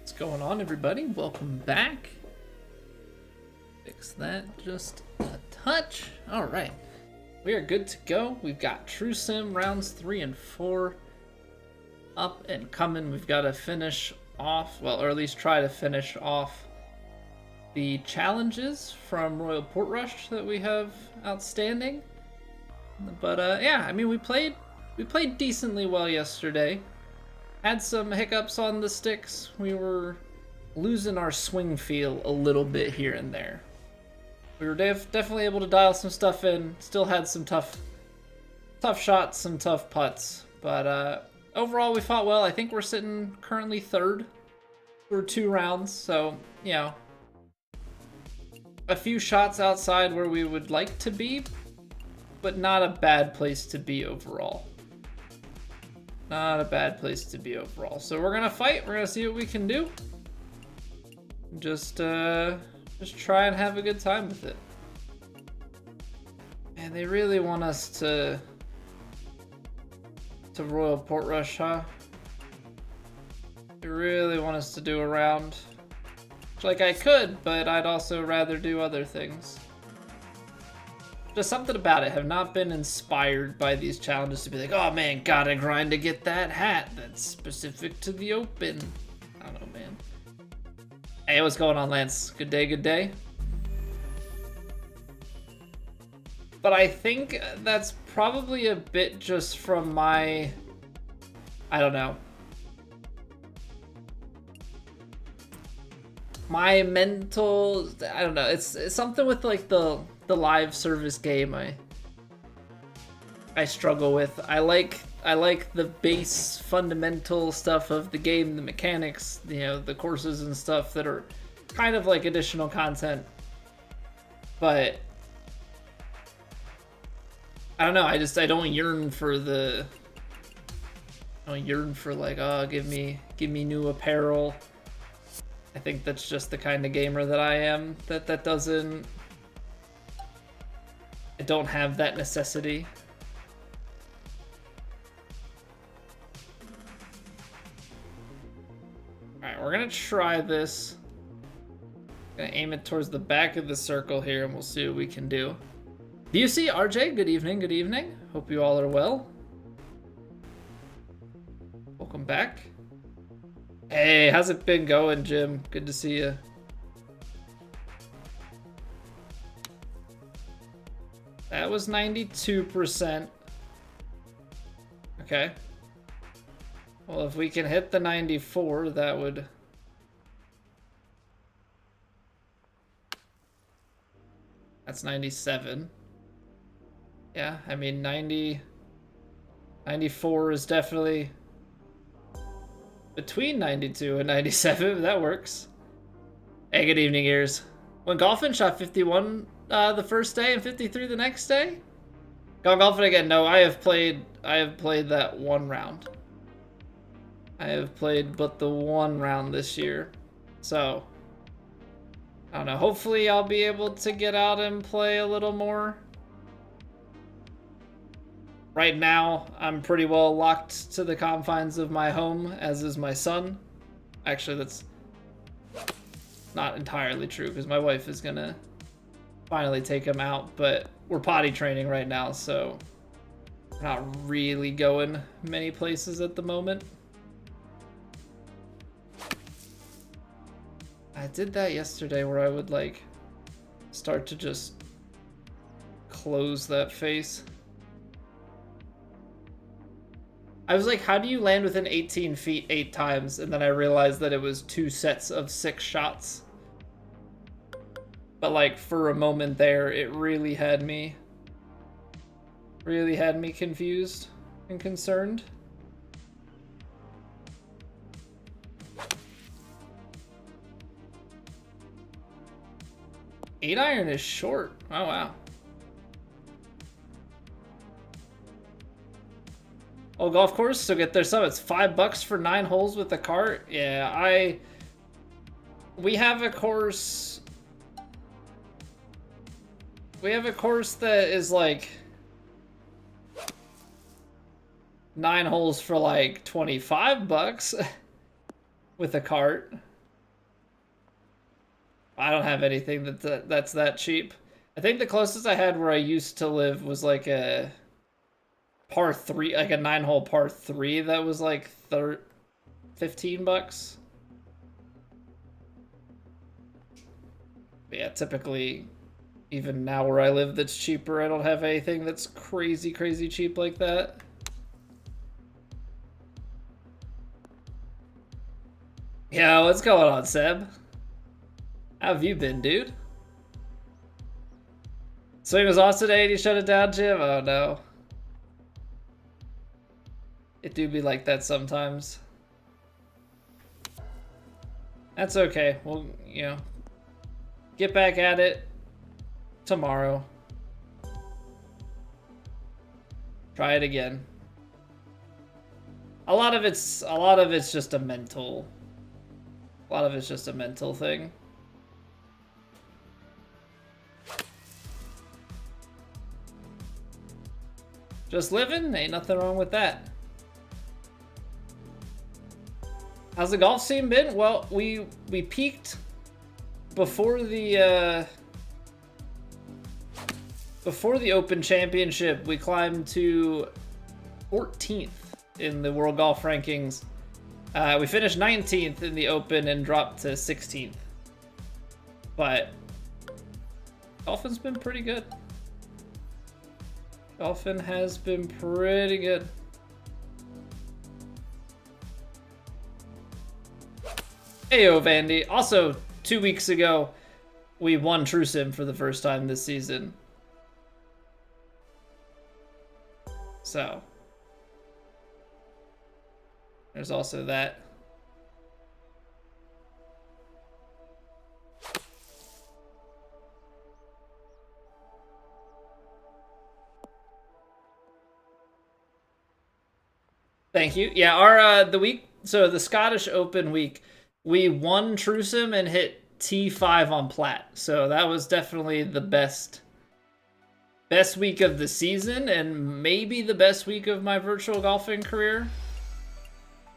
What's going on, everybody? Welcome back. Fix that just a touch. All right, we are good to go. We've got True Sim rounds 3 and 4 up and coming. We've got to finish off, well, or at least try to finish off the challenges from Royal Portrush that we have outstanding. But yeah, I mean, we played decently well yesterday. Had some hiccups on the sticks. We were losing our swing feel a little bit here and there. We were definitely able to dial some stuff in. Still had some tough shots, some tough putts. But overall, we fought well. I think we're sitting currently third for 2 rounds. So, you know, a few shots outside where we would like to be, but not a bad place to be overall. Not a bad place to be overall. So we're gonna fight. We're gonna see what we can do. Just try and have a good time with it. Man, they really want us to Royal Portrush, huh? They really want us to do a round. Like, I could, but I'd also rather do other things. Just something about it. Have not been inspired by these challenges to be like, oh man, gotta grind to get that hat that's specific to the Open. I don't know, man. Hey, what's going on, Lance? Good day, good day. But I think that's probably a bit just from my, I don't know, my mental, I don't know. It's something with like the live service game I struggle with. I like the base fundamental stuff of the game, the mechanics, you know, the courses and stuff that are kind of like additional content. But I don't know, I don't yearn for like, oh, give me new apparel. I think that's just the kind of gamer that I am. That doesn't, I don't have that necessity. Alright, we're gonna try this. Gonna aim it towards the back of the circle here and we'll see what we can do. Do you see RJ? Good evening, good evening. Hope you all are well. Welcome back. Hey, how's it been going, Jim? Good to see you. That was 92%. Okay. Well, if we can hit the 94, that would... That's 97. Yeah, I mean, 94 is definitely between 92 and 97. That works. Hey, good evening, ears. Went golfing, shot 51 the first day and 53 the next day. Gone golfing again. No, I have played that one round. I have played but the one round this year. So I don't know. Hopefully I'll be able to get out and play a little more. Right now, I'm pretty well locked to the confines of my home, as is my son. Actually, that's not entirely true, because my wife is gonna finally take him out, but we're potty training right now, so we're not really going many places at the moment. I did that yesterday where I would like start to just close that face. I was like, how do you land within 18 feet 8 times? And then I realized that it was 2 sets of 6 shots. But like for a moment there, it really had me confused and concerned. Eight iron is short. Oh, wow. Oh, golf course, so get there some. It's $5 for 9 holes with the cart. Yeah, we have a course. We have a course that is like 9 holes for like $25 with a cart. I don't have anything that's that cheap. I think the closest I had where I used to live was like a par 3, like a 9-hole par 3 that was like $15. But yeah, typically, even now where I live that's cheaper, I don't have anything that's crazy, crazy cheap like that. Yo, what's going on, Seb? How have you been, dude? Swing was off today and you shut it down, Jim? Oh no. It do be like that sometimes. That's okay. We'll, you know, get back at it tomorrow. Try it again. A lot of it's just a mental thing. Just living, ain't nothing wrong with that. How's the golf scene been? Well, we peaked before the Open Championship. We climbed to 14th in the World Golf Rankings. We finished 19th in the Open and dropped to 16th. But golfing's been pretty good. Golfing has been pretty good. Heyo, Vandy. Also, 2 weeks ago, we won True Sim for the first time this season. So, there's also that. Thank you. Yeah, our the Scottish Open week, we won True Sim and hit T5 on plat. So that was definitely the best week of the season and maybe the best week of my virtual golfing career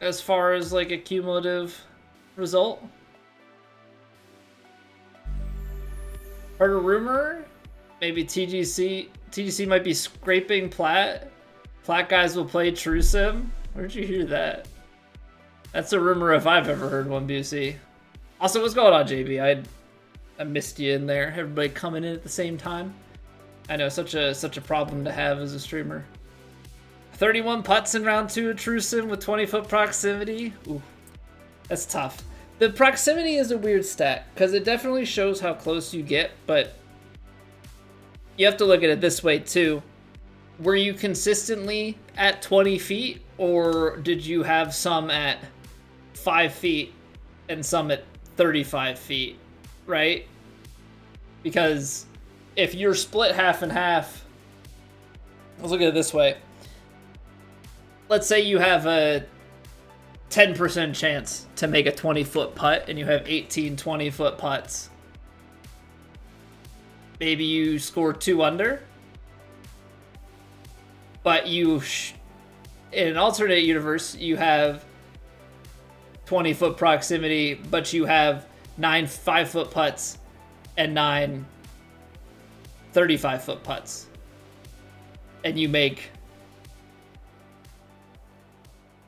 as far as like a cumulative result. Heard a rumor, maybe TGC might be scraping plat. Plat guys will play True Sim. Where'd you hear that? That's a rumor if I've ever heard one, BC. Also, what's going on, JB? I missed you in there. Everybody coming in at the same time. I know, such a problem to have as a streamer. 31 putts in round 2 of True Sim with 20-foot proximity. Ooh, that's tough. The proximity is a weird stat because it definitely shows how close you get, but you have to look at it this way too. Were you consistently at 20 feet, or did you have some at 5 feet and some at 35 feet, right? Because if you're split half and half, let's look at it this way. Let's say you have a 10% chance to make a 20-foot putt and you have 18 20-foot putts. Maybe you score 2 under. But in an alternate universe, you have 20-foot proximity, but you have 9 5-foot putts and 9 35-foot putts. And you make,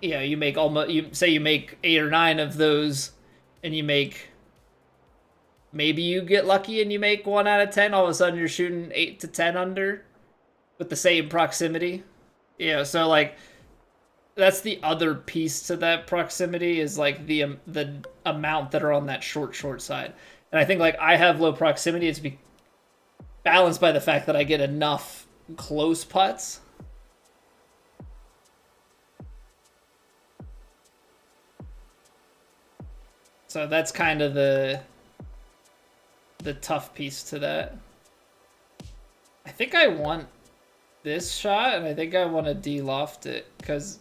you make almost, you make 8 or 9 of those, and maybe you get lucky and you make 1 out of 10. All of a sudden, you're shooting 8 to 10 under with the same proximity. So like that's the other piece to that proximity is like the amount that are on that short side. And I think like I have low proximity. It's balanced by the fact that I get enough close putts. So that's kind of the tough piece to that. I think I want this shot, and I think I want to de-loft it, because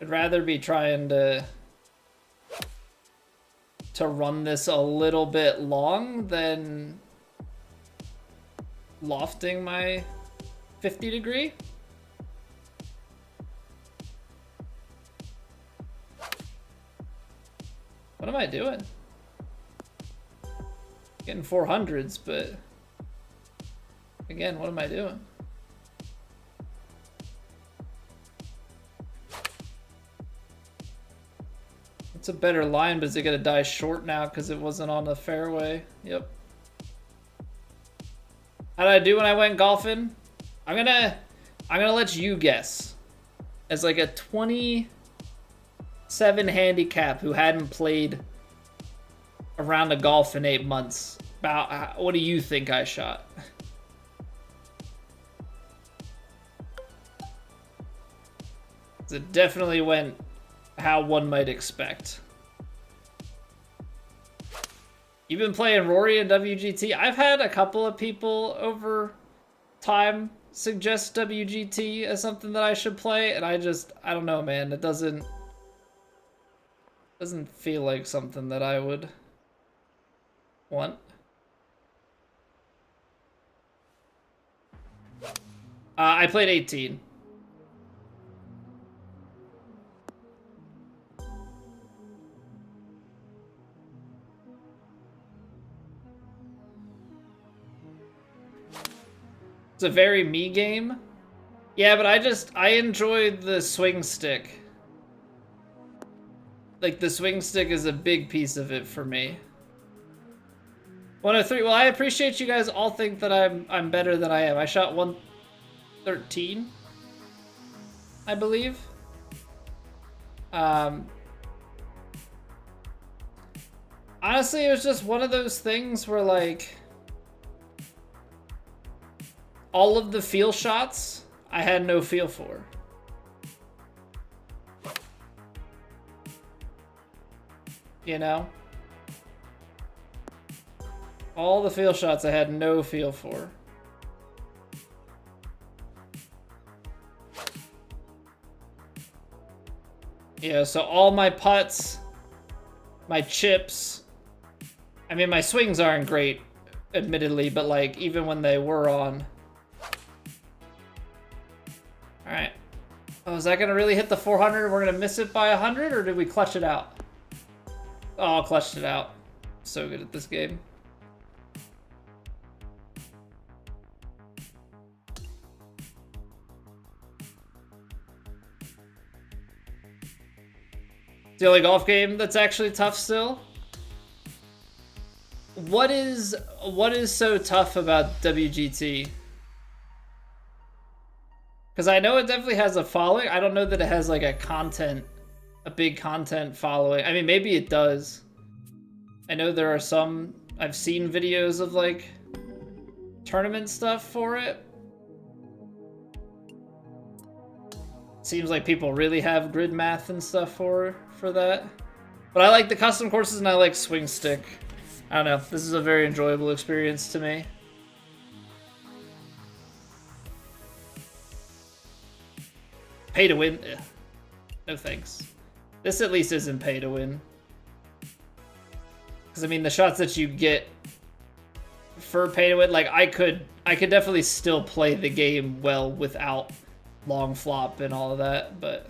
I'd rather be trying to run this a little bit long than lofting my 50 degree. What am I doing? Getting 400s, but again, what am I doing? It's a better line, but is it gonna die short now because it wasn't on the fairway? Yep. How did I do when I went golfing? I'm gonna let you guess. As like a 27 handicap who hadn't played a round of golf in 8 months. About what do you think I shot? It definitely went how one might expect. You've been playing Rory and WGT. I've had a couple of people over time suggest WGT as something that I should play, and I don't know, man. It doesn't feel like something that I would want. I played 18. It's a very me game. Yeah, but I enjoyed the swing stick. Like, the swing stick is a big piece of it for me. 103. Well, I appreciate you guys all think that I'm better than I am. I shot 113, I believe. Honestly, it was just one of those things where, like, all of the feel shots, I had no feel for. You know? All the feel shots I had no feel for. Yeah, so all my putts, my chips, I mean, my swings aren't great, admittedly, but, like, even when they were on. Alright. Oh, is that gonna really hit the 400? We're gonna miss it by 100, or did we clutch it out? Oh, clutched it out. So good at this game. It's the only golf game that's actually tough still. What is so tough about WGT? Because I know it definitely has a following. I don't know that it has like a big content following. I mean, maybe it does. I know there are some, I've seen videos of like tournament stuff for it. Seems like people really have grid math and stuff for that. But I like the custom courses and I like swing stick. I don't know. This is a very enjoyable experience to me. Pay to win? Ugh. No thanks. This at least isn't pay to win. Because I mean, the shots that you get for pay to win, like I could definitely still play the game well without long flop and all of that, but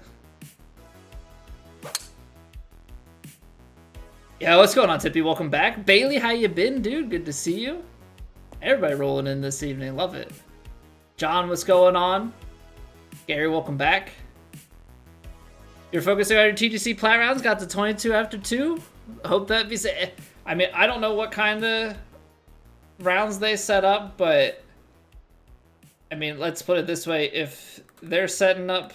yeah, what's going on, Tippy? Welcome back. Bailey, how you been, dude? Good to see you. Everybody rolling in this evening. Love it. John, what's going on? Gary, welcome back. You're focusing on your TGC plat rounds, got to 22 after 2. Hope that be said. I mean, I don't know what kind of rounds they set up, but I mean, let's put it this way. If they're setting up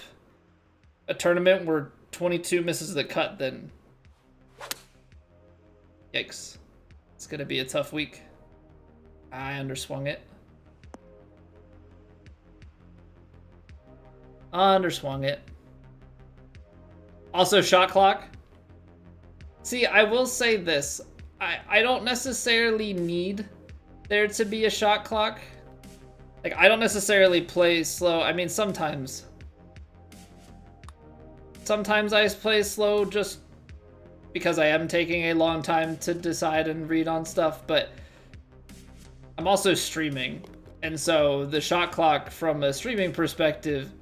a tournament where 22 misses the cut, then yikes. It's going to be a tough week. I underswung it. Underswung it. Also, shot clock. See, I will say this. I don't necessarily need there to be a shot clock. Like, I don't necessarily play slow. I mean, sometimes. Sometimes I play slow just because I am taking a long time to decide and read on stuff, but I'm also streaming. And so the shot clock from a streaming perspective,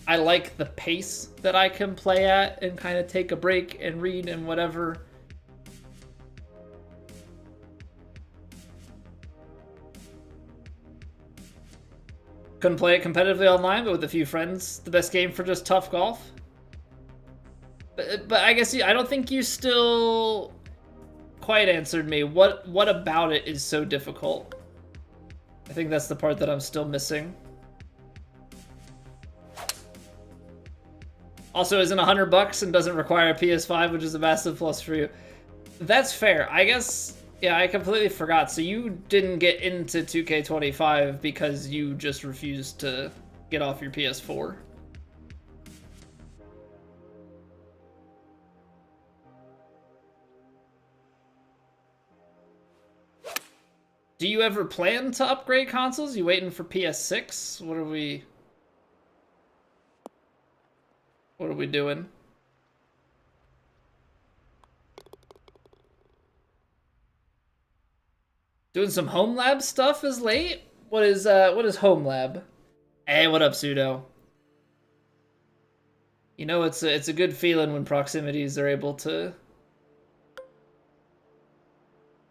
I like the pace that I can play at and kind of take a break and read and whatever. Couldn't play it competitively online, but with a few friends, the best game for just tough golf. But I guess I don't think you still quite answered me. What about it is so difficult? I think that's the part that I'm still missing. Also, isn't $100 and doesn't require a PS5, which is a massive plus for you. That's fair. I guess, yeah, I completely forgot. So you didn't get into 2K25 because you just refused to get off your PS4. Do you ever plan to upgrade consoles? You waiting for PS6? What are we doing? Doing some home lab stuff is late? What is home lab? Hey, what up, Pseudo? You know, it's a good feeling when proximities are able to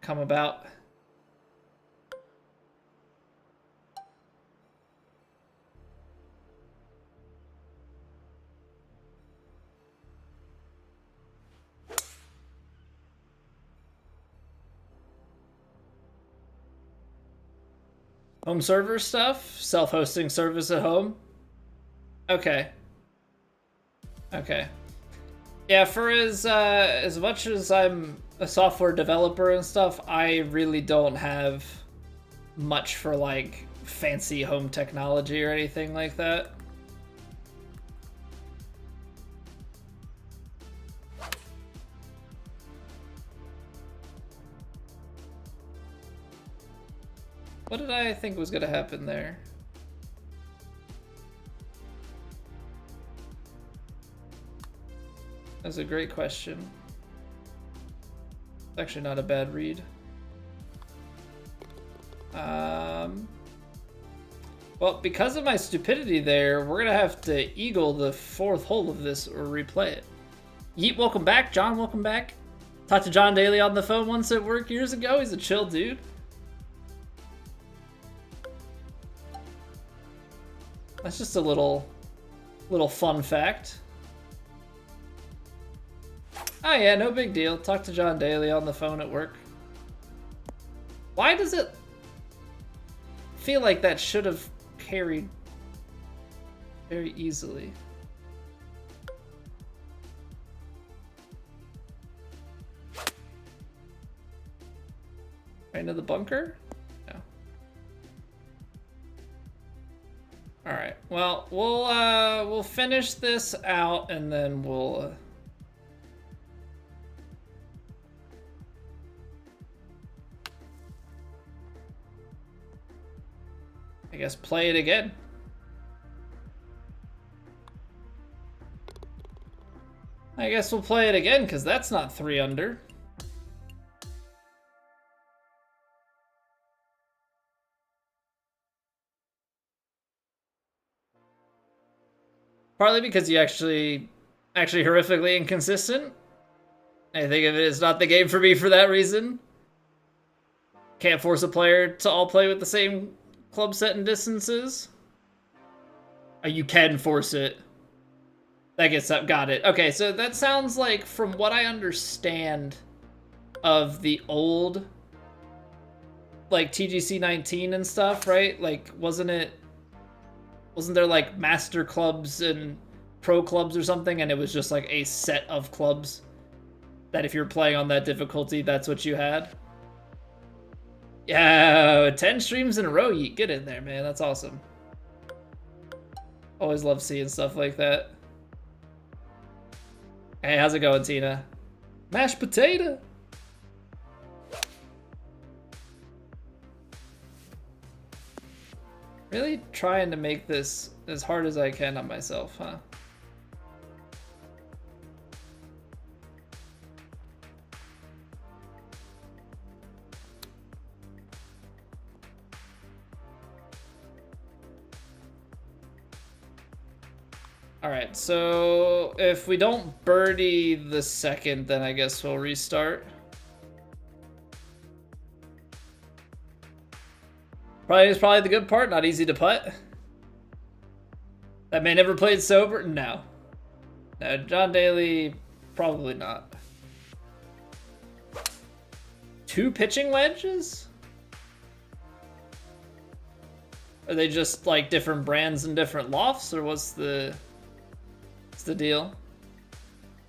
come about. Home server stuff? Self-hosting service at home? Okay. Okay. Yeah, for as much as I'm a software developer and stuff, I really don't have much for like fancy home technology or anything like that. What did I think was going to happen there? That's a great question. It's actually not a bad read. Well, because of my stupidity there, we're going to have to eagle the fourth hole of this or replay it. Yeet, welcome back. John, welcome back. Talked to John Daly on the phone once at work years ago. He's a chill dude. That's just a little fun fact. Oh yeah, no big deal. Talk to John Daly on the phone at work. Why does it feel like that should have carried very easily? Right into the bunker? No. All right. Well, we'll finish this out and then we'll I guess play it again. I guess we'll play it again because that's not 3 under. Partly because you actually horrifically inconsistent. I think of it as not the game for me for that reason. Can't force a player to all play with the same club set and distances. Oh, you can force it. That gets up. Got it. Okay, so that sounds like, from what I understand of the old, like, TGC 19 and stuff, right? Like, wasn't there like master clubs and pro clubs or something, and it was just like a set of clubs that if you're playing on that difficulty, that's what you had? Yeah, 10 streams in a row, you get in there, man. That's awesome. Always love seeing stuff like that. Hey, how's it going, Tina? Mashed potato! Really trying to make this as hard as I can on myself, huh? Alright, so if we don't birdie the second, then I guess we'll restart. Probably the good part, not easy to putt. That man never played sober? No. No, John Daly, probably not. 2 pitching wedges? Are they just like different brands and different lofts, or what's the deal?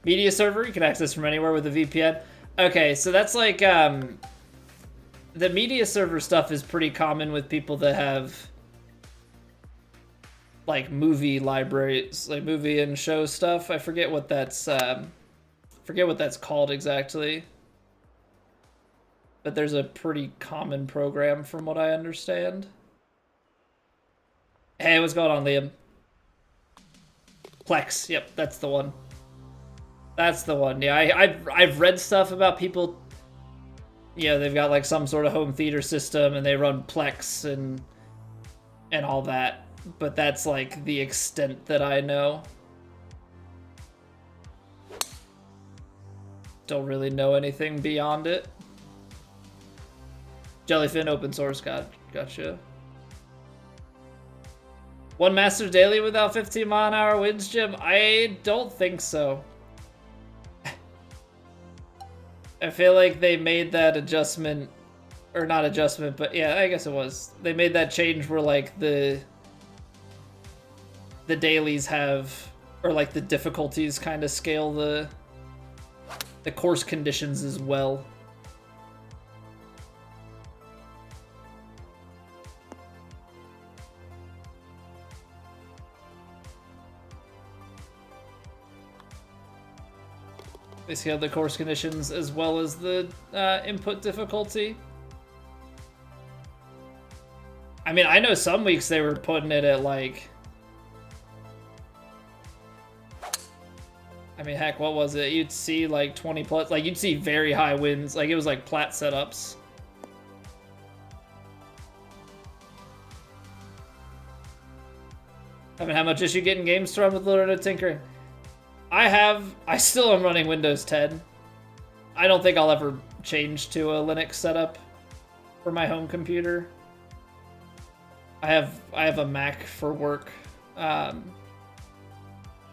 Media server, you can access from anywhere with a VPN. Okay, so that's like the media server stuff is pretty common with people that have like movie libraries, like movie and show stuff. I forget what that's called exactly. But there's a pretty common program from what I understand. Hey, what's going on, Liam? Plex, yep, that's the one. That's the one. Yeah, I've read stuff about people. Yeah, they've got like some sort of home theater system and they run Plex and all that. But that's like the extent that I know. Don't really know anything beyond it. Jellyfin open source, gotcha. One Masters daily without 15-mile-an-hour winds, Jim? I don't think so. I feel like they made that adjustment, or not adjustment, but yeah, I guess it was. They made that change where like the dailies have, or like the difficulties kind of scale the course conditions as well. They scale the course conditions as well as the input difficulty. I mean, I know some weeks they were putting it at like, I mean, heck, what was it? You'd see like 20 plus, like you'd see very high winds. Like it was like plat setups. I mean, how much is you getting games to run with Little Tinkering? I still am running Windows 10. I don't think I'll ever change to a Linux setup for my home computer. I have a Mac for work. I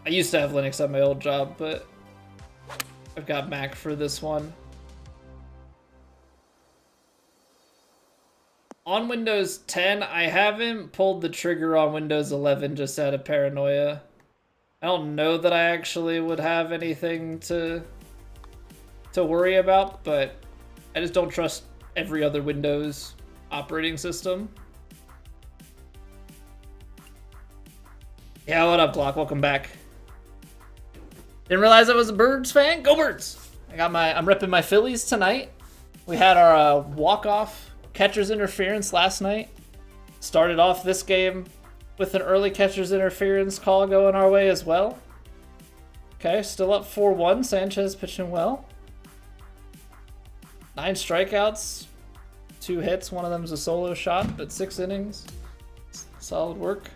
used to have Linux at my old job, but I've got Mac for this one. On Windows 10, I haven't pulled the trigger on Windows 11 just out of paranoia. I don't know that I actually would have anything to worry about, but I just don't trust every other Windows operating system. Yeah, what up, Glock? Welcome back. Didn't realize I was a Birds fan. Go Birds! I'm ripping my Phillies tonight. We had our walk-off catcher's interference last night. Started off this game with an early catcher's interference call going our way as well. Okay, still up 4-1. Sanchez pitching well. 9 strikeouts, 2 hits. One of them's a solo shot, but 6 innings. Solid work.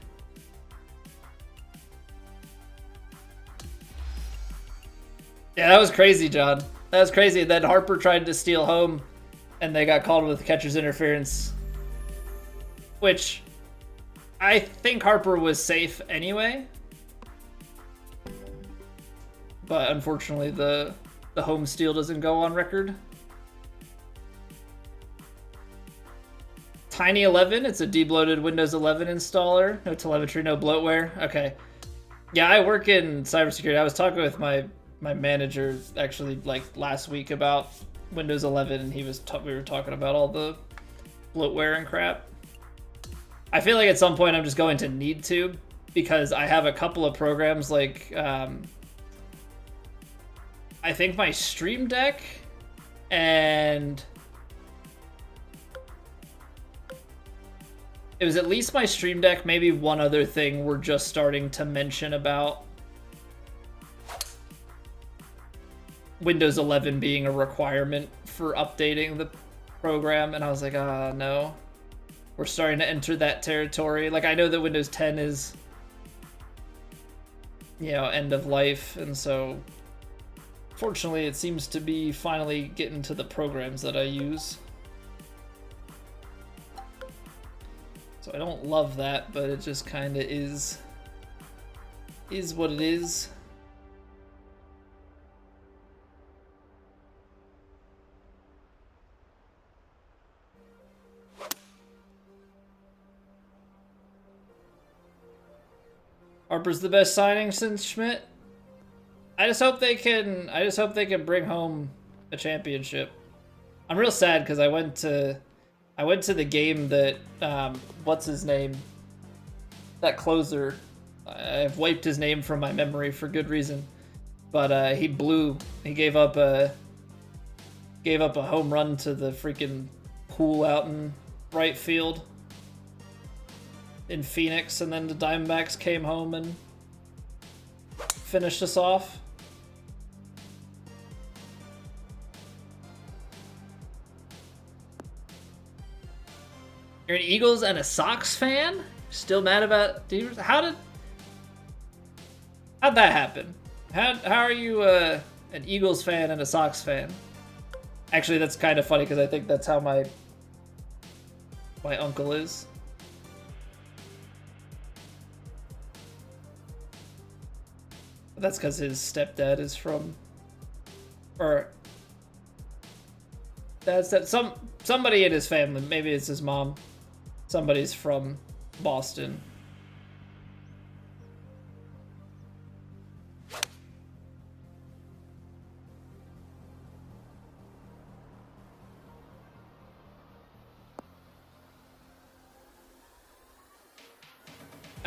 Yeah, that was crazy, John. That was crazy. Then Harper tried to steal home, and they got called with catcher's interference. Which, I think Harper was safe anyway. But unfortunately, the home steal doesn't go on record. Tiny 11, it's a debloated Windows 11 installer. No telemetry, no bloatware. Okay. Yeah, I work in cybersecurity. I was talking with my manager actually like last week about Windows 11, and we were talking about all the bloatware and crap. I feel like at some point I'm just going to need to, because I have a couple of programs like I think my Stream Deck and it was at least my Stream Deck, maybe one other thing we're just starting to mention about Windows 11 being a requirement for updating the program, and I was like, no. We're starting to enter that territory. Like, I know that Windows 10 is, end of life, and so fortunately it seems to be finally getting to the programs that I use. So I don't love that, but it just kind of is is what it is. Harper's the best signing since Schmidt. I just hope they can bring home a championship. I'm real sad because I went to the game that what's his name? That closer. I've wiped his name from my memory for good reason. But he gave up a home run to the freaking pool out in right field in Phoenix, and then the Diamondbacks came home and finished us off. You're an Eagles and a Sox fan? Still mad about how'd that happen? How are you an Eagles fan and a Sox fan? Actually, that's kind of funny because I think that's how my uncle is. That's because his stepdad is from, or somebody in his family. Maybe it's his mom. Somebody's from Boston.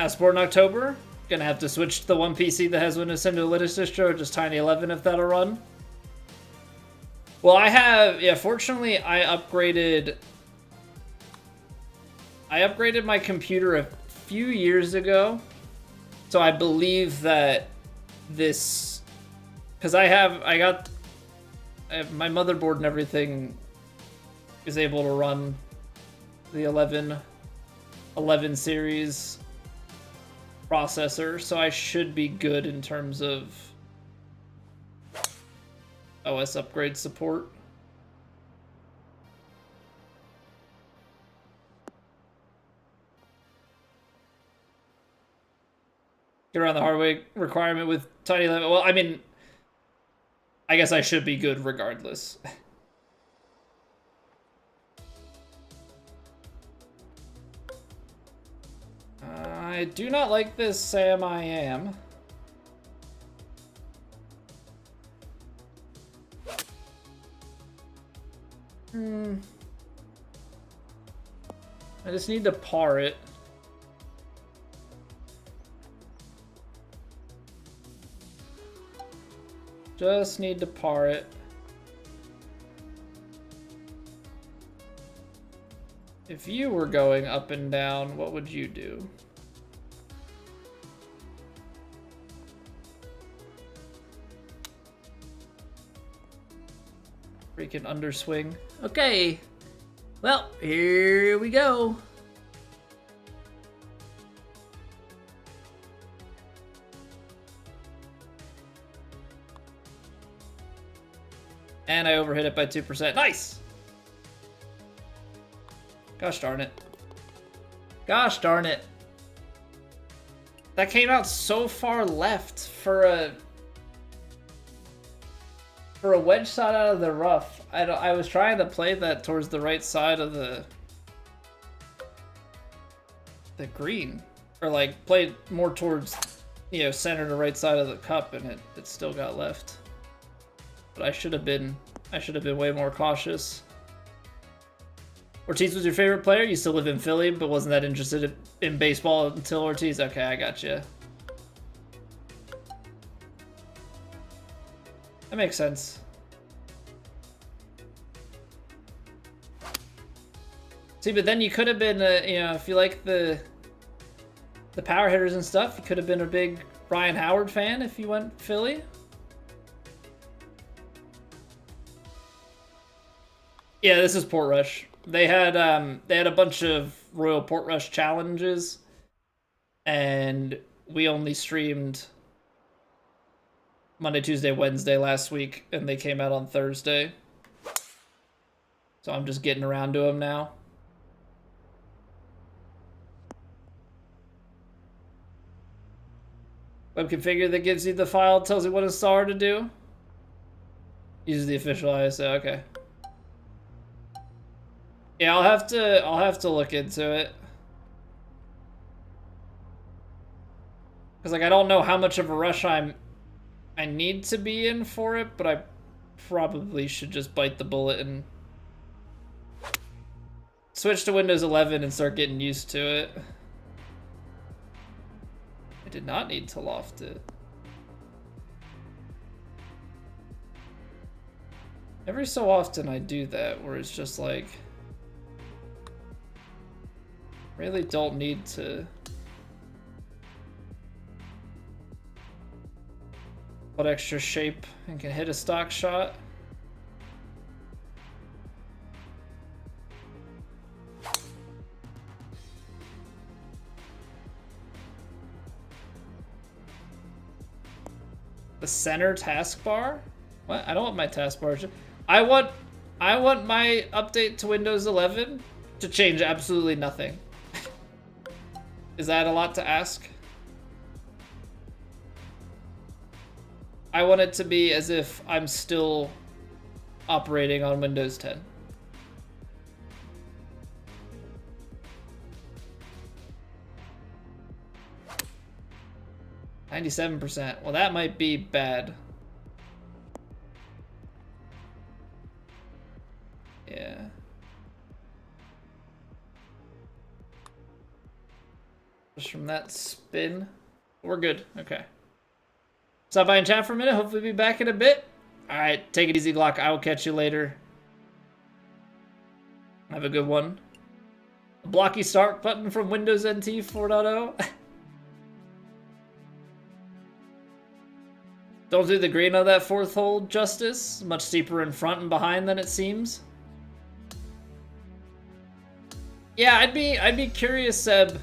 Sport in October. Gonna have to switch to the one PC that has Windows 10 to a Linux distro, or just Tiny 11 if that'll run. Well, fortunately I upgraded my computer a few years ago. So I believe that this, because I have my motherboard and everything is able to run the 11 series processor, so I should be good in terms of OS upgrade support. Get around the hardware requirement with Tiny 11. Well, I mean, I guess I should be good regardless. I do not like this Sam I Am. I just need to par it. Just need to par it. If you were going up and down, what would you do? Freaking underswing. Okay. Well, here we go. And I overhit it by 2%. Nice! Gosh darn it. Gosh darn it. That came out so far left for a wedge shot out of the rough. I was trying to play that towards the right side of the green, or like play more towards, center to right side of the cup, and it still got left. But I should have been way more cautious. Ortiz was your favorite player? You still live in Philly, but wasn't that interested in baseball until Ortiz? Okay, I got you. That makes sense. See, but then you could have been, if you like the power hitters and stuff, you could have been a big Ryan Howard fan if you went Philly. Yeah, this is Portrush. They had a bunch of Royal Portrush challenges, and we only streamed Monday, Tuesday, Wednesday last week, and they came out on Thursday. So I'm just getting around to them now. Web configure that gives you the file, tells you what installer to do. Use the official ISO, okay. Yeah, I'll have to look into it. Cause like I don't know how much of a rush I need to be in for it, but I probably should just bite the bullet and switch to Windows 11 and start getting used to it. I did not need to loft it. Every so often I do that where it's just like, really don't need to put extra shape and can hit a stock shot. The center taskbar? What? I don't want my taskbar. I want my update to Windows 11 to change absolutely nothing. Is that a lot to ask? I want it to be as if I'm still operating on Windows 10. %. Well, that might be bad. Yeah. Just from that spin. We're good. Okay. Stop by and chat for a minute. Hopefully be back in a bit. Alright, take it easy, Glock. I will catch you later. Have a good one. A blocky start button from Windows NT 4.0. Don't do the green on that fourth hole, Justice. Much steeper in front and behind than it seems. Yeah, I'd be curious, Seb.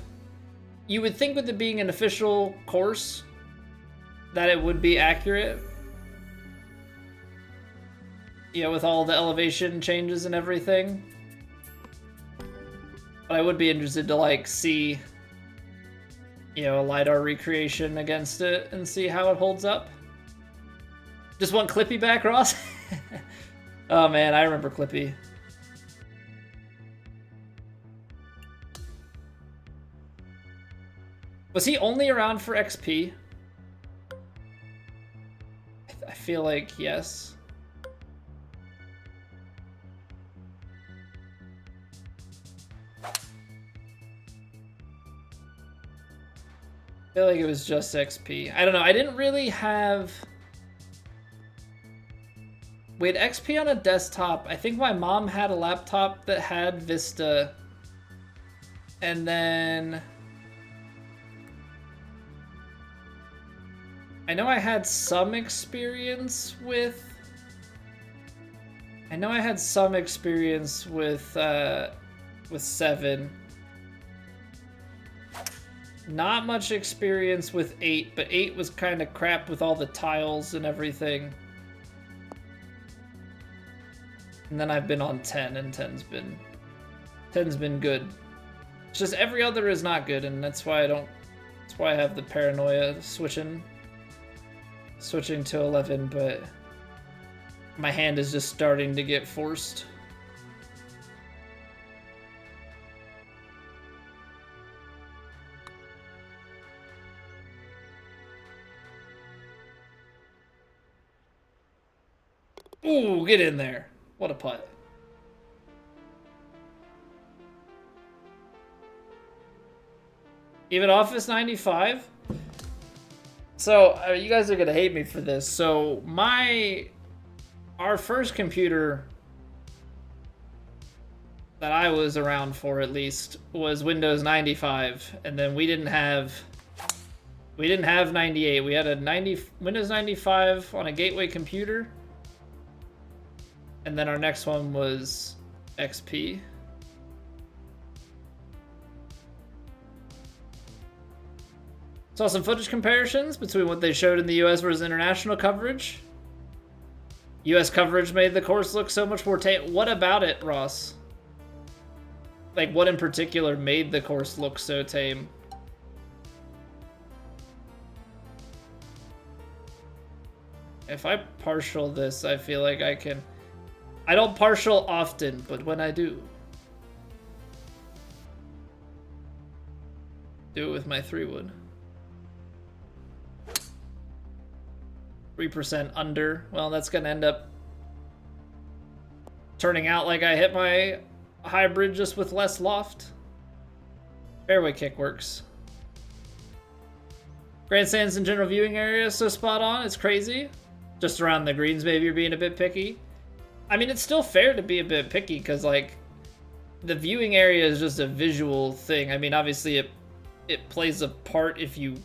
You would think with it being an official course that it would be accurate. You know, with all the elevation changes and everything. But I would be interested to like see, you know, a LiDAR recreation against it and see how it holds up. Just want Clippy back, Ross? Oh man, I remember Clippy. Was he only around for XP? I feel like yes. I feel like it was just XP. I don't know, I didn't really have... We had XP on a desktop. I think my mom had a laptop that had Vista. And then... I know I had some experience with... I know I had some experience with 7. Not much experience with 8, but 8 was kind of crap with all the tiles and everything. And then I've been on 10, and 10's been good. It's just every other is not good, and that's why I have the paranoia switching to 11, but my hand is just starting to get forced. Ooh, get in there. What a putt. Even Office 95? So, you guys are gonna hate me for this. So, our first computer that I was around for, at least, was Windows 95, and then we didn't have 98. We had a Windows 95 on a gateway computer, and then our next one was XP. Saw some footage comparisons between what they showed in the US versus international coverage. US coverage made the course look so much more tame. What about it, Ross? Like, what in particular made the course look so tame? If I partial this, I feel like I can... I don't partial often, but when I do... do it with my 3-wood. 3% under. Well, that's gonna end up turning out like I hit my hybrid just with less loft. Fairway kick works. Grandstands and general viewing area is so spot on. It's crazy. Just around the greens, maybe you're being a bit picky. I mean, it's still fair to be a bit picky because, like, the viewing area is just a visual thing. I mean, obviously it plays a part if you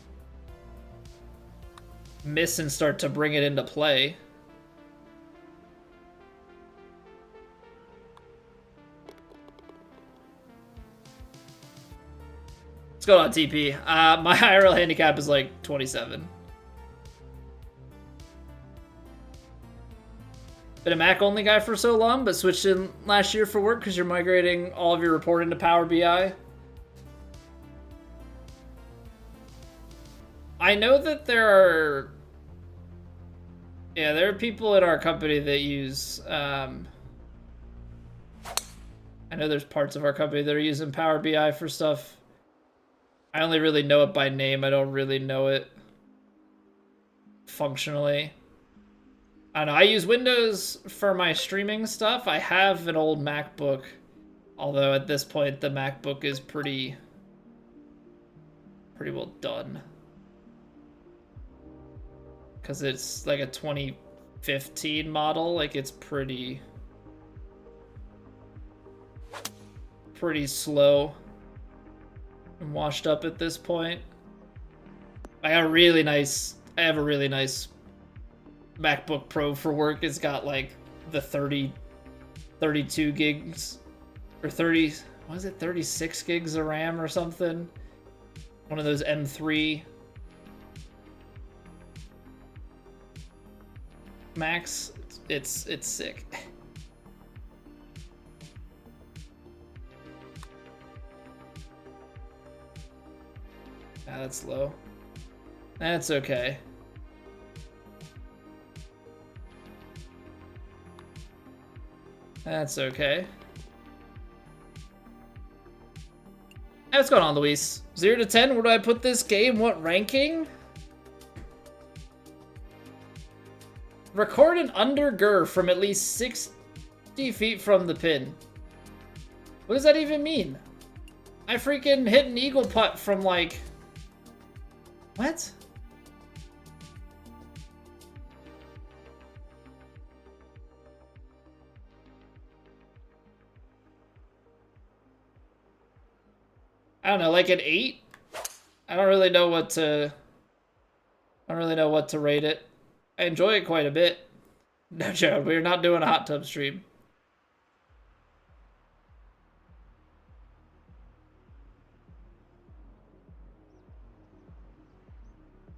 miss and start to bring it into play. What's going on, TP? My IRL handicap is like 27. Been a Mac only guy for so long, but switched in last year for work because you're migrating all of your reporting to Power BI. I know that there are people in our company that use, I know there's parts of our company that are using Power BI for stuff. I only really know it by name. I don't really know it functionally. I don't know. I use Windows for my streaming stuff. I have an old MacBook, although at this point the MacBook is pretty well done. Because it's like a 2015 model, like it's pretty slow and washed up at this point. I have a really nice MacBook Pro for work. It's got like the 32 gigs or 36 gigs of RAM or something. One of those M3 Max. It's sick. That's low. That's okay. That's okay. Hey, what's going on, Luis? 0 to 10, where do I put this game? What ranking? Record an under-gur from at least 60 feet from the pin. What does that even mean? I freaking hit an eagle putt from like... What? I don't know, like an 8? I don't really know what to rate it. I enjoy it quite a bit. No, Jared, we're not doing a hot tub stream.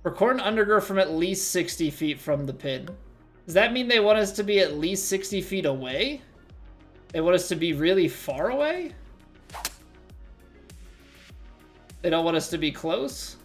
Record an undergur from at least 60 feet from the pin. Does that mean they want us to be at least 60 feet away? They want us to be really far away? They don't want us to be close?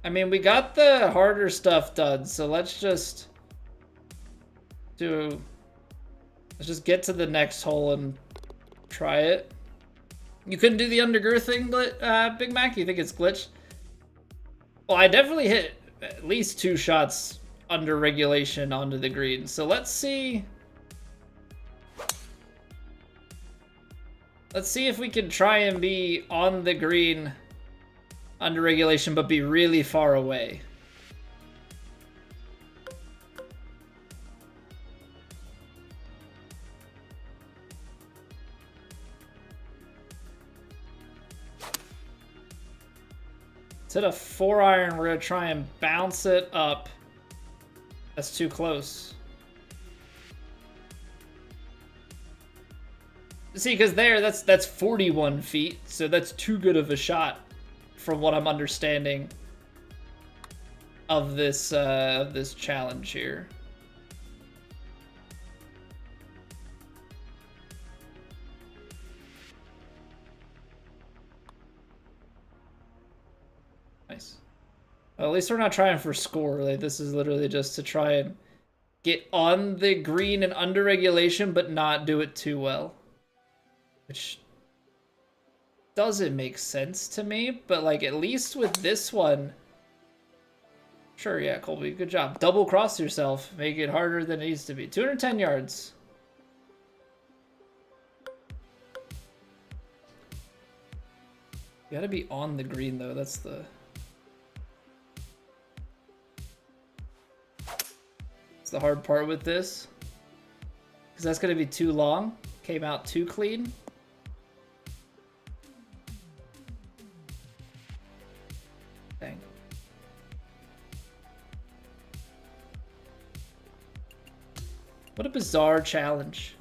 I mean, we got the harder stuff done, so let's just get to the next hole and try it. You couldn't do the undergur thing, Big Mac? You think it's glitched? Well, I definitely hit at least 2 shots under regulation onto the green, so let's see. Let's see if we can try and be on the green under regulation, but be really far away. Let's hit a 4-iron. We're gonna try and bounce it up. That's too close. See, because that's 41 feet, so that's too good of a shot, from what I'm understanding of this challenge here. Nice. Well, at least we're not trying for score. Like, this is literally just to try and get on the green and under regulation, but not do it too well. Which doesn't make sense to me, but like at least with this one, sure, yeah, Colby, good job. Double cross yourself, make it harder than it needs to be. 210 yards. You gotta be on the green though, that's the hard part with this. Because that's gonna be too long. Came out too clean. Dang. What a bizarre challenge.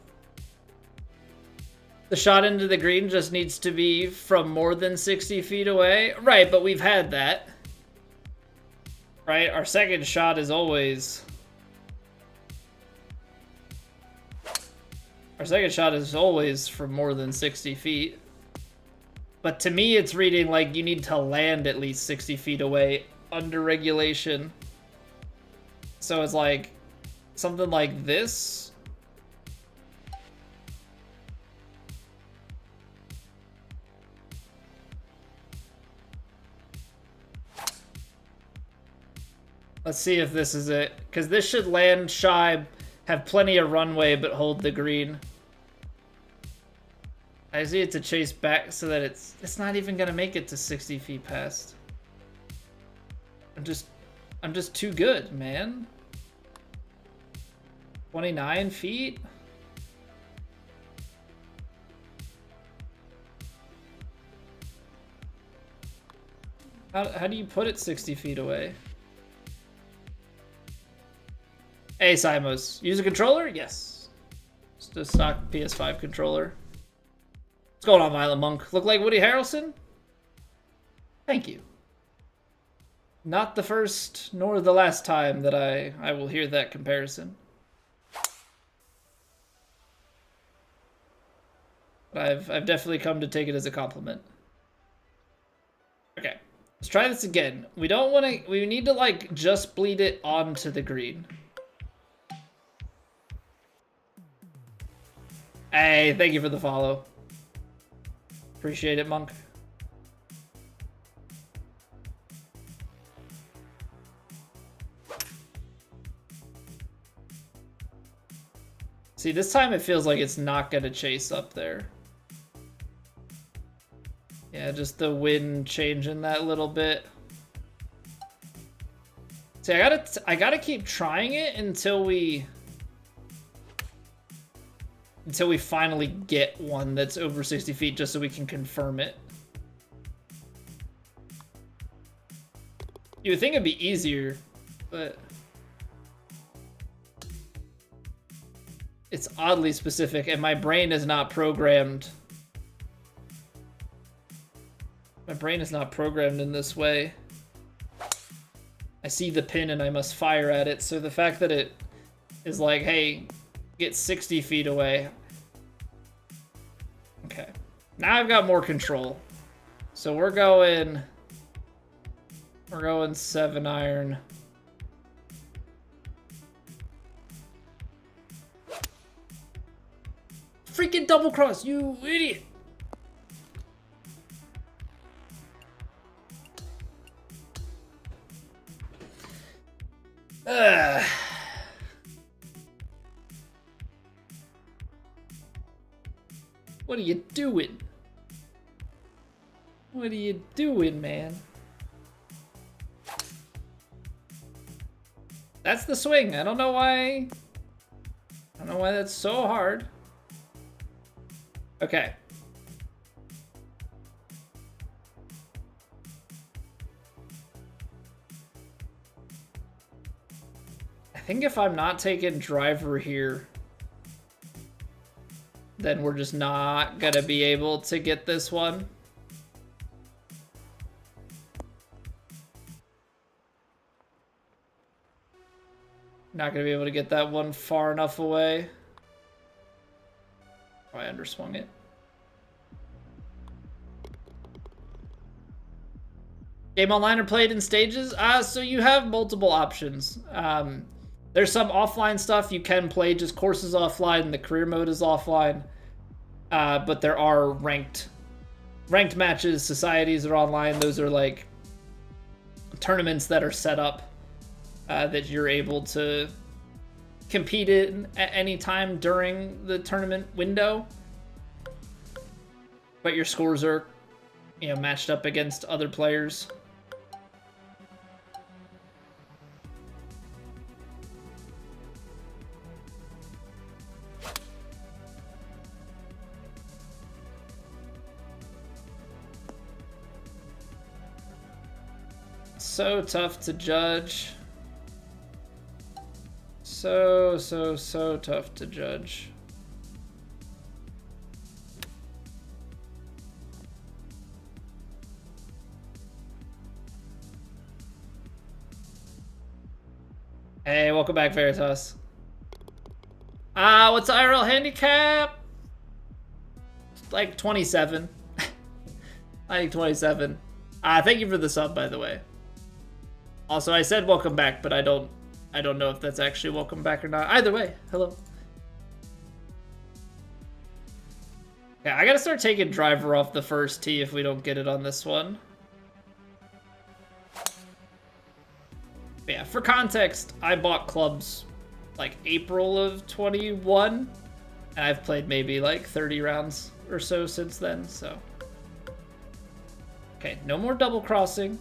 The shot into the green just needs to be from more than 60 feet away. Right, but we've had that. Right? Our second shot is always... Our second shot is always from more than 60 feet. But to me, it's reading like you need to land at least 60 feet away under regulation. So it's like something like this. Let's see if this is it. Because this should land shy, have plenty of runway, but hold the green. I just need it to chase back so that it's not even gonna make it to 60 feet past. I'm just too good, man. 29 feet? How do you put it 60 feet away? Hey, Simos. Use a controller? Yes. Just a stock PS5 controller. What's going on, Violent Monk? Look like Woody Harrelson? Thank you. Not the first nor the last time that I will hear that comparison. But I've definitely come to take it as a compliment. Okay. Let's try this again. We need to like just bleed it onto the green. Hey, thank you for the follow. Appreciate it, Monk. See, this time it feels like it's not gonna chase up there. Yeah, just the wind changing that little bit. See, I gotta keep trying it until we finally get one that's over 60 feet, just so we can confirm it. You would think it'd be easier, but it's oddly specific, and my brain is not programmed. My brain is not programmed in this way. I see the pin and I must fire at it, so the fact that it is like, hey, get 60 feet away. Okay. Now I've got more control. So we're going 7-iron. Freaking double cross, you idiot! What are you doing? What are you doing, man? That's the swing. I don't know why that's so hard. Okay. I think if I'm not taking driver here, then we're just not gonna be able to get this one. Not gonna be able to get that one far enough away. Oh, I underswung it. Game online or played in stages? So you have multiple options. There's some offline stuff you can play, just courses offline. The career mode is offline. But there are ranked matches. Societies are online. Those are like tournaments that are set up that you're able to compete in at any time during the tournament window. But your scores are, matched up against other players. So tough to judge. So tough to judge. Hey, welcome back, Veritas. What's IRL handicap? Like 27. I think 27. Thank you for the sub, by the way. Also, I said welcome back, but I don't know if that's actually welcome back or not. Either way, hello. Yeah, I gotta start taking driver off the first tee if we don't get it on this one. But yeah, for context, I bought clubs like April of 21, and I've played maybe like 30 rounds or so since then, so. Okay, no more double crossing.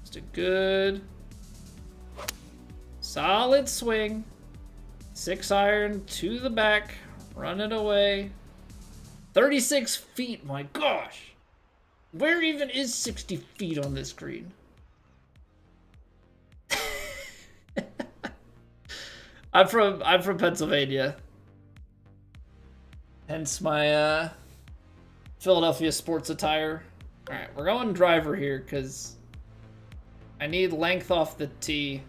Just a good, solid swing. 6-iron to the back, run it away. 36 feet, my gosh. Where even is 60 feet on this green? I'm from Pennsylvania. Hence my Philadelphia sports attire. All right, we're going driver here because I need length off the tee.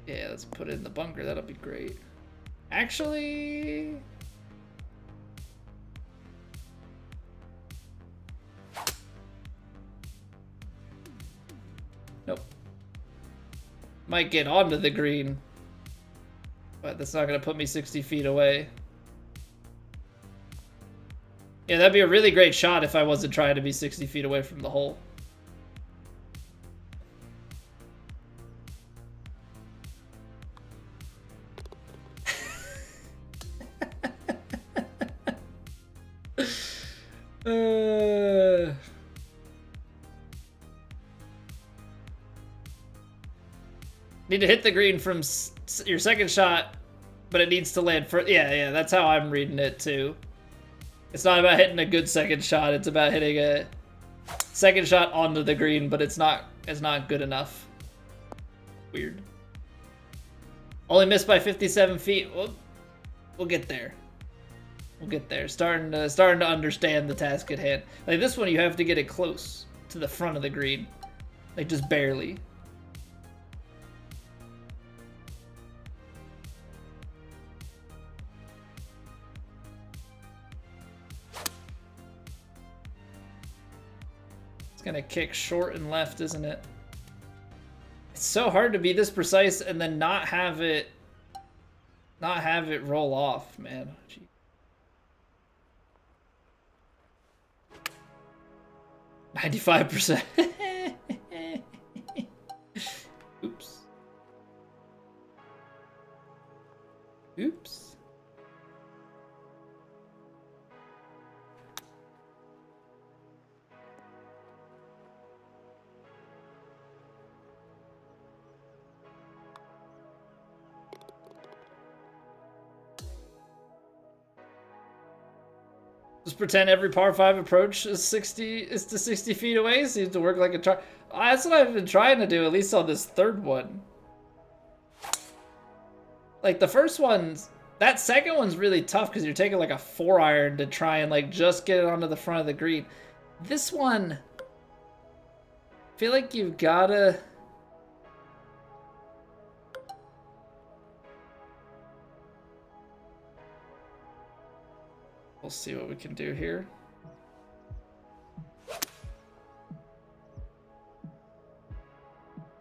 Yeah, let's put it in the bunker. That'll be great. Actually, nope. Might get onto the green, but that's not going to put me 60 feet away. Yeah, that'd be a really great shot if I wasn't trying to be 60 feet away from the hole. Need to hit the green from your second shot, but it needs to land for. Yeah, that's how I'm reading it too. It's not about hitting a good second shot. It's about hitting a second shot onto the green, but it's not good enough. Weird. Only missed by 57 feet. We'll get there. We'll get there. Starting to understand the task at hand. Like this one, you have to get it close to the front of the green, like just barely. Gonna kick short and left, isn't it? It's so hard to be this precise and then not have it roll off, man. Gee. %. Oops. Oops. Just pretend every par 5 approach is to 60 feet away. Seems to work like a charm. That's what I've been trying to do, at least on this third one. Like the first one's, that second one's really tough because you're taking like a 4-iron to try and like just get it onto the front of the green. This one, I feel like you've gotta. We'll see what we can do here.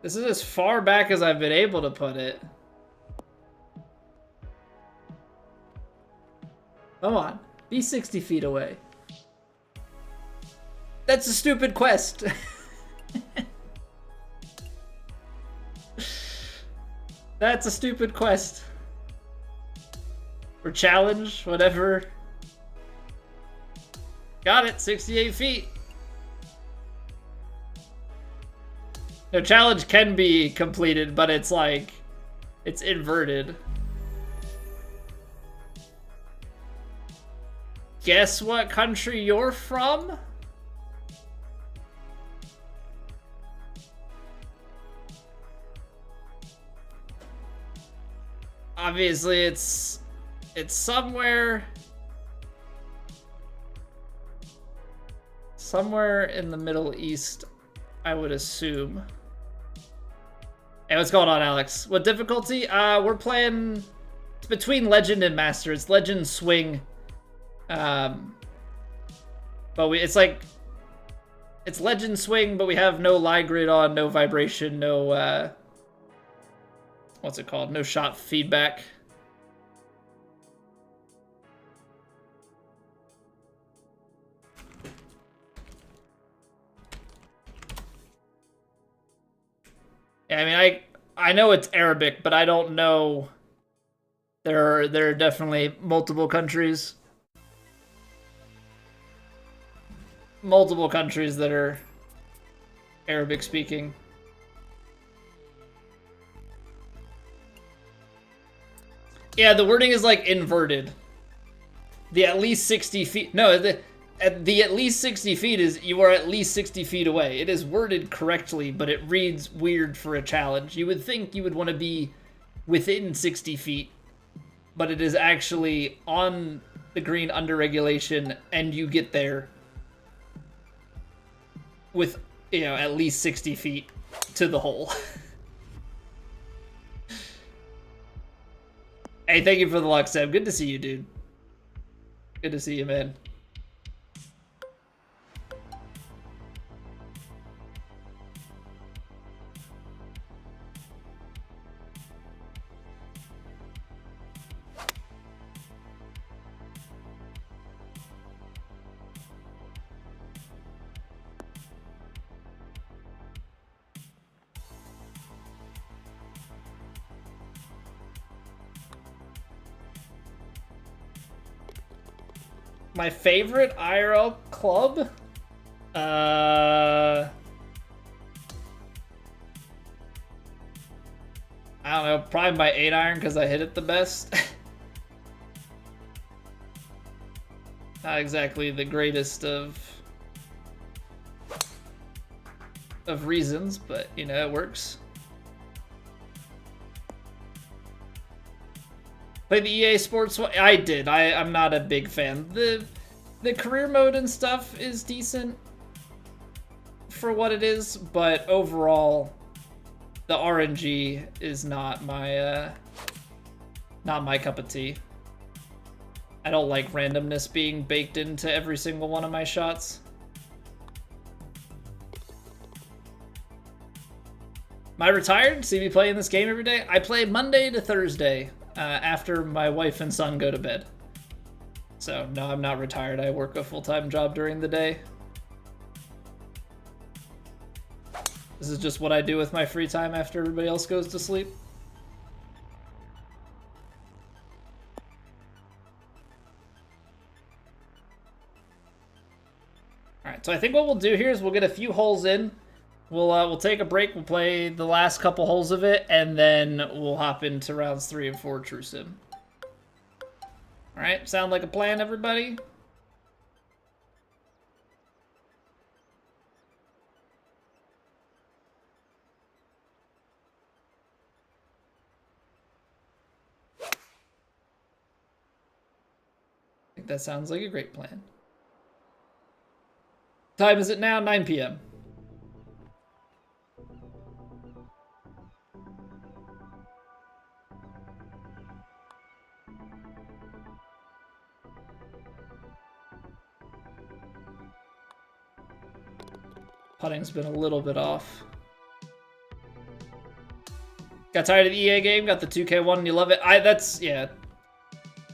This is as far back as I've been able to put it. Come on, be 60 feet away. That's a stupid quest. That's a stupid quest. Or challenge, whatever. Got it, 68 feet. No, challenge can be completed, but it's like, it's inverted. Guess what country you're from? Obviously, it's somewhere in the Middle East, I would assume. Hey, what's going on, Alex? What difficulty? We're playing, it's between Legend and Master. It's Legend Swing. But it's Legend Swing, but we have no lie grid on, no vibration, no, what's it called? No shot feedback. Yeah, I mean, I know it's Arabic, but I don't know. There are definitely multiple countries. Multiple countries that are Arabic speaking. Yeah, the wording is like inverted. The at least 60 feet. No, the at least 60 feet is you are at least 60 feet away. It is worded correctly, but it reads weird for a challenge. You would think you would want to be within 60 feet, but it is actually on the green under regulation, and you get there with, you know, at least 60 feet to the hole. Hey, thank you for the luck, Seb. Good to see you, dude. Good to see you, man. My favorite IRL club? I don't know, probably my 8-iron because I hit it the best. Not exactly the greatest of reasons, but you know, it works. Play the EA Sports one? I did. I'm not a big fan. The career mode and stuff is decent for what it is, but overall, the RNG is not my cup of tea. I don't like randomness being baked into every single one of my shots. Am I retired? See me playing this game every day? I play Monday to Thursday. After my wife and son go to bed. So, no, I'm not retired. I work a full-time job during the day. This is just what I do with my free time after everybody else goes to sleep. Alright, so I think what we'll do here is we'll get a few holes in. We'll take a break, we'll play the last couple holes of it, and then we'll hop into rounds 3 and 4 True Sim. Alright, sound like a plan, everybody? that sounds like a great plan. Time is it now? 9 p.m. Putting's been a little bit off. Got tired of the EA game, got the 2K one, and you love it. Yeah.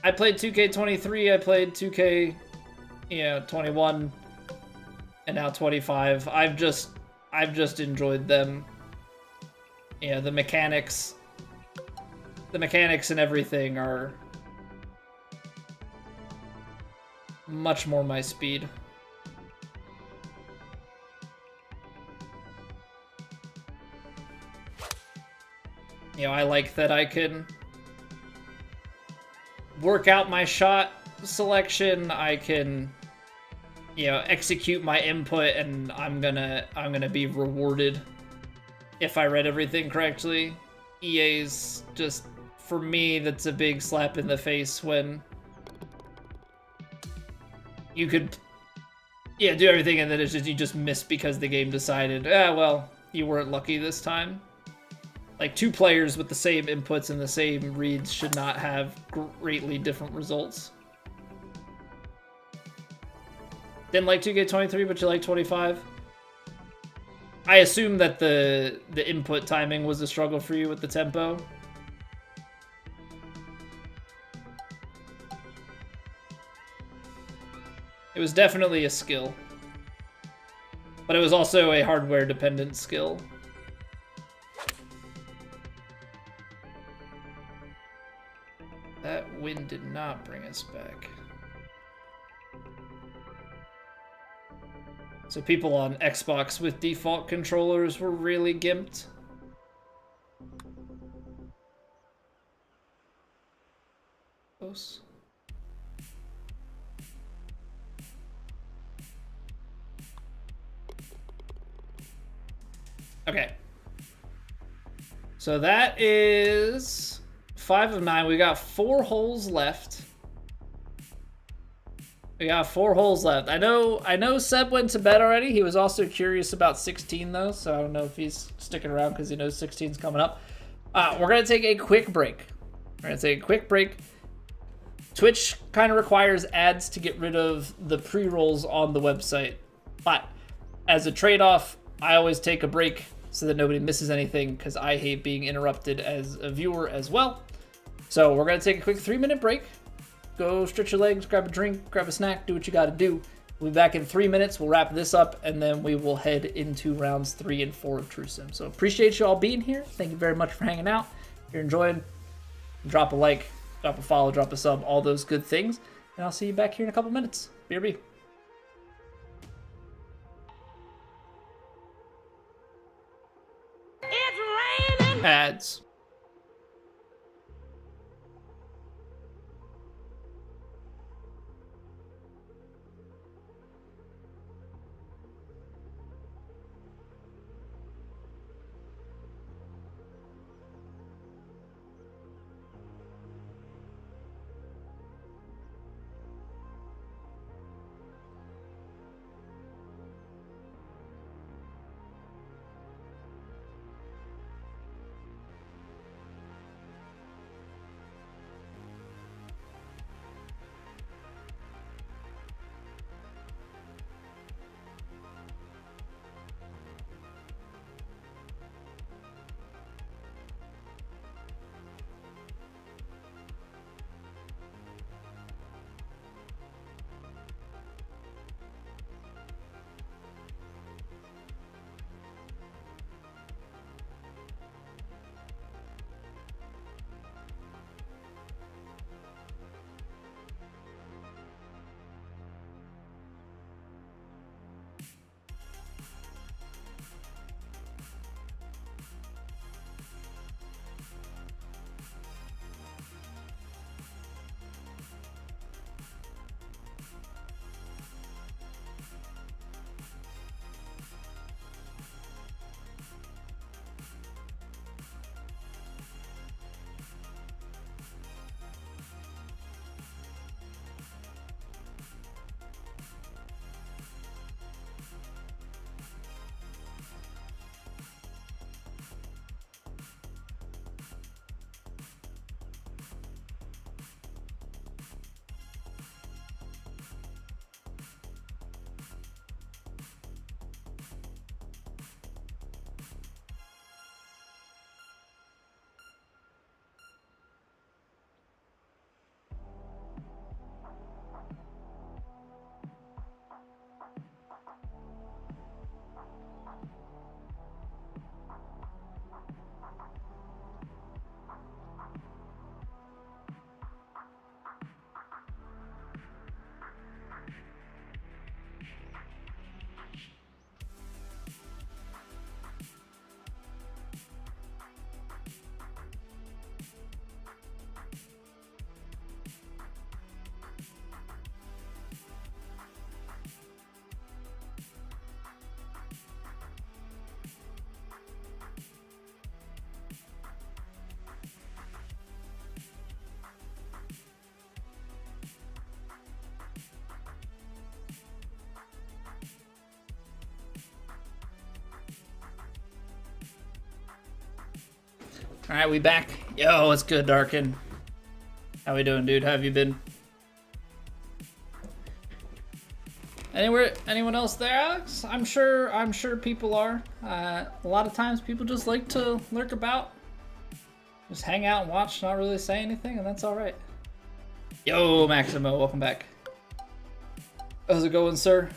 I played 2K23, I played 2K, 21, and now 25. I've just enjoyed them. Yeah, the mechanics and everything are much more my speed. I like that I can work out my shot selection. I can, execute my input, and I'm gonna be rewarded if I read everything correctly. EA's just, for me, that's a big slap in the face when you could, do everything and then it's just you just miss because the game decided, well, you weren't lucky this time. Like, two players with the same inputs and the same reads should not have greatly different results. Didn't like 2K23, but you like 25? I assume that the input timing was a struggle for you with the tempo. It was definitely a skill. But it was also a hardware-dependent skill. That wind did not bring us back. So people on Xbox with default controllers were really gimped. Close. Okay. So that is 5 of 9. We got 4 holes left. We got 4 holes left. I know Seb went to bed already. He was also curious about 16 though, so I don't know if he's sticking around because he knows 16 is coming up. We're gonna take a quick break. Twitch kind of requires ads to get rid of the pre-rolls on the website, but as a trade-off, I always take a break so that nobody misses anything because I hate being interrupted as a viewer as well. So we're gonna take a quick 3-minute break. Go stretch your legs, grab a drink, grab a snack, do what you gotta do. We'll be back in 3 minutes. We'll wrap this up, and then we will head into rounds 3 and 4 of True Sim. So appreciate you all being here. Thank you very much for hanging out. If you're enjoying, drop a like, drop a follow, drop a sub, all those good things. And I'll see you back here in a couple minutes. BRB. It's raining. Ads. All right, we back. Yo, what's good, Darkin? How we doing, dude? How have you been? Anyone else there, Alex? I'm sure people are. A lot of times people just like to lurk about, just hang out and watch, not really say anything, and that's all right. Yo, Maximo, welcome back. How's it going, sir?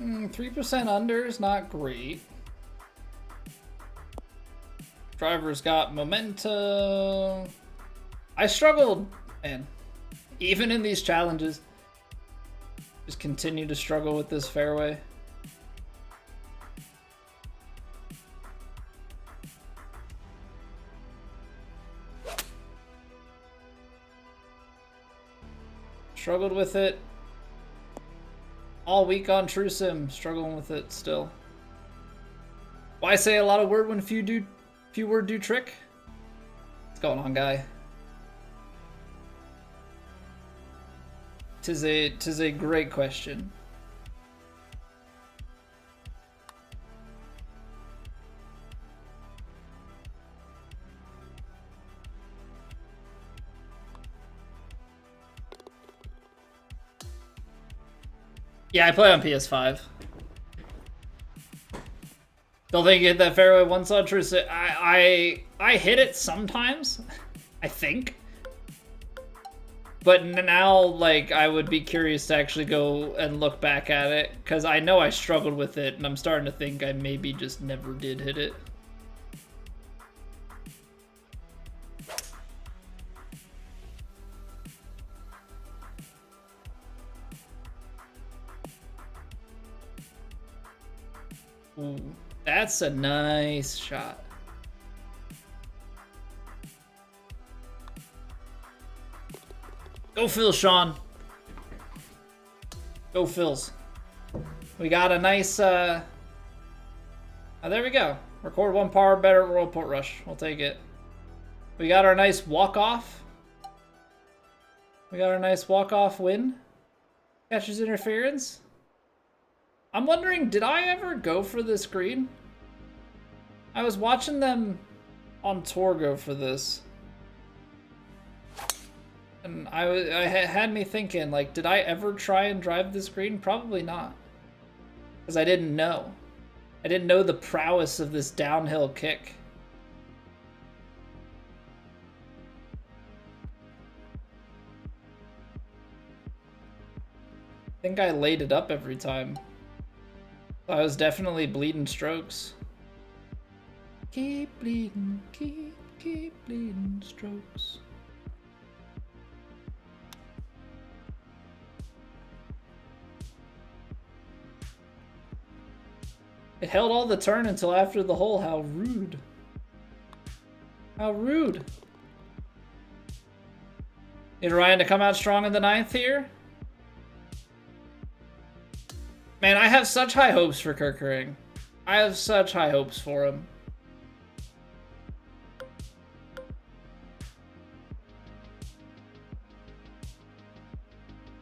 Mm, 3% under is not great. Driver's got momentum. I struggled, man. Even in these challenges, just continue to struggle with this fairway. Struggled with it all week on True Sim. Struggling with it still. Why say a lot of word when few word do trick? What's going on, guy? Tis a great question. Yeah, I play on PS5. Don't think you hit that fairway once on True Sim. I hit it sometimes, I think. But now, like, I would be curious to actually go and look back at it, because I know I struggled with it, and I'm starting to think I maybe just never did hit it. Ooh, that's a nice shot. Go Phil, Sean. Go Phils. We got a nice, oh, there we go. Record one par better at World Port Rush. We'll take it. We got our nice walk-off. We got our nice walk-off win. Catches interference. I'm wondering, did I ever go for this green? I was watching them on tour go for this. And I had me thinking, like, did I ever try and drive this green? Probably not. Because I didn't know. I didn't know the prowess of this downhill kick. I think I laid it up every time. I was definitely bleeding strokes. Keep bleeding, keep bleeding strokes. It held all the turn until after the hole. How rude. How rude. Need Ryan to come out strong in the 9th here? Man, I have such high hopes for Kirkering. I have such high hopes for him.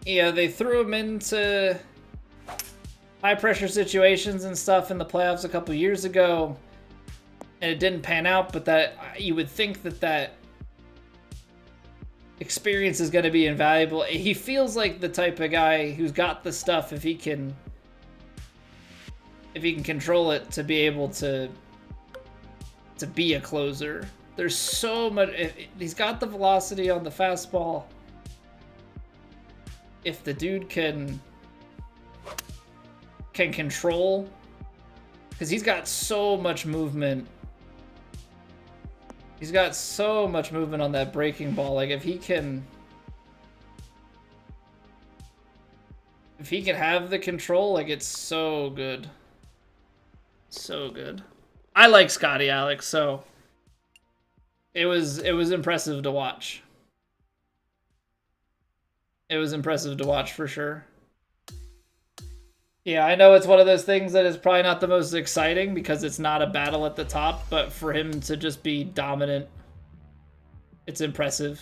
Yeah, they threw him into high pressure situations and stuff in the playoffs a couple years ago, and it didn't pan out, but that you would think that experience is going to be invaluable. He feels like the type of guy who's got the stuff, if he can control it, to be able to be a closer. There's so much. He's got the velocity on the fastball. If the dude can control, because he's got so much movement. He's got so much movement on that breaking ball. Like, if he can have the control, like, it's so good. So good. I like Scotty Alex, so it was impressive to watch. It was impressive to watch for sure. Yeah, I know it's one of those things that is probably not the most exciting because it's not a battle at the top, but for him to just be dominant, it's impressive.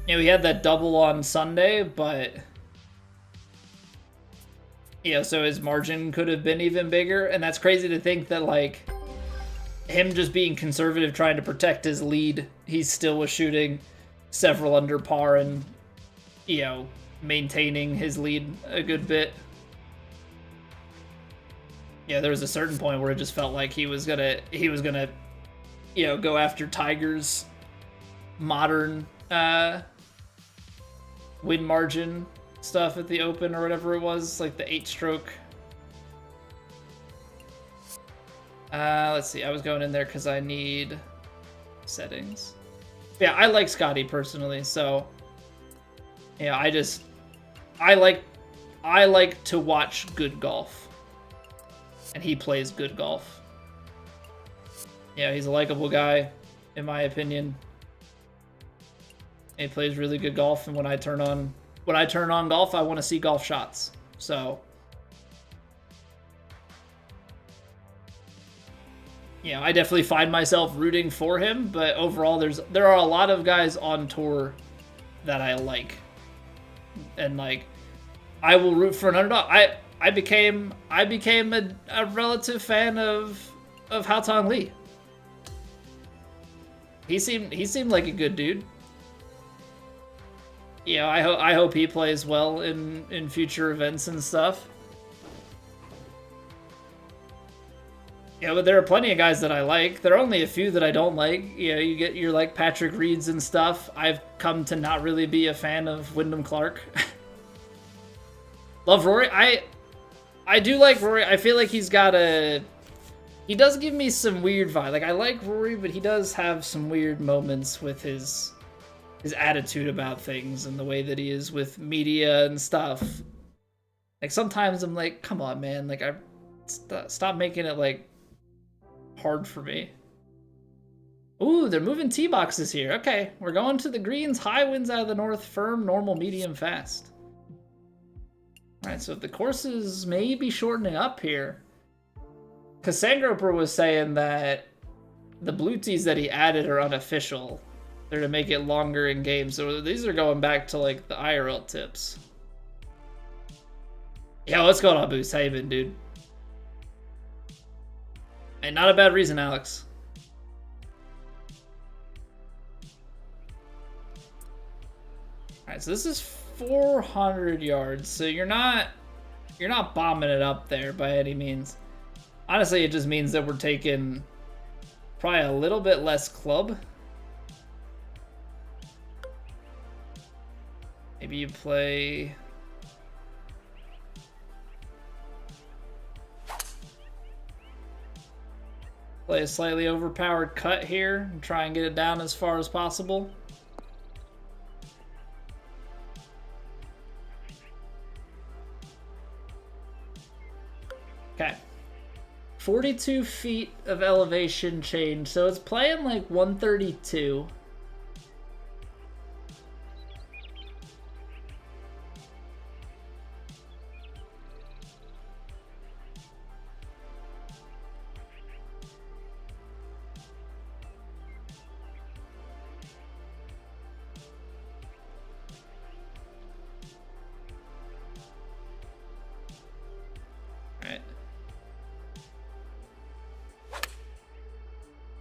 Yeah, we had that double on Sunday, but you know, so his margin could have been even bigger. And that's crazy to think that, like, him just being conservative, trying to protect his lead, he still was shooting several under par and, you know, maintaining his lead a good bit. Yeah, there was a certain point where it just felt like he was gonna, you know, go after Tiger's modern win margin stuff at the Open or whatever it was, like the 8-stroke. Let's see, I was going in there because I need settings. Yeah, I like Scotty personally, so yeah, I like to watch good golf, and he plays good golf. Yeah, he's a likable guy, in my opinion. He plays really good golf, and when I turn on golf, I want to see golf shots. So, you know, I definitely find myself rooting for him, but overall, there are a lot of guys on tour that I like, and like, I will root for an underdog. I became a relative fan of Haotong Li. He seemed like a good dude. You know, I hope he plays well in future events and stuff. Yeah, but there are plenty of guys that I like. There are only a few that I don't like. You know, you're like Patrick Reeds and stuff. I've come to not really be a fan of Wyndham Clark. Love Rory. I do like Rory. I feel like he does give me some weird vibe. Like, I like Rory, but he does have some weird moments with his attitude about things and the way that he is with media and stuff. Like, sometimes I'm like, come on, man. Like, stop making it, like, hard for me. Ooh, they're moving tee boxes here. Okay, we're going to the greens. High winds out of the north. Firm, normal, medium, fast. All right, so the courses may be shortening up here. Because Sandgroper was saying that the blue tees that he added are unofficial. They're to make it longer in game. So these are going back to, like, the IRL tips. Yo, what's going on, Boost? How you been, dude? Hey, not a bad reason, Alex. Alright, so this is 400 yards. So you're not bombing it up there by any means. Honestly, it just means that we're taking probably a little bit less club. Maybe you play... Play a slightly overpowered cut here and try and get it down as far as possible. Okay. 42 feet of elevation change, so it's playing like 132.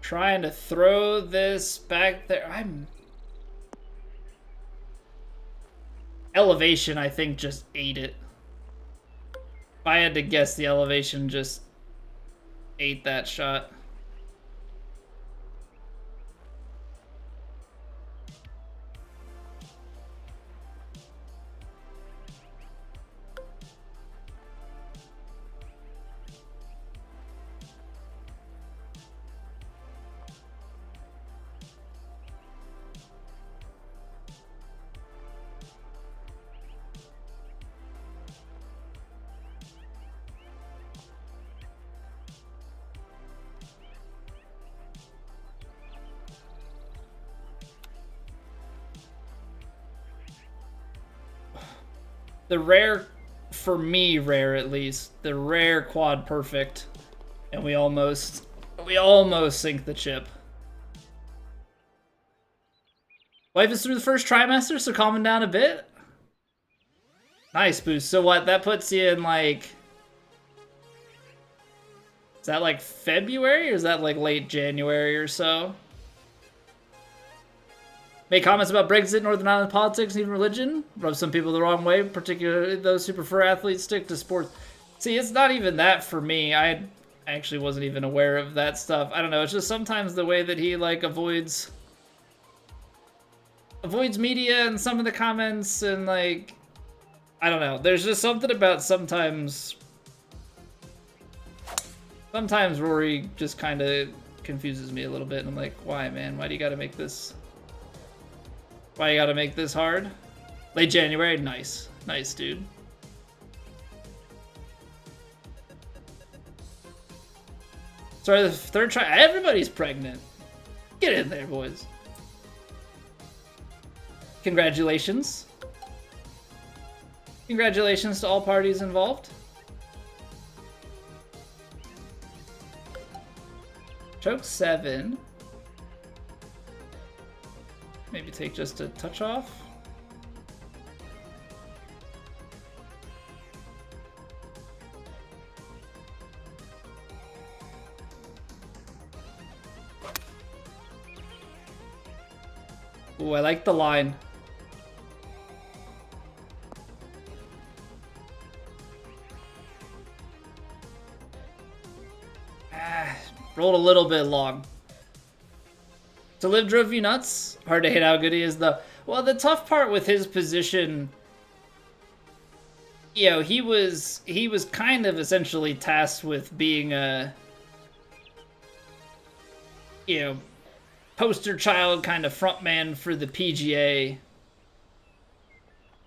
Trying to throw this back there. Elevation, I think, just ate it. If I had to guess, the elevation just ate that shot. The rare, for me, rare at least, the rare quad perfect, and we almost sink the chip. Life is through the first trimester, so calming down a bit. Nice, Boost. So what? That puts you in, like, Is that like February or is that like late January or so? Make comments about Brexit, Northern Ireland politics, and even religion. Rub some people the wrong way, particularly those who prefer athletes stick to sports. See, it's not even that for me. I actually wasn't even aware of that stuff. I don't know. It's just sometimes the way that he like avoids media and some of the comments and like, I don't know. There's just something about sometimes Rory just kind of confuses me a little bit, and I'm like, why, man? Why do you got to make this? Why you got to make this hard? Late January, nice, dude. Sorry, the third try. Everybody's pregnant. Get in there, boys. Congratulations. Congratulations to all parties involved. Choke 7. Maybe take just a touch off. Ooh, I like the line. Rolled a little bit long. To live drove you nuts. Hard to hit how good he is, though. Well, the tough part with his position, you know, he was kind of essentially tasked with being a, you know, poster child kind of frontman for the PGA.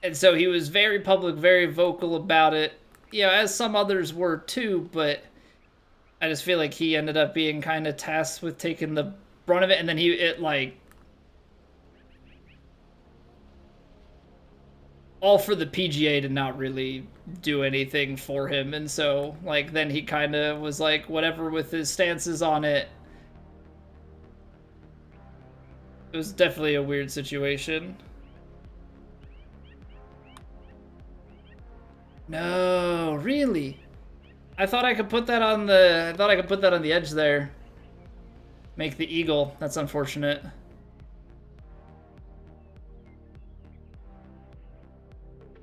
And so he was very public, very vocal about it, you know, as some others were too, but I just feel like he ended up being kind of tasked with taking the brunt of it, and then all for the PGA to not really do anything for him, and so, like, then he kind of was like, whatever with his stances on it. It was definitely a weird situation. No, really? I thought I could put that on the edge there. Make the eagle. That's unfortunate.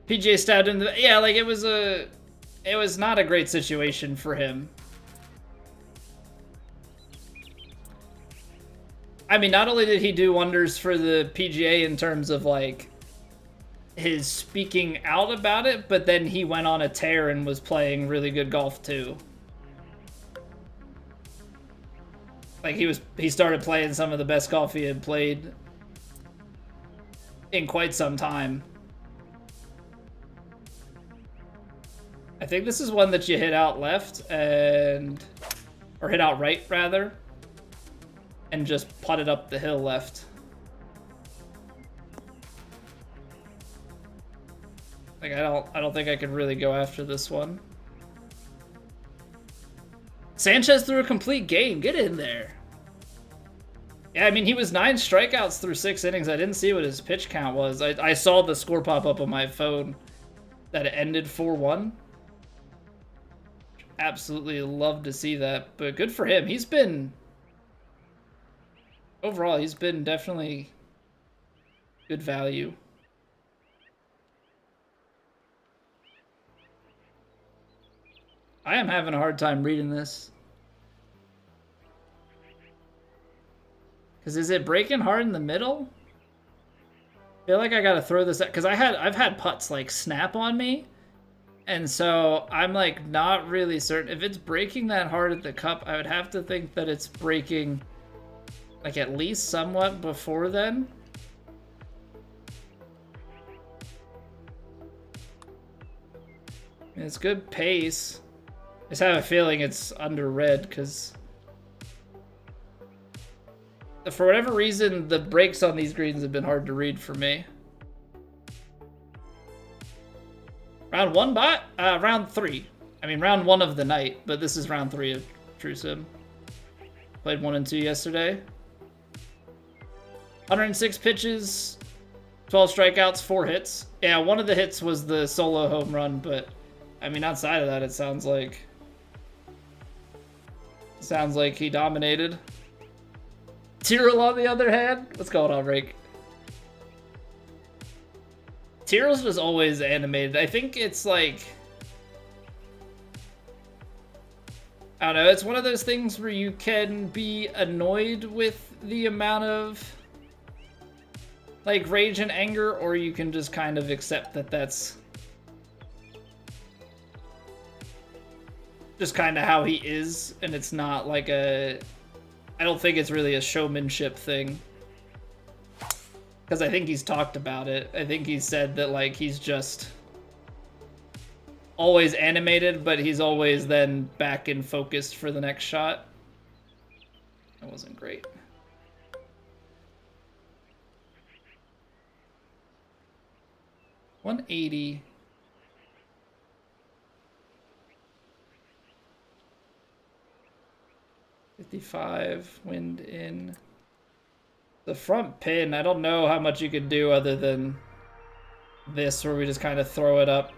PGA stabbed him. Yeah, like it was not a great situation for him. I mean, not only did he do wonders for the PGA in terms of like his speaking out about it, but then he went on a tear and was playing really good golf too. Like he started playing some of the best golf he had played in quite some time. I think this is one that you hit out left or hit out right rather, and just putted up the hill left. Like I don't think I could really go after this one. Sanchez threw a complete game. Get in there. Yeah, I mean, he was 9 strikeouts through 6 innings. I didn't see what his pitch count was. I saw the score pop up on my phone that it ended 4-1. Absolutely love to see that, but good for him. Overall, he's been definitely good value. I am having a hard time reading this. Because is it breaking hard in the middle? I feel like I gotta throw this out. Because I've had putts like snap on me. And so I'm like not really certain. If it's breaking that hard at the cup, I would have to think that it's breaking like at least somewhat before then. I mean, it's good pace. I just have a feeling it's under red because for whatever reason, the breaks on these greens have been hard to read for me. Round 1 bot? Round 3. I mean, round 1 of the night, but this is round 3 of True Sim. Played 1 and 2 yesterday. 106 pitches, 12 strikeouts, 4 hits. Yeah, one of the hits was the solo home run, but I mean, outside of that, it sounds like Sounds like he dominated. Tyrrell on the other hand? What's going on, Rake? Tyrrell's just always animated. I think it's like... I don't know, it's one of those things where you can be annoyed with the amount of like rage and anger, or you can just kind of accept that that's just kind of how he is, and it's not like a... I don't think it's really a showmanship thing. Because I think he's talked about it. I think he said that like he's just always animated, but he's always then back in focused for the next shot. That wasn't great. $180. $55, wind in. The front pin, I don't know how much you could do other than this, where we just kind of throw it up.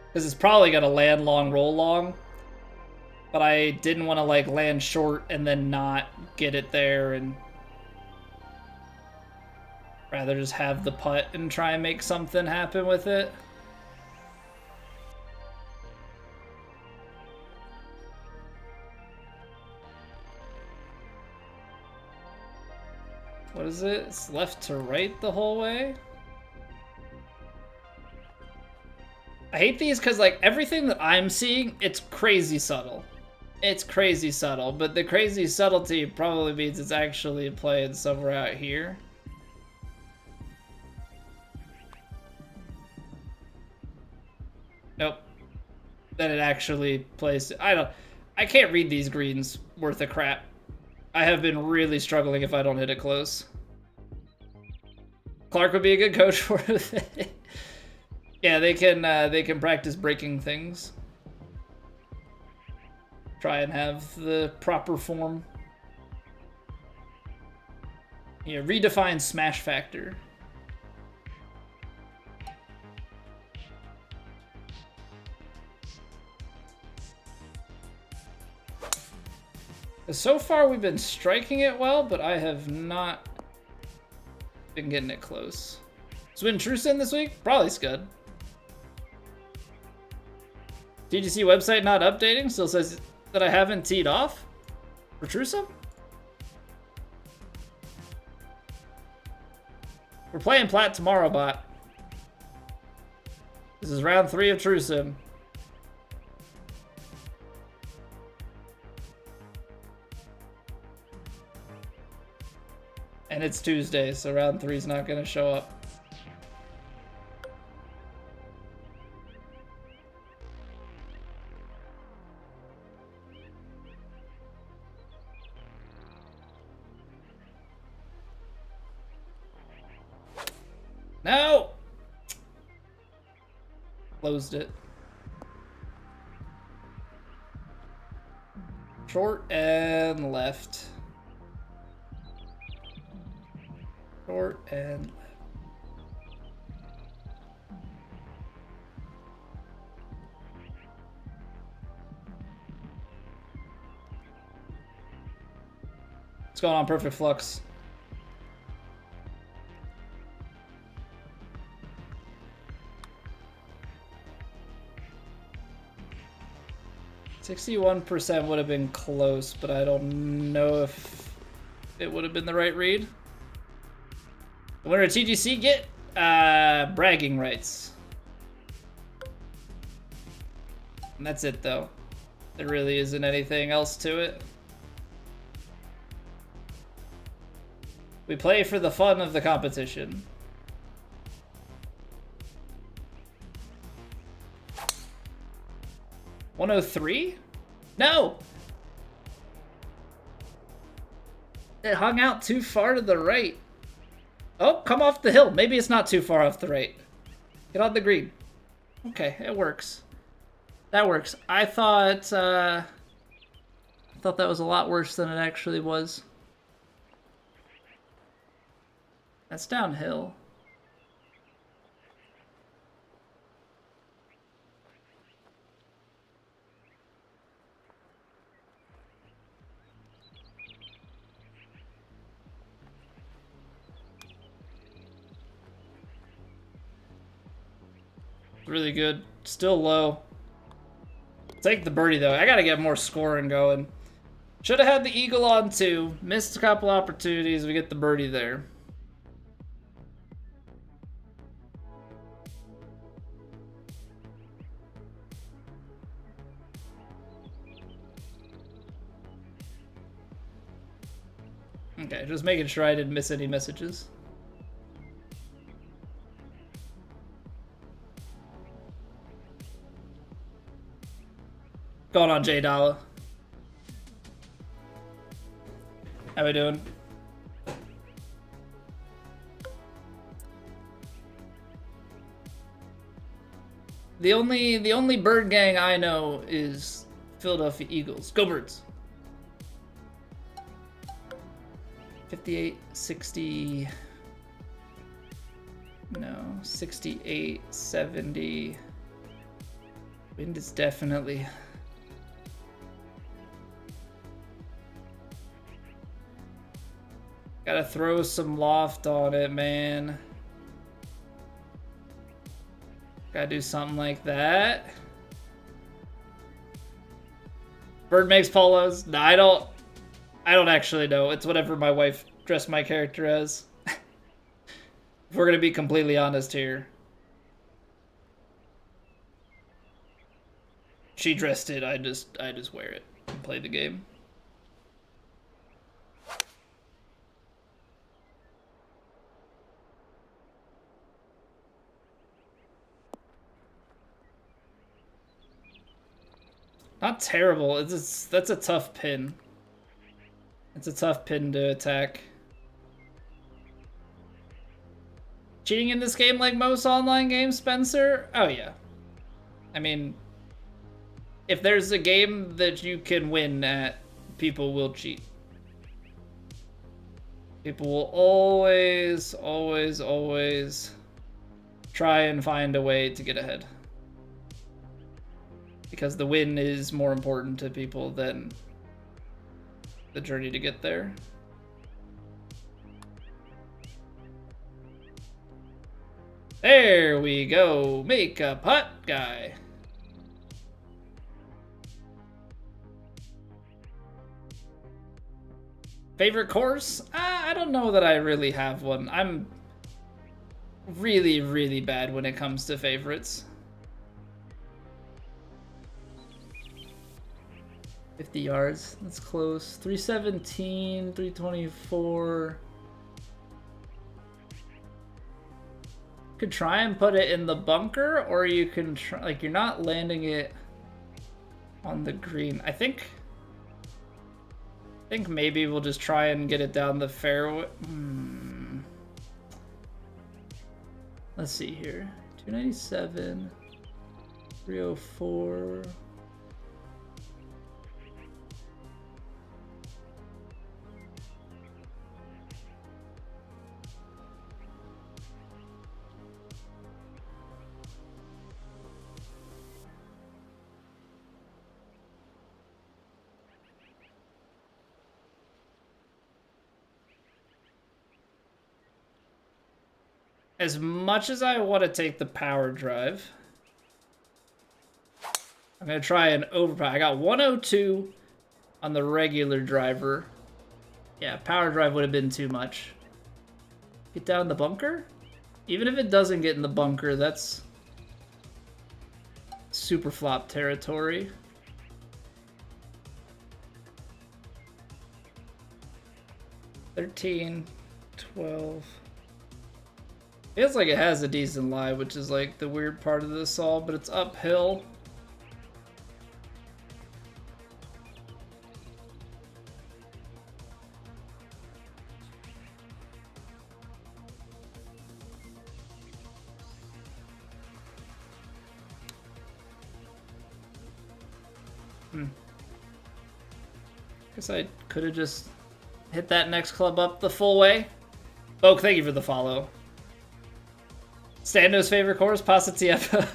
Because it's probably going to land long, roll long. But I didn't want to like land short and then not get it there, and rather just have the putt and try and make something happen with it. What is it? It's left to right the whole way? I hate these because, like, everything that I'm seeing, it's crazy subtle. It's crazy subtle, but the crazy subtlety probably means it's actually playing somewhere out here. Nope. Then it actually plays... I can't read these greens worth a crap. I have been really struggling if I don't hit it close. Clark would be a good coach for it. Yeah, they can practice breaking things. Try and have the proper form. Yeah, redefine smash factor. So far we've been striking it well, but I have not been getting it close. So win Trusin this week? Probably good. TGC website not updating, still says that I haven't teed off for Trusin. We're playing Plat tomorrow, bot. This is round 3 of Trusin. And it's Tuesday, so round 3 is not going to show up. No! Closed it. Short and left. Short and left. What's going on, Perfect Flux? %61% would have been close, but I don't know if it would have been the right read. The winner of TGC get bragging rights. And that's it, though. There really isn't anything else to it. We play for the fun of the competition. $103? No! It hung out too far to the right. Oh, come off the hill. Maybe it's not too far off the right. Get on the green. Okay, it works. That works. I thought that was a lot worse than it actually was. That's downhill. really good. Still low. Take the birdie, though. I gotta get more scoring going. Should have had the eagle on, too. Missed a couple opportunities. We get the birdie there. Okay, just making sure I didn't miss any messages. Going on, J Dollar. How we doing? The only bird gang I know is Philadelphia Eagles. Go Birds. 58, 60. No, 68, 70. Wind is definitely. Gotta throw some loft on it, man. Gotta do something like that. Bird makes polos. No, I don't actually know. It's whatever my wife dressed my character as. If we're gonna be completely honest here. She dressed it, I just wear it and play the game. Not terrible. That's a tough pin. It's a tough pin to attack. Cheating in this game like most online games, Spencer? Oh yeah. I mean, if there's a game that you can win at, people will cheat. People will always, always, always try and find a way to get ahead. Because the win is more important to people than the journey to get there. There we go. Make a putt, guy. Favorite course? I don't know that I really have one. I'm really, really bad when it comes to favorites. 50 yards. That's close. 317, 324. Could try and put it in the bunker, or you can try, like, you're not landing it on the green. I think maybe we'll just try and get it down the fairway. Let's see here. 297, 304. As much as I want to take the power drive, I'm going to try an overpower. I got 102 on the regular driver. Yeah, power drive would have been too much. Get down the bunker? Even if it doesn't get in the bunker, that's super flop territory. $13, $12. Feels like it has a decent lie, which is like the weird part of this all, but it's uphill. Guess I could have just hit that next club up the full way. Oak, thank you for the follow. Stando's favorite course, Pasa Tiempo.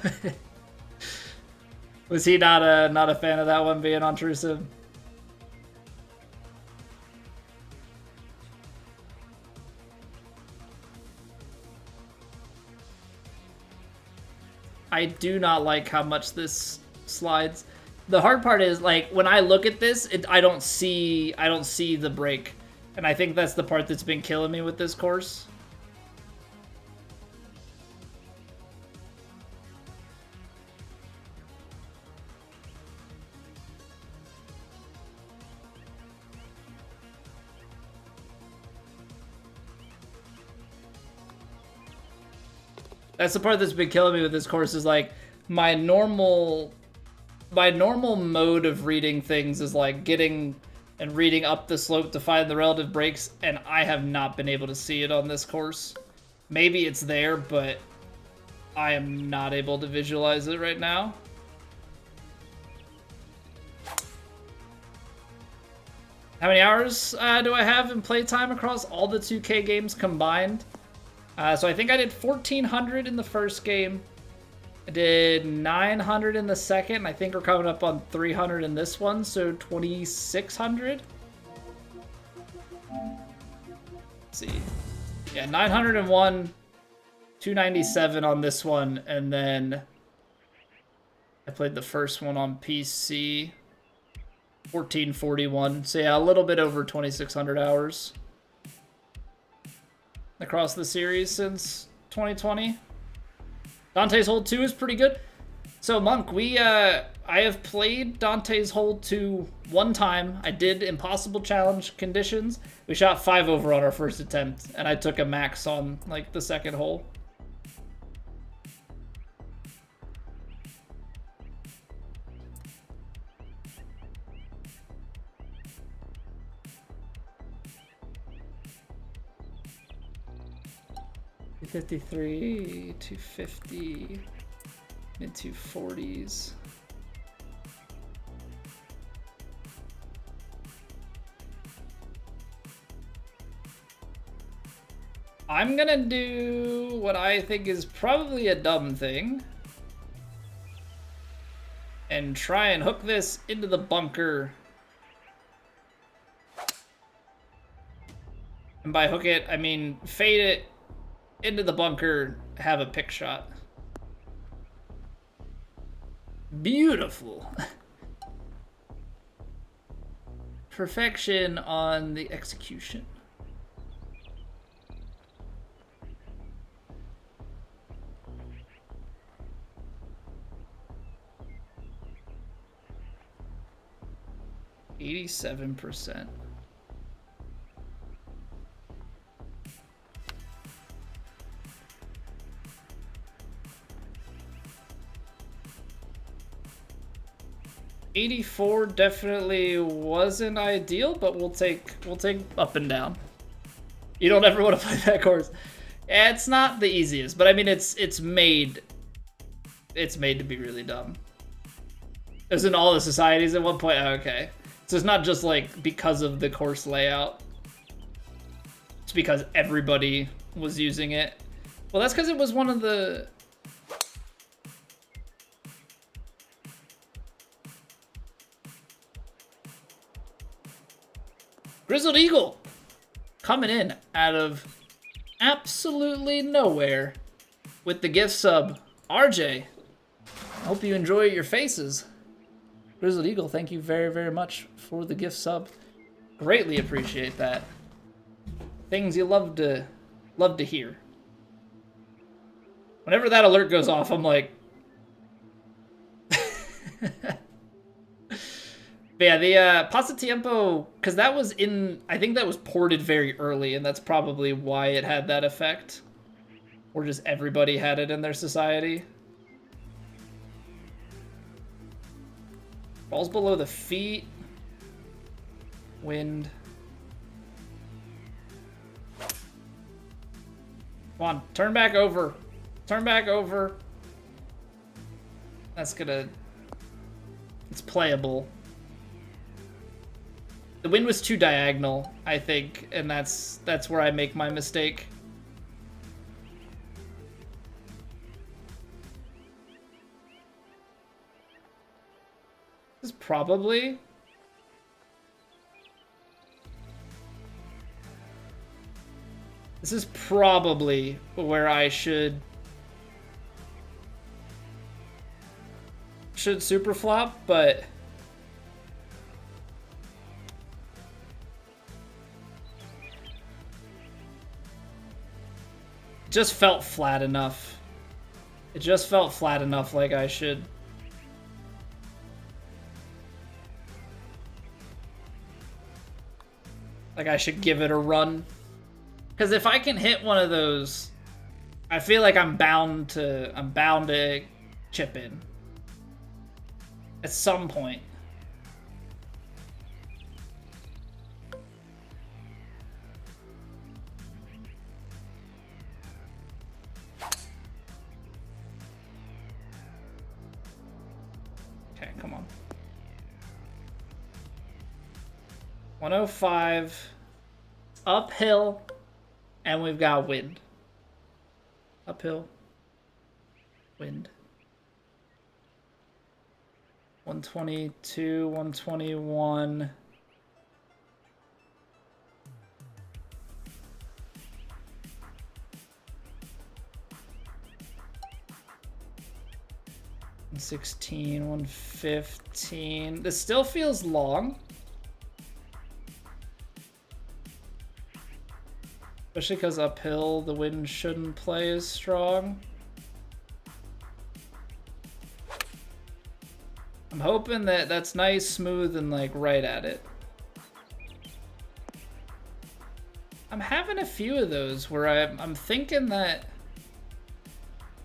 Was he not a fan of that one being on True Sim? I do not like how much this slides. The hard part is, like, when I look at this, I don't see the break. And I think that's the part that's been killing me with this course. That's the part that's been killing me with this course is, like, my normal mode of reading things is, like, getting and reading up the slope to find the relative breaks, and I have not been able to see it on this course. Maybe it's there, but I am not able to visualize it right now. How many hours do I have in playtime across all the 2K games combined? So I think I did 1,400 in the first game. I did 900 in the second. I think we're coming up on 300 in this one, so 2,600. Let's see. Yeah, 901, 297 on this one, and then I played the first one on PC, 1441. So yeah, a little bit over 2,600 hours across the series since 2020. Dante's Hold 2 is pretty good. So Monk, I have played Dante's Hold 2 one time. I did Impossible Challenge conditions. We shot 5 over on our first attempt, and I took a max on, like, the second hole. $253, 250, mid 240s. I'm gonna do what I think is probably a dumb thing and try and hook this into the bunker. And by hook it, I mean fade it into the bunker, have a pick shot. Beautiful. Perfection on the execution. %87%. $84 definitely wasn't ideal, but we'll take up and down. You don't ever want to play that course. It's not the easiest, but I mean it's made to be really dumb. It was in all the societies at one point. Oh, okay, so it's not just like because of the course layout. It's because everybody was using it. Well, that's because it was one of the. Grizzled Eagle coming in out of absolutely nowhere with the gift sub. RJ, I hope you enjoy your faces. Grizzled Eagle, thank you very, very much for the gift sub. Greatly appreciate that. Things you love to hear. Whenever that alert goes off, I'm like... But yeah, the Pasatiempo, because that was in, I think that was ported very early, and that's probably why it had that effect. Or just everybody had it in their society. Balls below the feet. Wind. Come on, turn back over. Turn back over. That's gonna... It's playable. The wind was too diagonal, I think, and that's where I make my mistake. This is probably... This is probably where I should should super flop, but it just felt flat enough. It just felt flat enough like I should. Like I should give it a run. Because if I can hit one of those, I feel like I'm bound to chip in. At some point. Okay, come on. 105. Uphill. And we've got wind. Uphill. Wind. 122, 121. $116, 115. This still feels long. Especially because uphill, the wind shouldn't play as strong. I'm hoping that that's nice, smooth, and like right at it. I'm having a few of those where I'm thinking that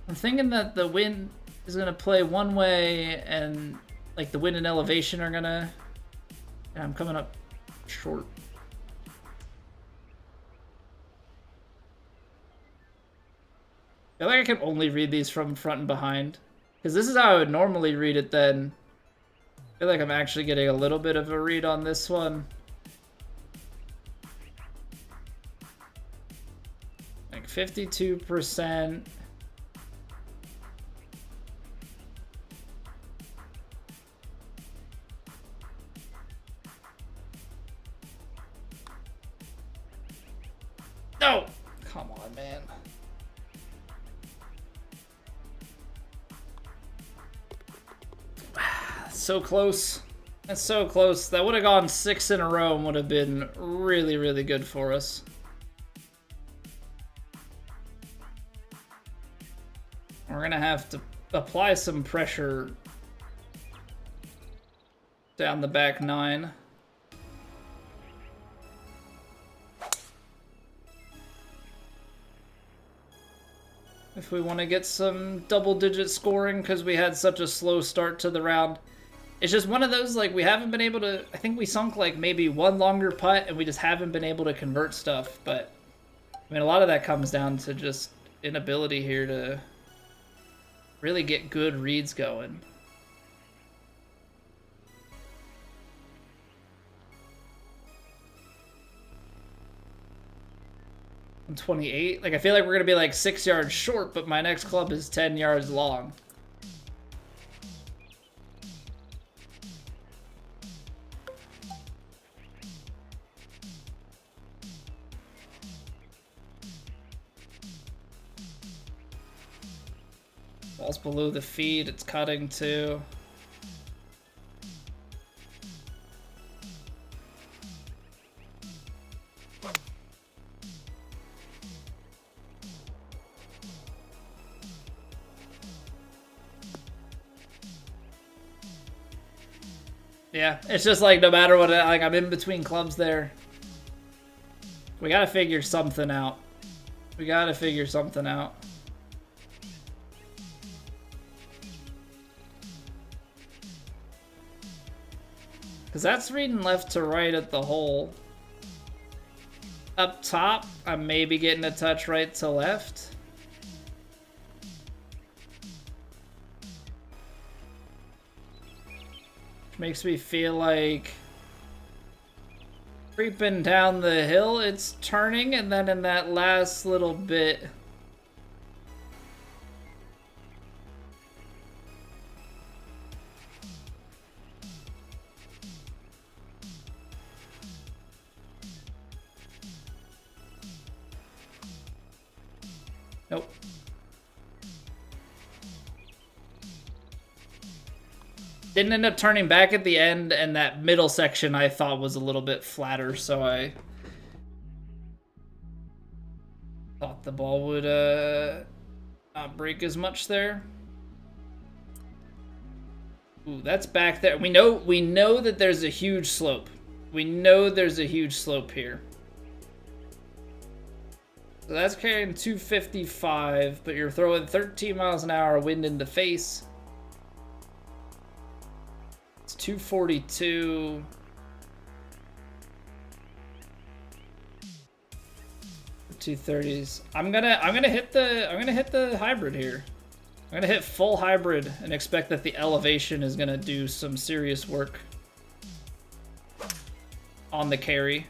the wind is gonna play one way and like the wind and elevation are gonna. And I'm coming up short. I feel like I can only read these from front and behind. Because this is how I would normally read it then. I feel like I'm actually getting a little bit of a read on this one. Like 52%. No! Come on, man. So close. That's so close. That would have gone 6 in a row and would have been really, really good for us. We're going to have to apply some pressure down the back 9. If we want to get some double-digit scoring because we had such a slow start to the round. It's just one of those, like, we haven't been able to... I think we sunk, like, maybe one longer putt, and we just haven't been able to convert stuff. But, I mean, a lot of that comes down to just inability here to really get good reads going. I'm 28. Like, I feel like we're going to be, like, 6 yards short, but my next club is 10 yards long. Ball's below the feet, it's cutting too. Yeah, it's just like no matter what, like I'm in between clubs there. We gotta figure something out. We gotta figure something out. Because that's reading left to right at the hole. Up top, I'm maybe getting a touch right to left. Which makes me feel like creeping down the hill, it's turning, and then in that last little bit... Nope. Didn't end up turning back at the end, and that middle section I thought was a little bit flatter, so I thought the ball would not break as much there. Ooh, that's back there. We know that there's a huge slope. We know there's a huge slope here. So that's carrying 255, but you're throwing 13 miles an hour wind in the face. It's 242. $230s. I'm gonna hit the hybrid here. I'm gonna hit full hybrid and expect that the elevation is gonna do some serious work on the carry.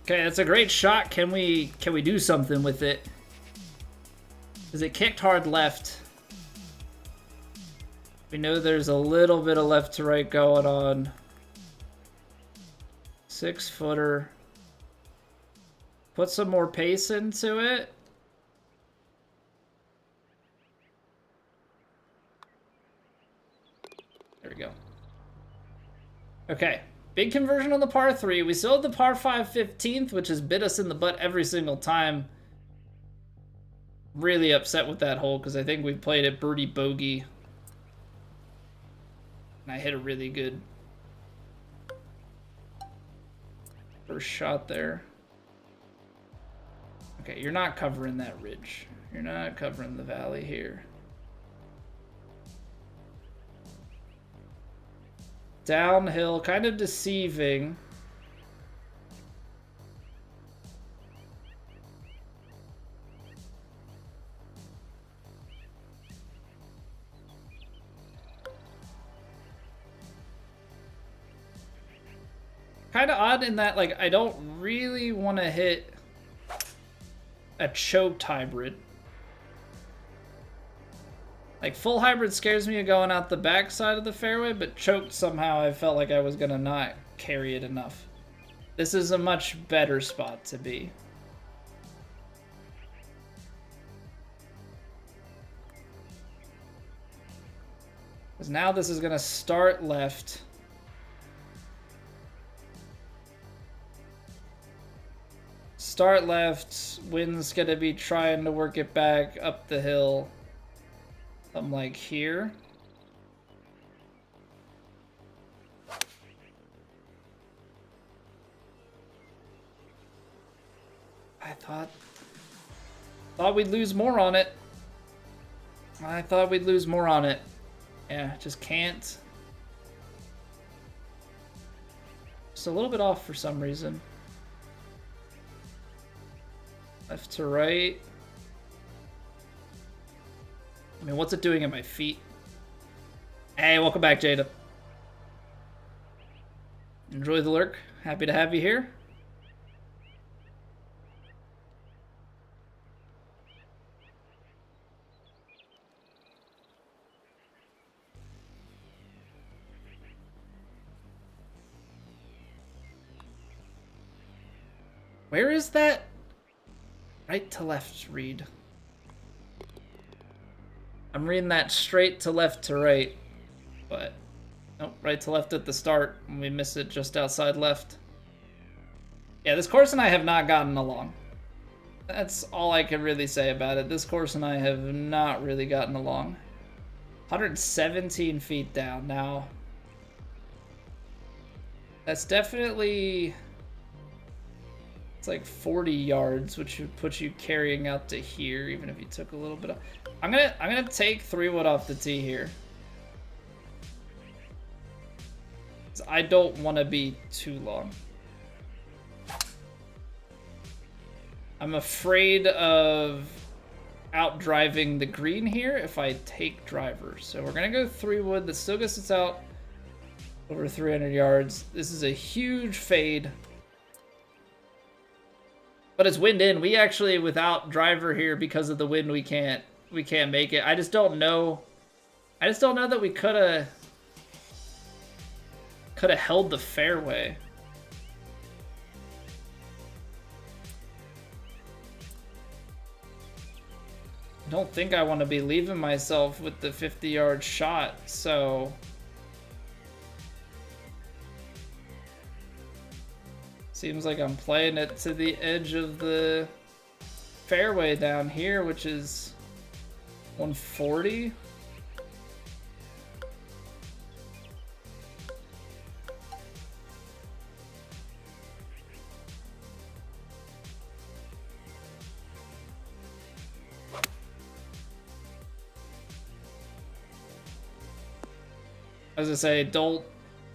Okay, that's a great shot. Can we do something with it? Because it kicked hard left. We know there's a little bit of left to right going on. 6-footer. Put some more pace into it. There we go. Okay. Big conversion on the par 3. We still have the par 5 15th, which has bit us in the butt every single time. Really upset with that hole because I think we played it birdie bogey. And I hit a really good first shot there. Okay, you're not covering that ridge. You're not covering the valley here. Downhill, kind of deceiving. Kind of odd in that, like, I don't really want to hit a choked hybrid. Like, full hybrid scares me of going out the back side of the fairway, but choked somehow I felt like I was going to not carry it enough. This is a much better spot to be. Because now this is going to start left. Start left, wind's going to be trying to work it back up the hill. Something like here. I thought we'd lose more on it. I thought we'd lose more on it. Yeah, just can't. Just a little bit off for some reason. Left to right. I mean, what's it doing at my feet? Hey, welcome back, Jada. Enjoy the lurk. Happy to have you here. Where is that right to left read? I'm reading that straight to left to right, but nope, right to left at the start, and we miss it just outside left. Yeah, this course and I have not gotten along. That's all I can really say about it. This course and I have not really gotten along. 117 feet down now. That's definitely... It's like 40 yards, which would put you carrying out to here, even if you took a little bit of... I'm gonna take 3-wood off the tee here. I don't want to be too long. I'm afraid of out-driving the green here if I take driver. So we're gonna go 3-wood. That still gets us out over 300 yards. This is a huge fade. But it's wind in. We actually, without driver here, because of the wind, we can't make it. I just don't know. I just don't know that we could have held the fairway. I don't think I want to be leaving myself with the 50-yard shot, so... Seems like I'm playing it to the edge of the fairway down here, which is 140. As I say, don't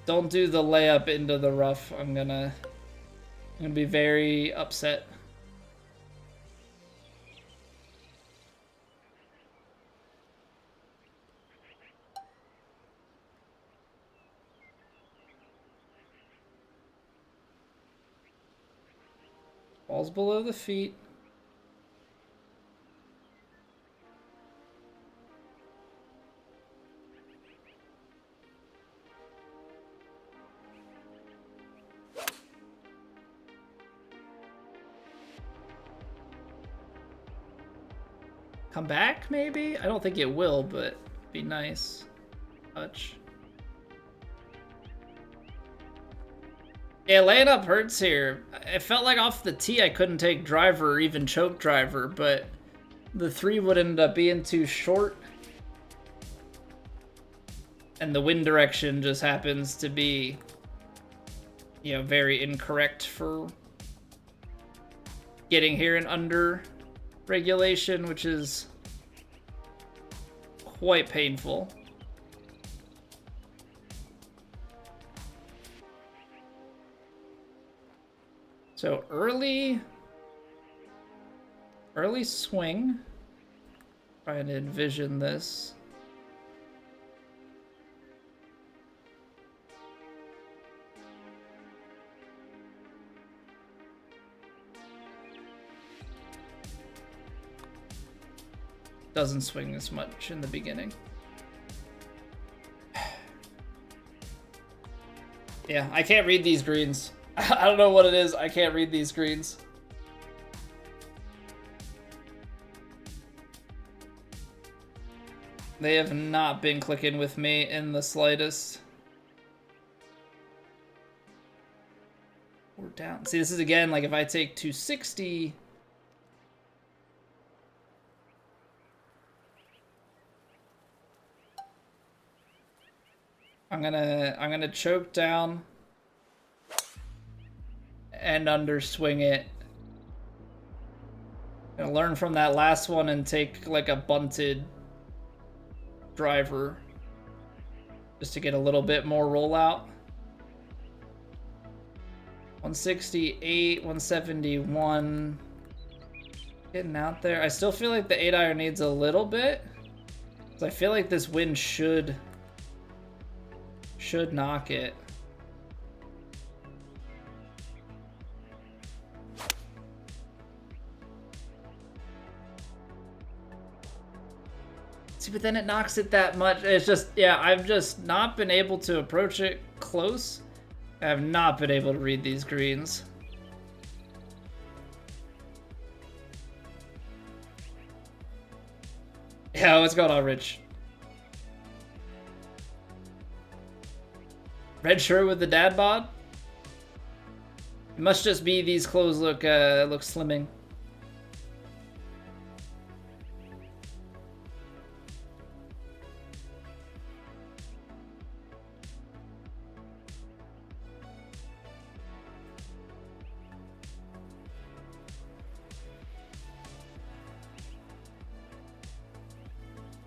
do the layup into the rough. I'm gonna be very upset. Ball's below the feet. Come back, maybe? I don't think it will, but be nice. Touch. Yeah, laying up hurts here. It felt like off the tee I couldn't take driver or even choke driver, but the 3 would end up being too short. And the wind direction just happens to be, you know, very incorrect for getting here and under regulation, which is quite painful. So early swing. Trying to envision this. Doesn't swing as much in the beginning. Yeah, I can't read these greens. I don't know what it is. I can't read these greens. They have not been clicking with me in the slightest. We're down. See, this is again, like if I take 260... I'm gonna choke down and underswing it. Gonna learn from that last one and take like a bunted driver just to get a little bit more rollout. 168, 171. Getting out there. I still feel like the 8-iron needs a little bit. So I feel like this wind should knock it. See, but then it knocks it that much. It's just, yeah, I've just not been able to approach it close. I have not been able to read these greens. Yeah, what's going on, Rich? Red shirt with the dad bod? It must just be these clothes look slimming.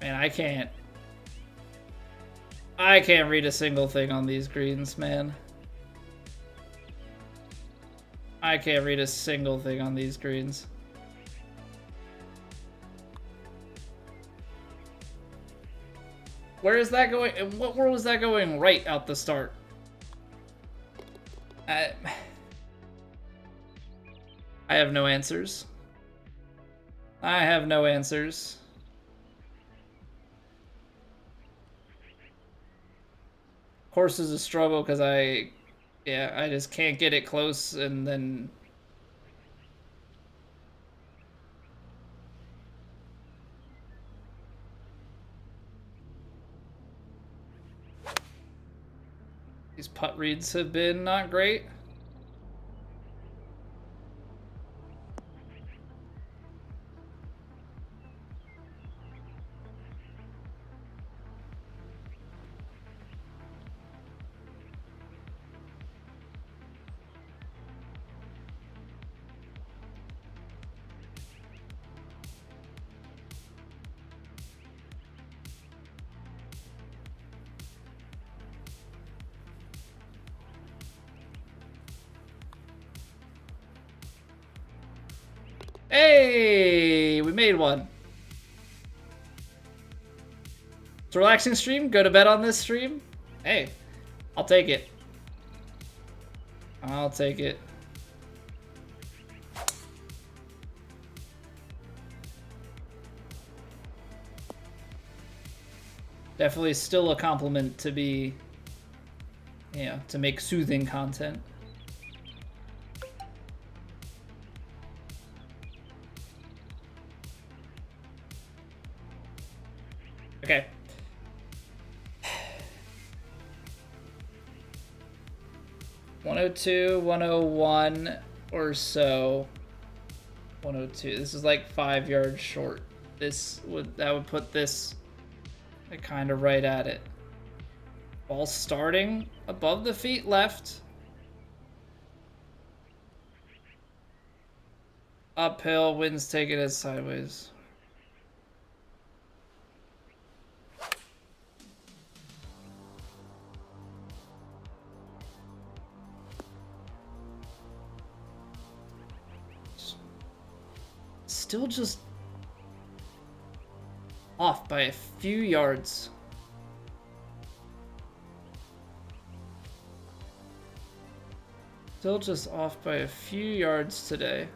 Man, I can't read a single thing on these greens, man. I can't read a single thing on these greens. Where is that going? In what world is that going right out the start? I have no answers. I have no answers. Course is a struggle because I just can't get it close, and then putt reads have been not great. Hey, we made one. It's a relaxing stream. Go to bed on this stream. Hey, I'll take it. I'll take it. Definitely still a compliment to be, yeah, to make soothing content. Okay. $102, 101 or so. 102. This is like 5 yards short. That would put this kind of right at it. Ball starting above the feet left. Uphill, wind's taking it sideways. Still just off by a few yards. Still just off by a few yards today.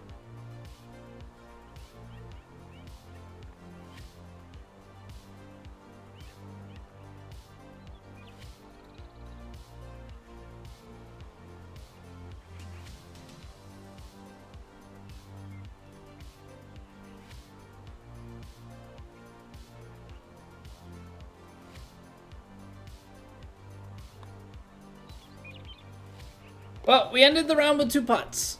Well, we ended the round with 2 putts.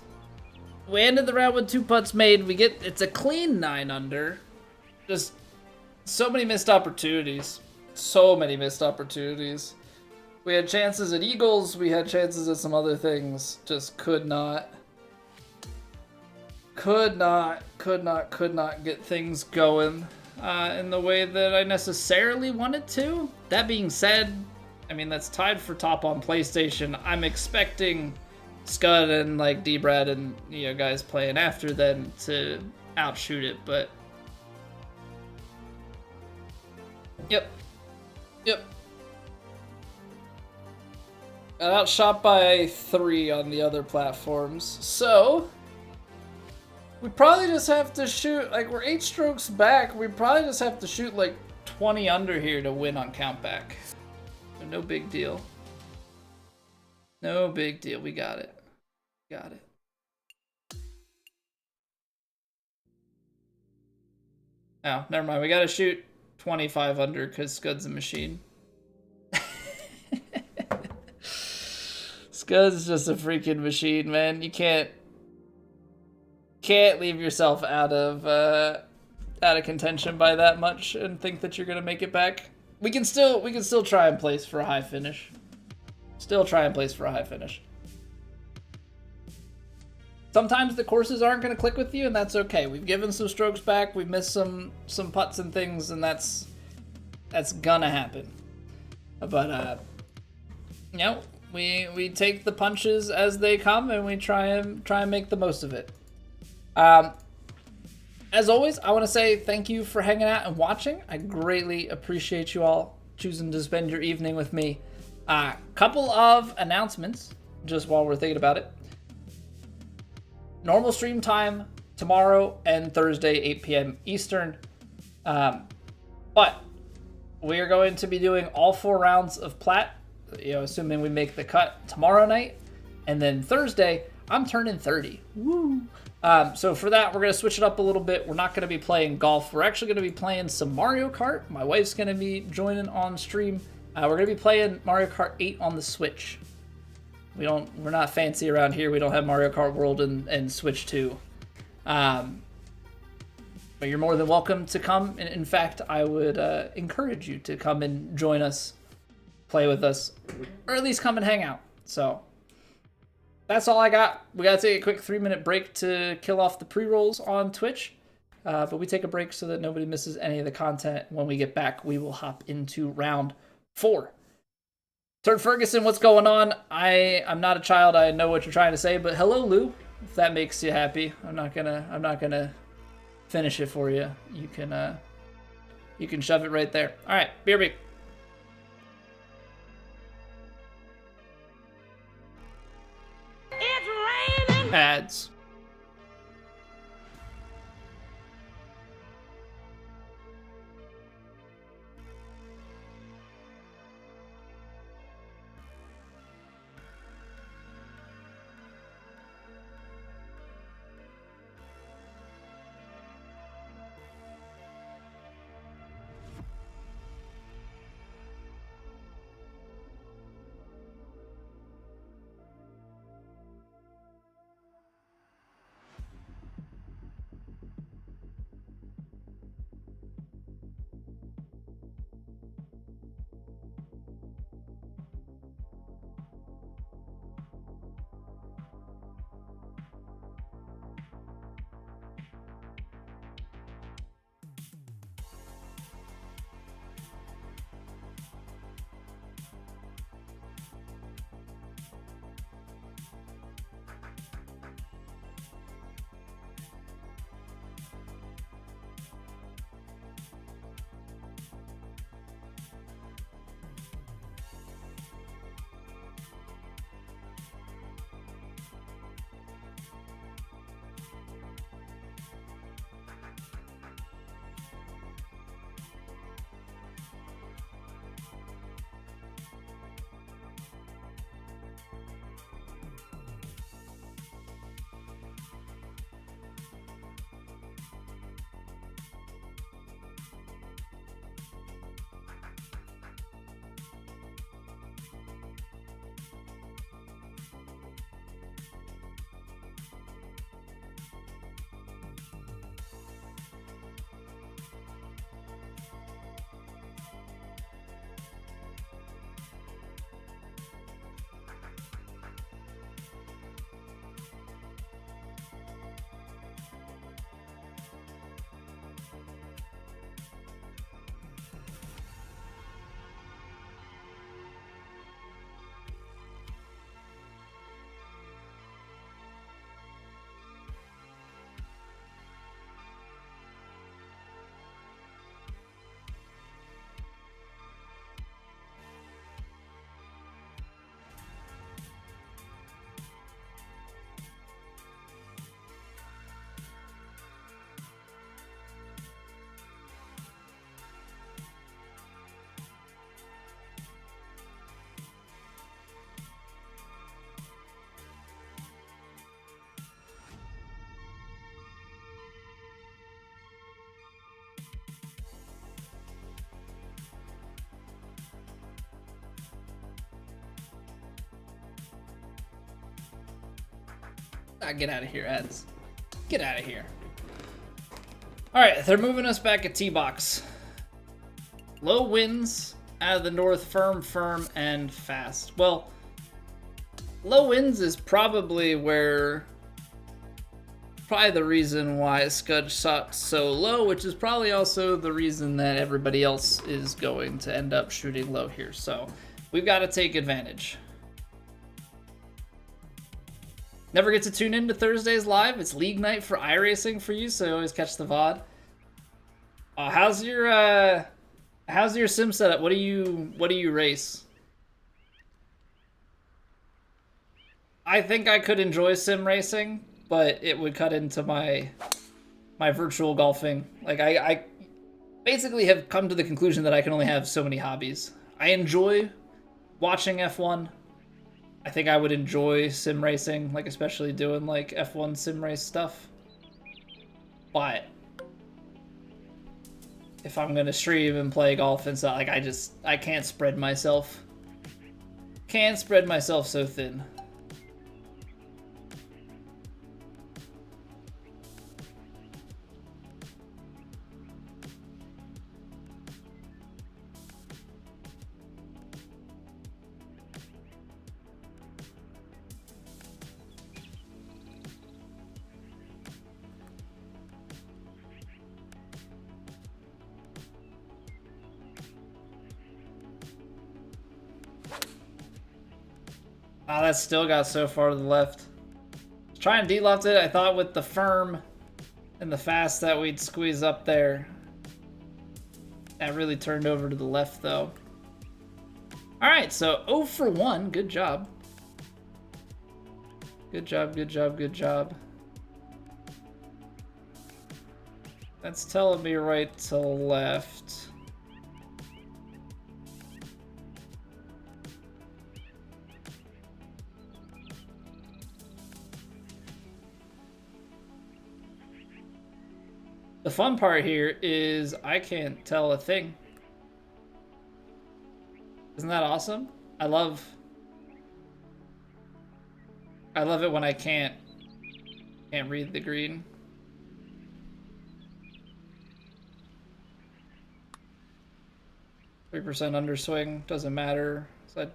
We ended the round with 2 putts made. It's a clean 9 under. Just so many missed opportunities. So many missed opportunities. We had chances at eagles. We had chances at some other things. Just could not get things going in the way that I necessarily wanted to. That being said, I mean, that's tied for top on PlayStation. I'm expecting Scud and like D-Brad and guys playing after them to outshoot it, but yep. Got outshot by 3 on the other platforms, so we probably just have to shoot, like, we're 8 strokes back. We probably just have to shoot like 20 under here to win on countback. No big deal. No big deal. We got it. Got it. Oh, never mind. We gotta shoot 25 under because Scud's a machine. Scud's just a freaking machine, man. You can't leave yourself out of contention by that much and think that you're gonna make it back. We can still try and place for a high finish. Sometimes the courses aren't going to click with you, and that's okay. We've given some strokes back. We've missed some putts and things, and that's gonna happen. But we take the punches as they come, and we try and make the most of it. As always, I want to say thank you for hanging out and watching. I greatly appreciate you all choosing to spend your evening with me. Couple of announcements, just while we're thinking about it. Normal stream time tomorrow and Thursday, 8 p.m. Eastern. But we are going to be doing all 4 rounds of Plat, assuming we make the cut tomorrow night. And then Thursday, I'm turning 30. Woo! So for that, we're going to switch it up a little bit. We're not going to be playing golf. We're actually going to be playing some Mario Kart. My wife's going to be joining on stream. We're going to be playing Mario Kart 8 on the Switch. We're not fancy around here. We don't have Mario Kart World and Switch 2. But you're more than welcome to come. In fact, I would encourage you to come and join us, play with us, or at least come and hang out. So that's all I got. We got to take a quick 3-minute break to kill off the pre-rolls on Twitch. But we take a break so that nobody misses any of the content. When we get back, we will hop into round 4. Turd Ferguson, what's going on? I'm not a child. I know what you're trying to say, but hello, Lou. If that makes you happy, I'm not gonna finish it for you. You can shove it right there. All right, BRB. It's raining. Ads. Get out of here, ads. Get out of here. All right, they're moving us back at T-Box. Low winds out of the north, firm, and fast. Well, low winds is probably the reason why Scud shot so low, which is probably also the reason that everybody else is going to end up shooting low here. So we've got to take advantage. Never get to tune in to Thursdays live. It's league night for iRacing for you, so you always catch the VOD. How's your sim setup? What do you race? I think I could enjoy sim racing, but it would cut into my virtual golfing. Like I basically have come to the conclusion that I can only have so many hobbies. I enjoy watching F1. I think I would enjoy sim racing, like especially doing like F1 sim race stuff. But if I'm gonna stream and play golf and stuff, like I can't spread myself. Can't spread myself so thin. Oh, that still got so far to the left. I was trying to de-left it. I thought with the firm and the fast that we'd squeeze up there. That really turned over to the left, though. All right, so 0 for 1. Good job. Good job, good job, good job. That's telling me right to left. The fun part here is I can't tell a thing. Isn't that awesome? I love it when I can't read the green. %3 underswing, doesn't matter. So I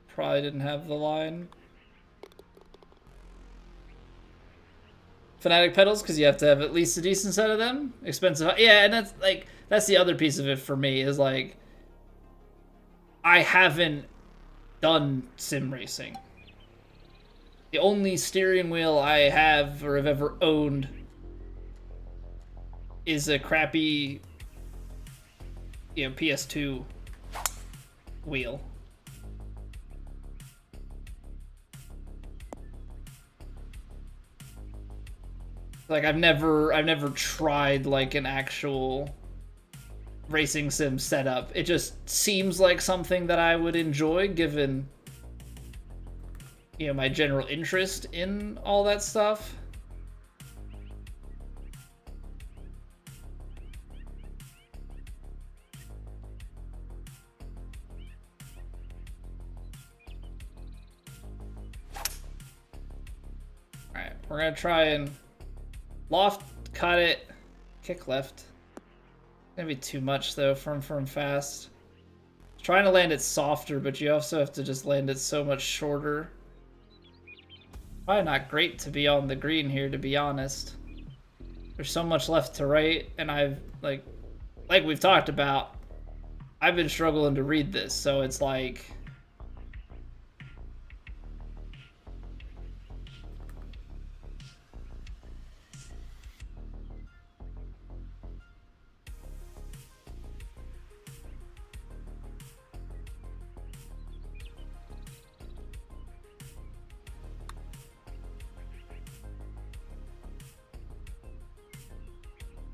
probably didn't have the line. Fanatic pedals, because you have to have at least a decent set of them. Expensive. Yeah, and that's the other piece of it for me, is like, I haven't done sim racing. The only steering wheel I have or have ever owned is a crappy, PS2 wheel. Like I've never tried like an actual racing sim setup. It just seems like something that I would enjoy given my general interest in all that stuff. All right, we're gonna try and loft, cut it, kick left. It's gonna be too much though, firm, fast. Trying to land it softer, but you also have to just land it so much shorter. Probably not great to be on the green here, to be honest. There's so much left to right, and I've, like we've talked about, I've been struggling to read this, so it's like...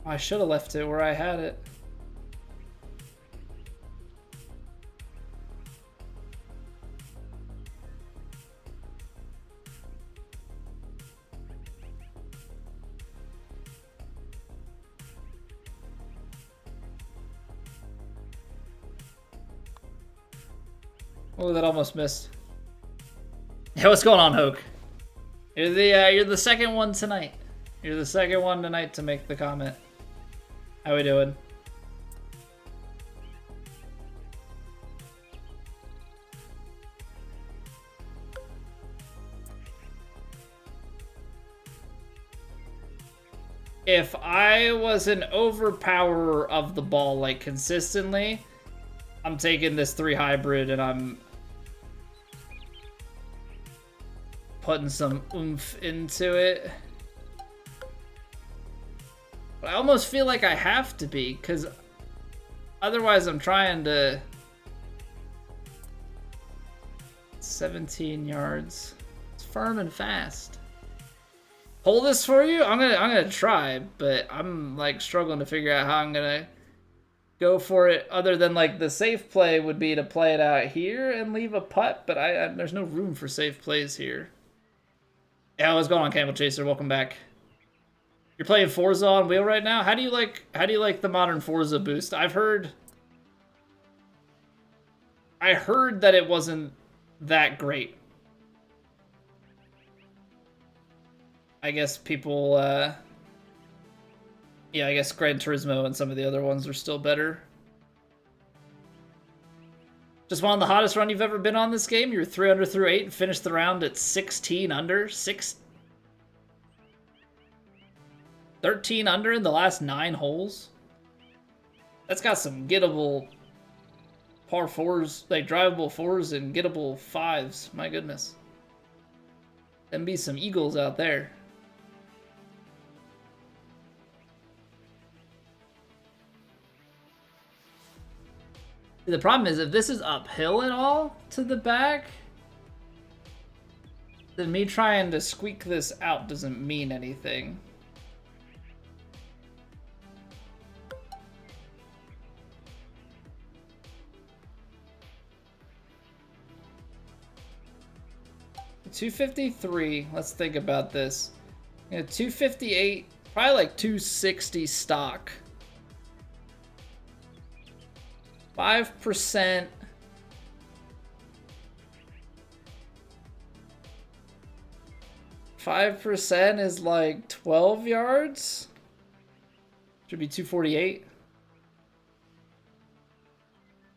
I should have left it where I had it. Oh, that almost missed. Yeah, what's going on, Hoke? You're the second one tonight. You're the second one tonight to make the comment. How we doing? If I was an overpowerer of the ball, like, consistently, I'm taking this 3 hybrid and I'm putting some oomph into it. But I almost feel like I have to be, because otherwise I'm trying to... 17 yards. It's firm and fast. Hold this for you? I'm gonna try, but I'm like struggling to figure out how I'm gonna go for it, other than like the safe play would be to play it out here and leave a putt, but there's no room for safe plays here. Yeah, what's going on, Camel Chaser? Welcome back. You're playing Forza on wheel right now? How do you like the modern Forza boost? I heard that it wasn't that great. I guess people yeah, I guess Gran Turismo and some of the other ones are still better. Just one of the hottest run you've ever been on this game. You were 3 under through 8 and finished the round at 16 under. 13 under in the last 9 holes. That's got some gettable par 4s, like drivable 4s and gettable 5s. My goodness. Them be some eagles out there. The problem is, if this is uphill at all to the back, then me trying to squeak this out doesn't mean anything. $253. Let's think about this. Yeah, 258, probably like 260 stock. 5%. $5 is like 12 yards. Should be 248.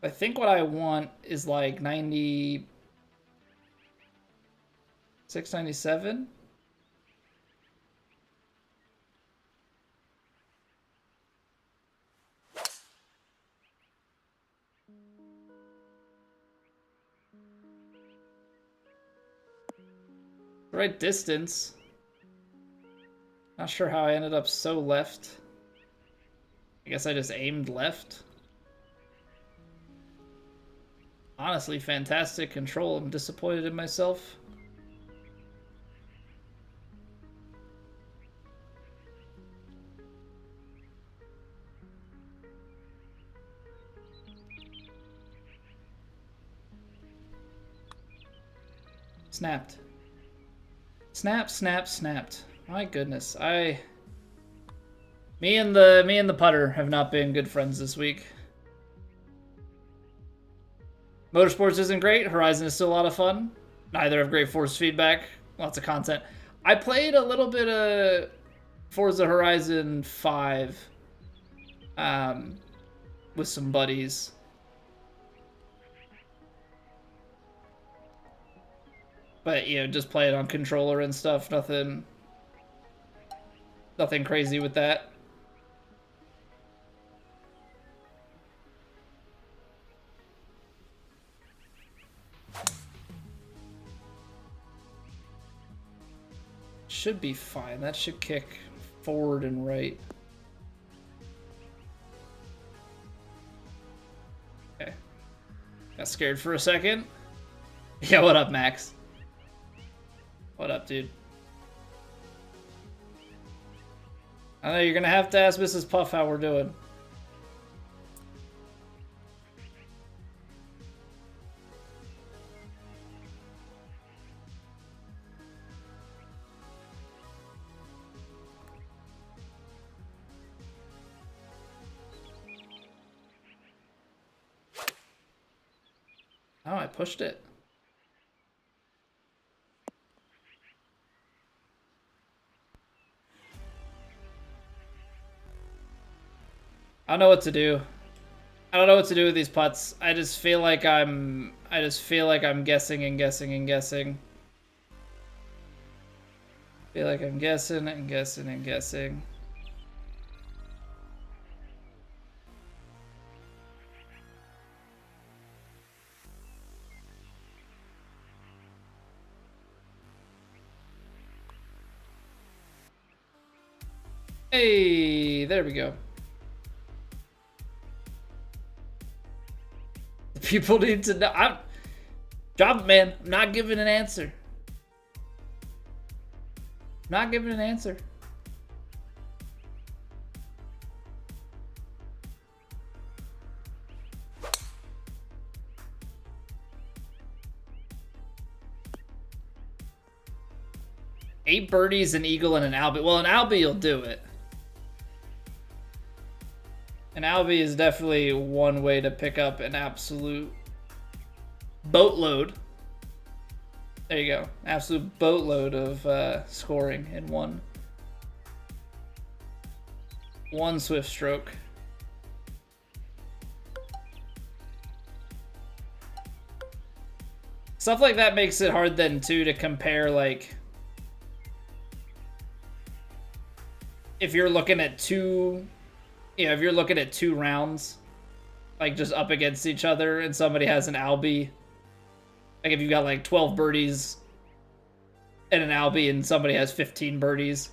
I think what I want is like 96, 97. Right distance. Not sure how I ended up so left. I guess I just aimed left. Honestly, fantastic control. I'm disappointed in myself. Snapped. Snap, snap, snapped. My goodness. Me and the putter have not been good friends this week. Motorsports isn't great. Horizon is still a lot of fun. Neither have great force feedback. Lots of content. I played a little bit of Forza Horizon 5 with some buddies. But, you know, just play it on controller and stuff. Nothing crazy with that. Should be fine. That should kick forward and right. Okay. Got scared for a second. Yeah, what up, Max? What up, dude? I know you're gonna have to ask Mrs. Puff how we're doing. Oh, I pushed it. I don't know what to do. I don't know what to do with these putts. I just feel like I'm guessing and guessing and guessing. I feel like I'm guessing and guessing and guessing. Hey, there we go. People need to know. Drop it, man. I'm not giving an answer. Not giving an answer. Eight birdies, an eagle, and an Albie. Well, an Albie will do it. An Albie is definitely one way to pick up an absolute boatload. There you go. Absolute boatload of scoring in one swift stroke. Stuff like that makes it hard then too to compare, like, if you're looking at two rounds, like just up against each other, and somebody has an Albie, like if you got like 12 birdies and an Albie and somebody has 15 birdies.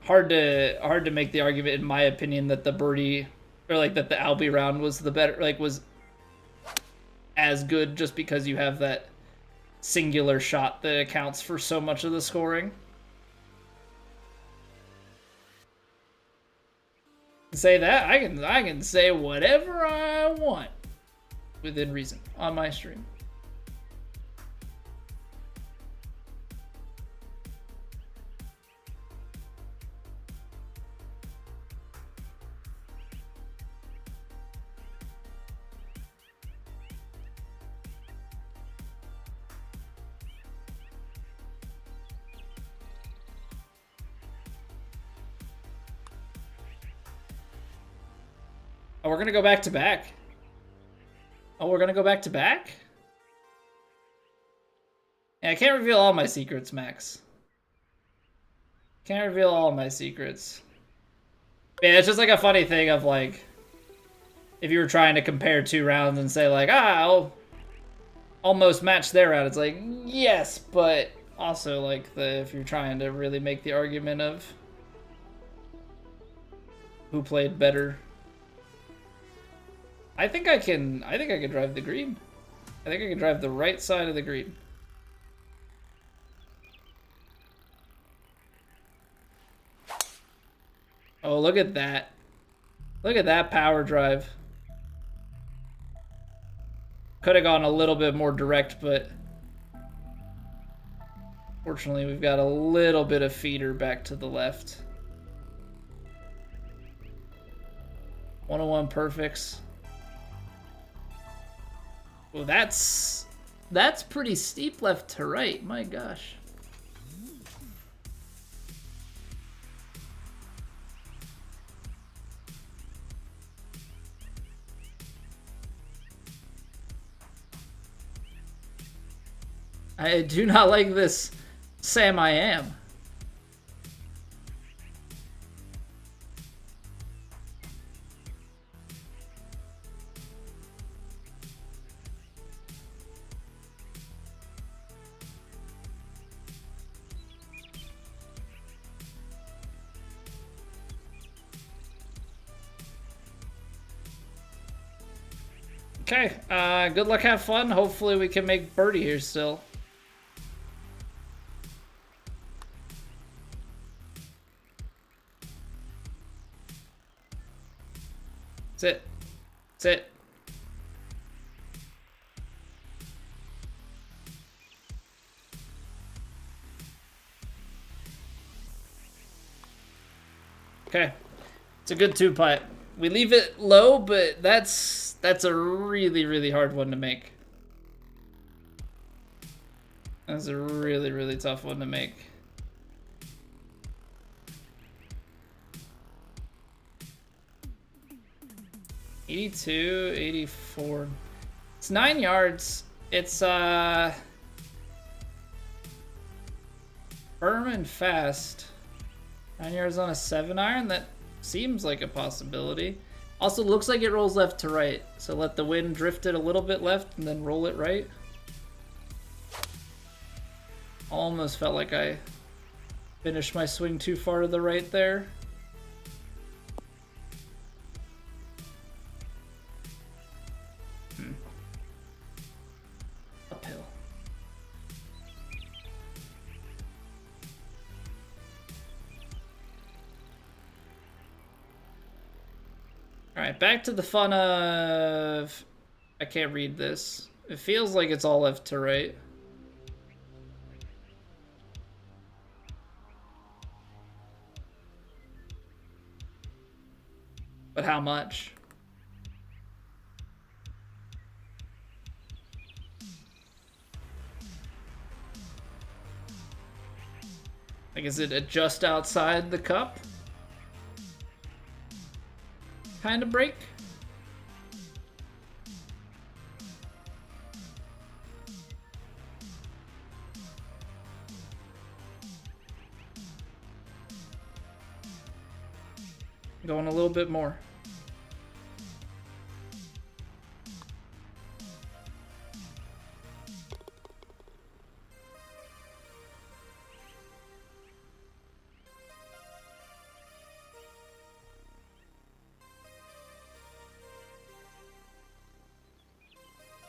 Hard to make the argument, in my opinion, that the birdie or like that the Albie round was the better, like was as good, just because you have that singular shot that accounts for so much of the scoring. Say that I can say whatever I want within reason on my stream. Oh, we're gonna go back to back. Oh, we're gonna go back to back? Yeah, I can't reveal all my secrets, Max. Can't reveal all my secrets. Yeah, it's just like a funny thing of like, if you were trying to compare two rounds and say like, I'll almost match their round. It's like, yes, but also like if you're trying to really make the argument of who played better. I think I can drive the green. I think I can drive the right side of the green. Oh, look at that. Look at that power drive. Could have gone a little bit more direct, but fortunately we've got a little bit of feeder back to the left. 101 perfects. Well, that's pretty steep left to right. My gosh. I do not like this, Sam. I am. Okay, good luck, have fun. Hopefully we can make birdie here still. That's it. That's it. Okay, it's a good two-putt. We leave it low, but that's a really, really hard one to make. That's a really, really tough one to make. $82, $84. It's 9 yards. It's firm and fast. 9 yards on a 7-iron. That seems like a possibility. Also looks like it rolls left to right. So let the wind drift it a little bit left and then roll it right. Almost felt like I finished my swing too far to the right there. Uphill. Alright, back to the fun of... I can't read this. It feels like it's all left to right. But how much? Like, is it just outside the cup? Kind of break? Going a little bit more.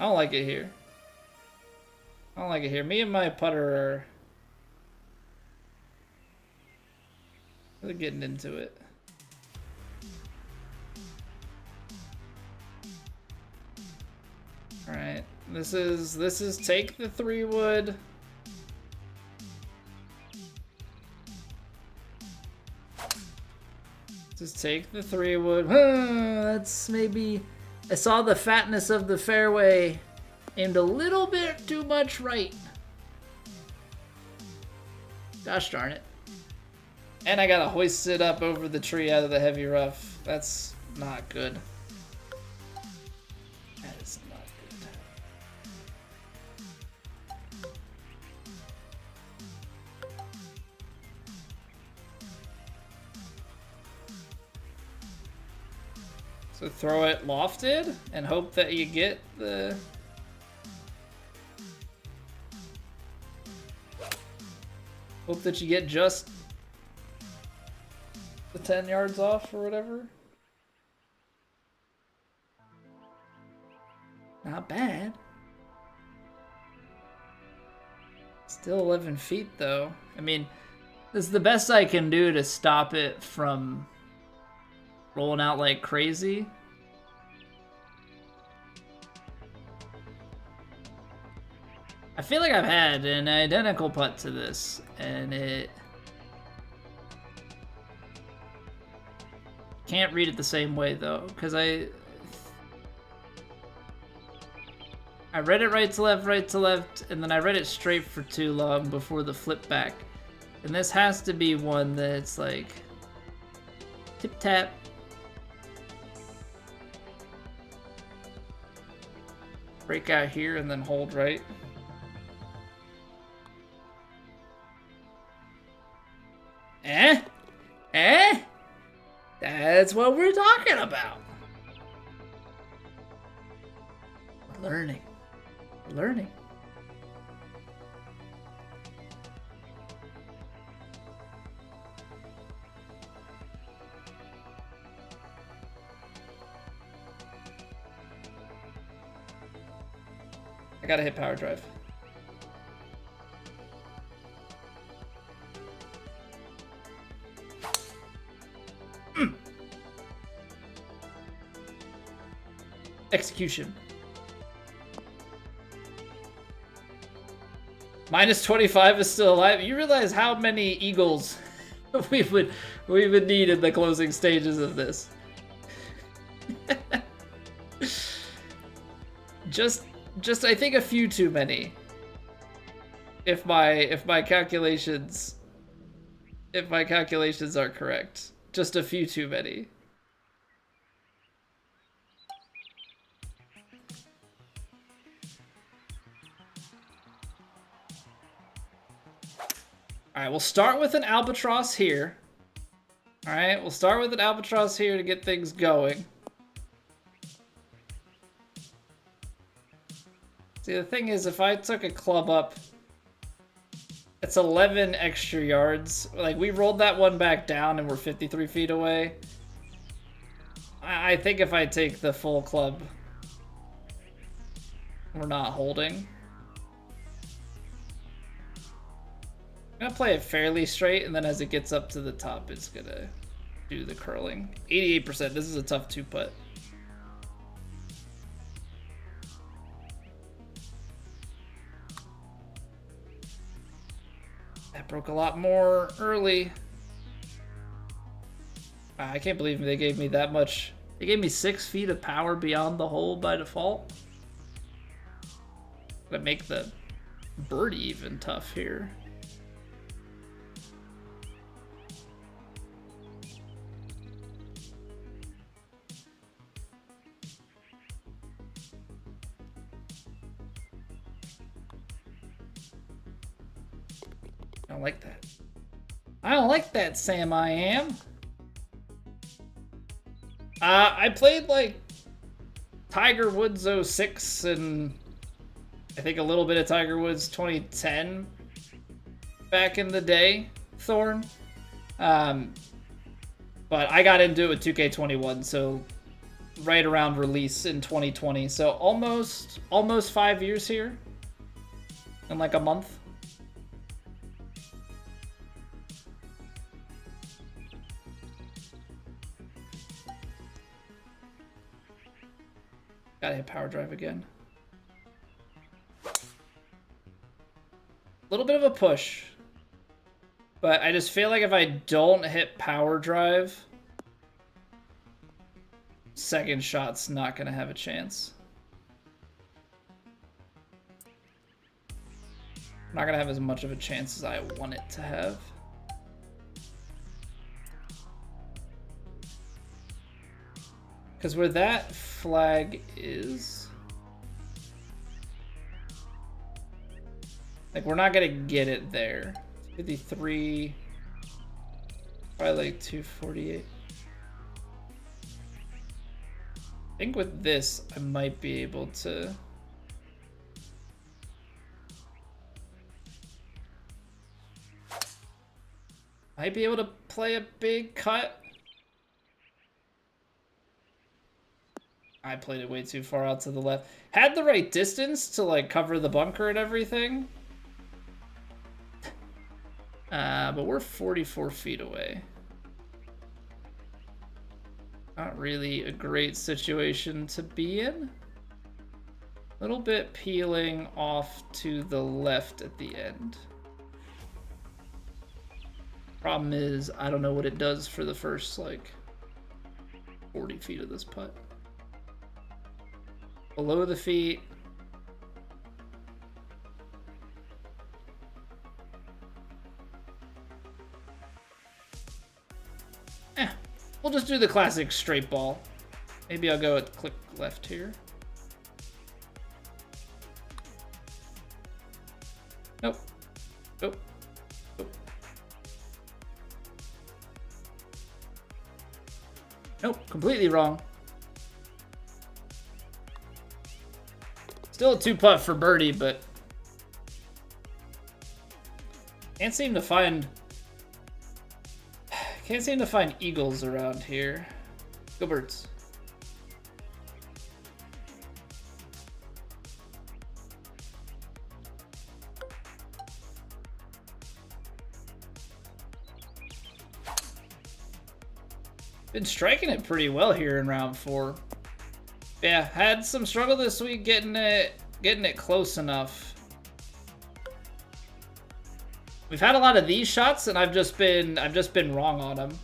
don't like it here. I don't like it here. Me and my putter are really getting into it. All right, this is take the 3-wood. Just take the 3-wood. That's maybe, I saw the fatness of the fairway aimed a little bit too much right. Gosh darn it. And I gotta hoist it up over the tree out of the heavy rough. That's not good. That is not good. So throw it lofted and hope that you get the... Hope that you get just the 10 yards off or whatever. Not bad. Still 11 feet though. I mean, this is the best I can do to stop it from rolling out like crazy. I feel like I've had an identical putt to this, and it can't read it the same way though, because I read it right to left, and then I read it straight for too long before the flip back. And this has to be one that's like tip tap. Break out here and then hold right. That's what we're talking about. We're learning. We're learning. I gotta hit power drive. Execution. Minus 25 is still alive. You realize how many eagles we would need in the closing stages of this. just I think a few too many. If my calculations are correct. Just a few too many. All right, we'll start with an albatross here. All right, we'll start with an albatross here to get things going. See, the thing is, if I took a club up, it's 11 extra yards. Like, we rolled that one back down and we're 53 feet away. I think if I take the full club, we're not holding. I'm gonna play it fairly straight, and then as it gets up to the top, it's gonna do the curling. 88%. This is a tough 2-putt. That broke a lot more early. Wow, I can't believe they gave me that much. They gave me 6 feet of power beyond the hole by default. Gonna make the birdie even tough here. I don't like that. I don't like that, Sam I am. I played like Tiger Woods 06 and I think a little bit of Tiger Woods 2010 back in the day, Thorn. But I got into it with 2K21, so right around release in 2020. So almost 5 years here in like a month. Gotta hit power drive again. A little bit of a push. But I just feel like if I don't hit power drive, second shot's not gonna have a chance. I'm not gonna have as much of a chance as I want it to have. Because where that flag is, like, we're not gonna get it there. 53, probably like 248. I think with this, I might be able to. Might be able to play a big cut. I played it way too far out to the left. Had the right distance to like cover the bunker and everything. But we're 44 feet away. Not really a great situation to be in. A little bit peeling off to the left at the end. Problem is, I don't know what it does for the first, like, 40 feet of this putt. Below the feet. We'll just do the classic straight ball. Maybe I'll go with click left here. Nope. Nope. Nope. Nope, completely wrong. Still a 2-putt for birdie, but can't seem to find eagles around here. Go birds. Been striking it pretty well here in round 4. Yeah, had some struggle this week getting it close enough. We've had a lot of these shots, and I've just been wrong on them.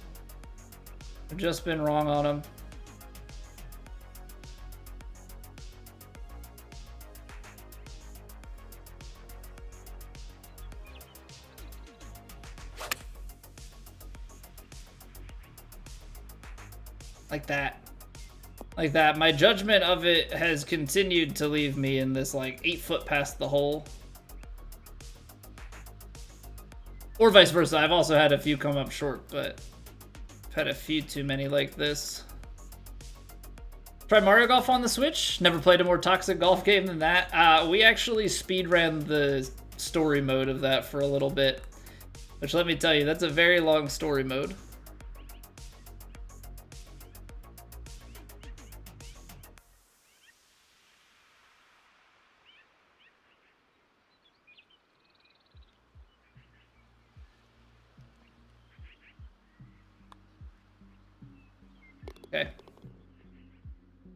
I've just been wrong on them. Like that. Like that. My judgment of it has continued to leave me in this, like, 8 foot past the hole. Or vice versa. I've also had a few come up short, but I've had a few too many like this. Tried Mario Golf on the Switch. Never played a more toxic golf game than that. We actually speedran the story mode of that for a little bit. Which, let me tell you, that's a very long story mode. Okay.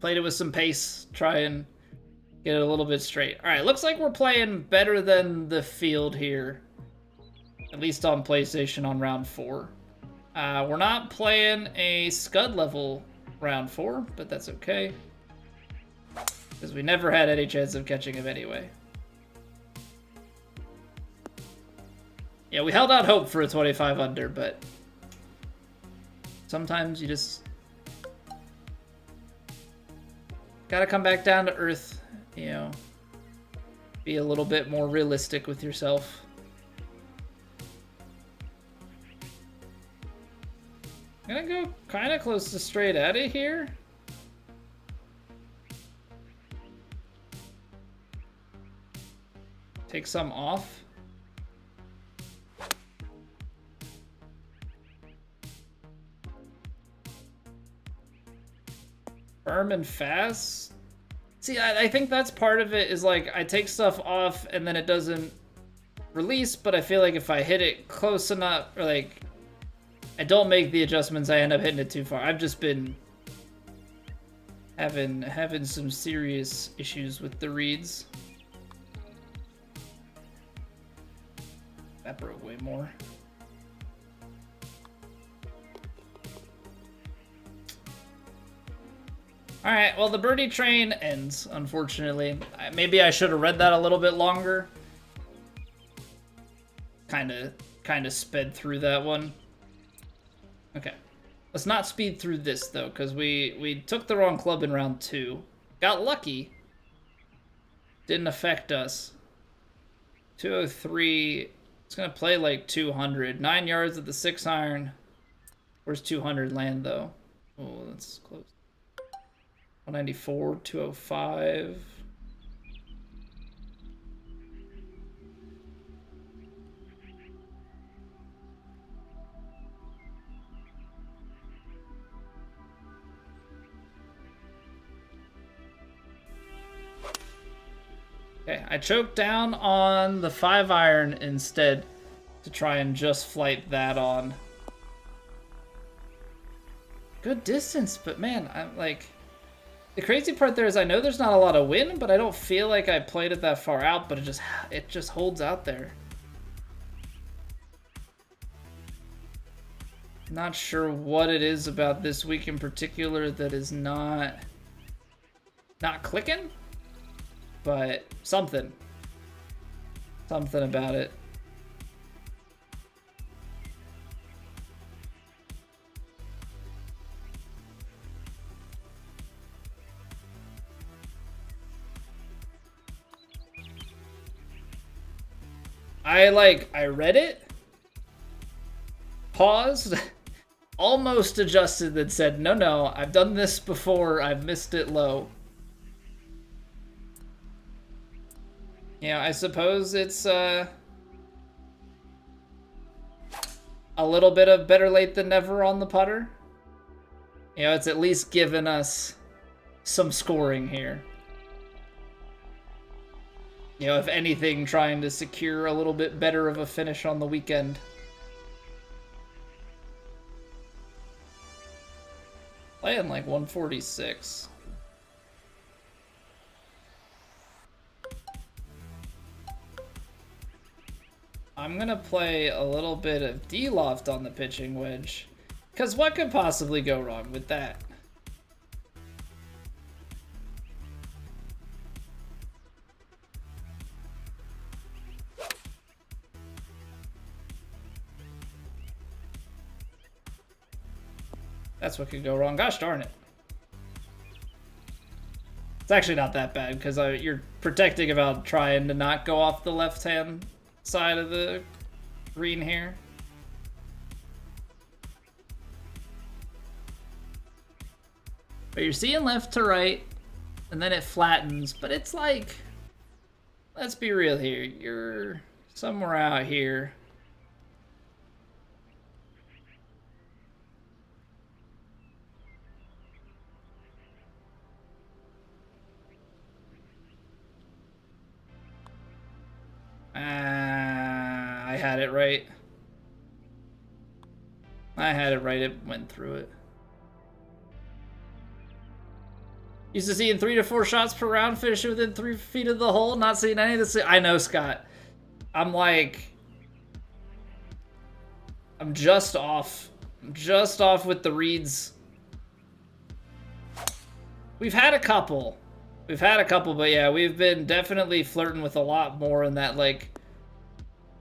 Played it with some pace, try and get it a little bit straight. All right, looks like we're playing better than the field here, at least on PlayStation on round 4. We're not playing a scud level round 4, but that's okay, because we never had any chance of catching him anyway. Yeah, we held out hope for a 25 under, but sometimes you just gotta come back down to earth, you know, be a little bit more realistic with yourself. I'm gonna go kind of close to straight out of here. Take some off. Firm and fast. See, I think that's part of it, is like I take stuff off and then it doesn't release, but I feel like if I hit it close enough, or like I don't make the adjustments, I end up hitting it too far. I've just been having some serious issues with the reeds. That broke way more. All right, well, the birdie train ends, unfortunately. Maybe I should have read that a little bit longer. Kind of sped through that one. Okay. Let's not speed through this, though, because we took the wrong club in round 2. Got lucky. Didn't affect us. 203. It's going to play like 200. 9 yards at the 6-iron. Where's 200 land, though? Oh, that's close. 194, 205. Okay, I choked down on the 5-iron instead to try and just flight that on. Good distance, but man, I'm like... The crazy part there is I know there's not a lot of wind, but I don't feel like I played it that far out, but it just holds out there. Not sure what it is about this week in particular that is not clicking, but something about it. I read it, paused, almost adjusted, then said, no, I've done this before, I've missed it low. Yeah, I suppose it's a little bit of better late than never on the putter. You know, it's at least given us some scoring here. You know, if anything, trying to secure a little bit better of a finish on the weekend. Playing like 146. I'm gonna play a little bit of D-loft on the pitching wedge. Because what could possibly go wrong with that? That's what could go wrong. Gosh darn it. It's actually not that bad because you're protecting about trying to not go off the left-hand side of the green here. But you're seeing left to right, and then it flattens. But it's like, let's be real here. You're somewhere out here. I had it right. I had it right. It went through it. Used to seeing 3 to 4 shots per round, finishing within 3 feet of the hole. Not seeing any of this. I know, Scott. I'm just off. I'm just off with the reads. We've had a couple. But yeah, we've been definitely flirting with a lot more in that like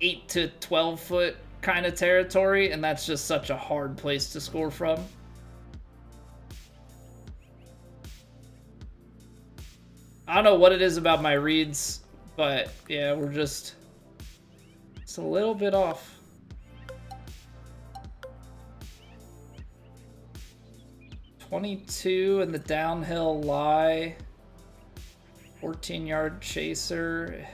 8 to 12 foot kind of territory, and that's just such a hard place to score from. I don't know what it is about my reads, but yeah, we're just a little bit off. .22 in the downhill lie. 14-yard chaser.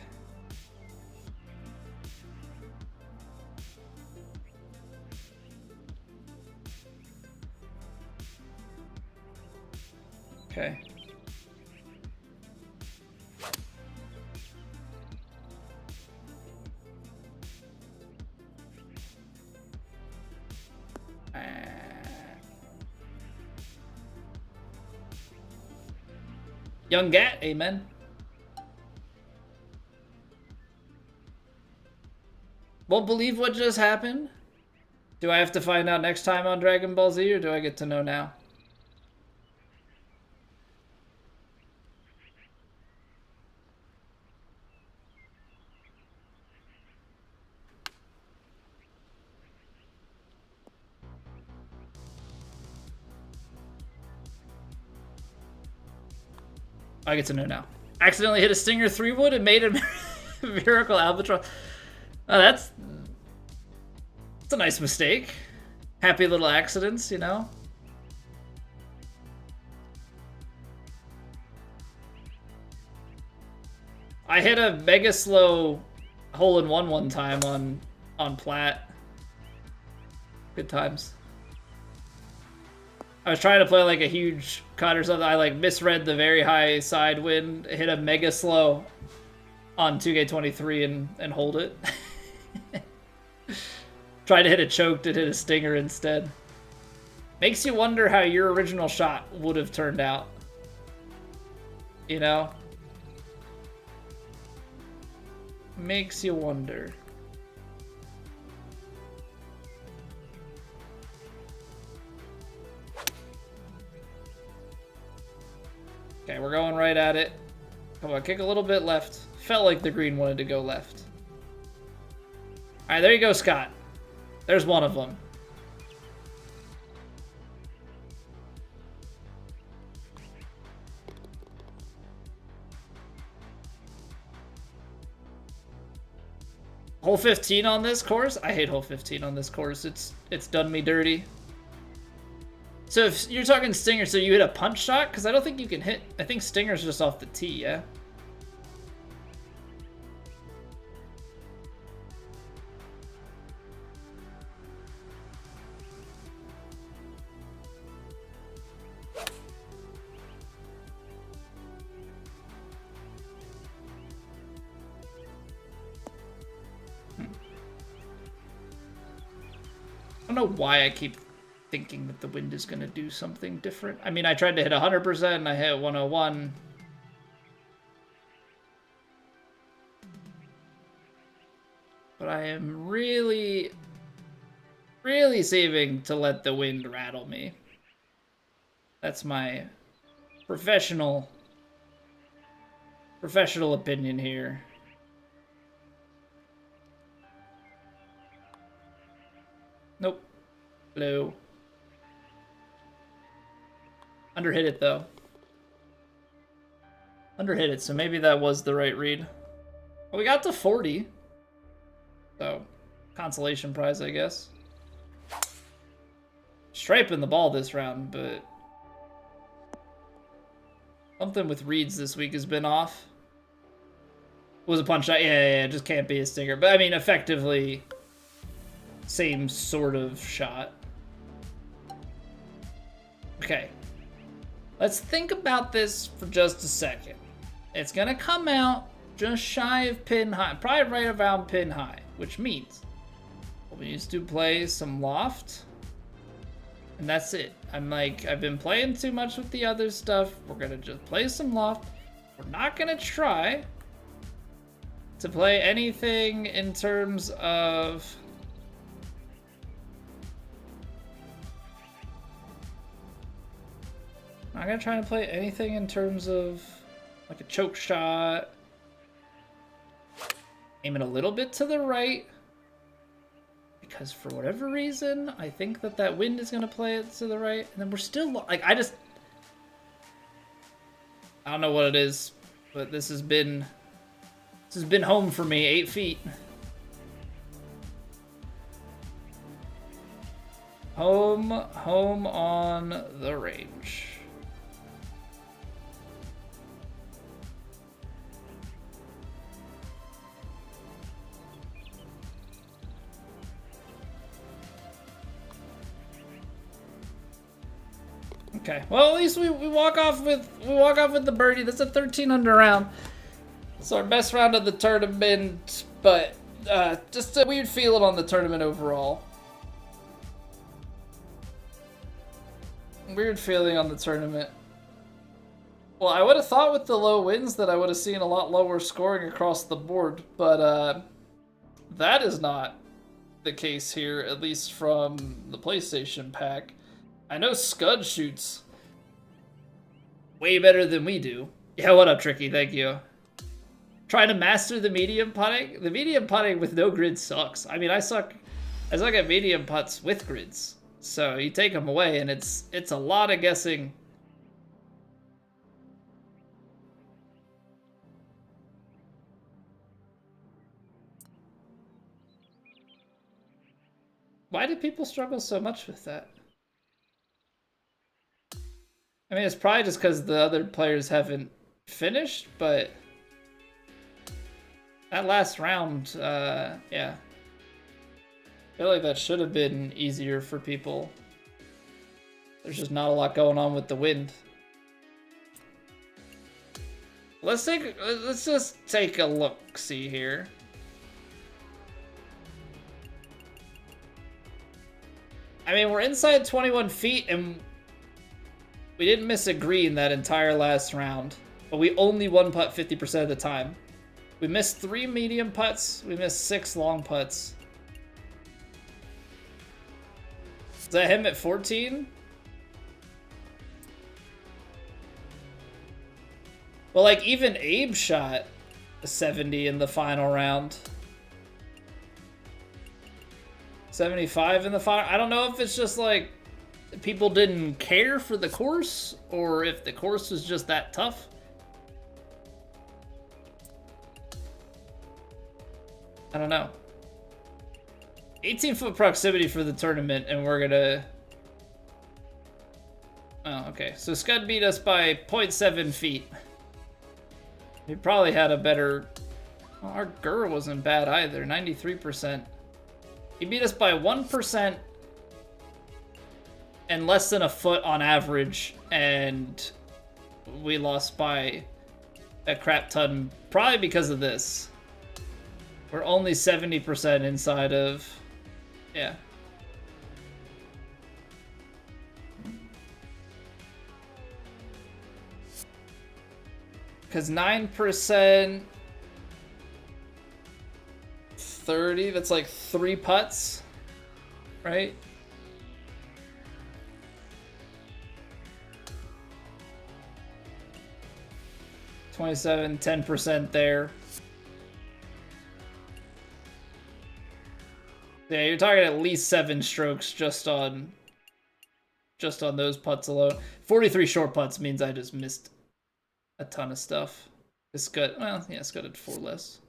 Okay. Young Gat, amen. Won't believe what just happened? Do I have to find out next time on Dragon Ball Z, or do I get to know now? I get to know now. Accidentally hit a Stinger 3-wood and made a Miracle Albatross. Oh, that's a nice mistake. Happy little accidents, you know? I hit a mega slow hole-in-one one time on Plat. Good times. I was trying to play like a huge cut or something. I like misread the very high side wind, hit a mega slow on 2K23 and hold it. Tried to hit a choked and hit a stinger instead. Makes you wonder how your original shot would have turned out. You know? Makes you wonder. Okay, we're going right at it. Come on, kick a little bit left. Felt like the green wanted to go left. Alright, there you go, Scott. There's one of them. Hole 15 on this course? I hate hole 15 on this course. It's done me dirty. So if you're talking stinger, so you hit a punch shot? Because I don't think you can hit... I think stinger's just off the tee, yeah? I don't know why I keep thinking that the wind is going to do something different. I mean, I tried to hit 100% and I hit 101. But I am really, really saving to let the wind rattle me. That's my professional opinion here. Nope. Blue. Underhit it, though. Underhit it, so maybe that was the right read. Well, we got to 40. So, consolation prize, I guess. Striping the ball this round, but... something with reads this week has been off. Was a punch shot? Yeah, just can't be a stinger. But, I mean, effectively... same sort of shot. Okay. Let's think about this for just a second. It's gonna come out just shy of pin high, probably right around pin high, which means we used to play some loft, and that's it. I've been playing too much with the other stuff. We're gonna just play some loft. We're not gonna try to play anything in terms of I'm gonna try to play anything in terms of like a choke shot. Aim it a little bit to the right. Because for whatever reason, I think that wind is gonna play it to the right. And then we're still, like, I don't know what it is, but this has been home for me, 8 feet. Home on the range. Okay. Well, at least we walk off with the birdie. That's a 1300 round. It's our best round of the tournament, but just a weird feeling on the tournament overall. Weird feeling on the tournament. Well, I would have thought with the low winds that I would have seen a lot lower scoring across the board, but that is not the case here, at least from the PlayStation pack. I know Scud shoots way better than we do. Yeah, what up, Tricky? Thank you. Trying to master the medium putting? The medium putting with no grid sucks. I mean, I suck at medium putts with grids. So you take them away and it's a lot of guessing. Why do people struggle so much with that? I mean, it's probably just because the other players haven't finished, but that last round, yeah. I feel like that should have been easier for people. There's just not a lot going on with the wind. Let's just take a look-see here. I mean, we're inside 21 feet, and we didn't miss a green that entire last round, but we only one putt 50% of the time. We missed 3 medium putts. We missed 6 long putts. Is that him at 14? Well, like, even Abe shot a 70 in the final round. 75 in the final. I don't know if it's just like people didn't care for the course or if the course was just that tough. I don't know. 18-foot proximity for the tournament, and we're gonna... Oh, okay. So Scud beat us by 0.7 feet. He probably had a better... Well, our GUR wasn't bad either, 93%. He beat us by 1% and less than a foot on average, and we lost by a crap ton, probably because of this. We're only 70% inside of... Yeah. Because 9%... 30, that's like 3 putts, right? $27, 10% there. Yeah, you're talking at least 7 strokes just on those putts alone. 43 short putts means I just missed a ton of stuff. Scud, well, yeah, Scud had 4 less.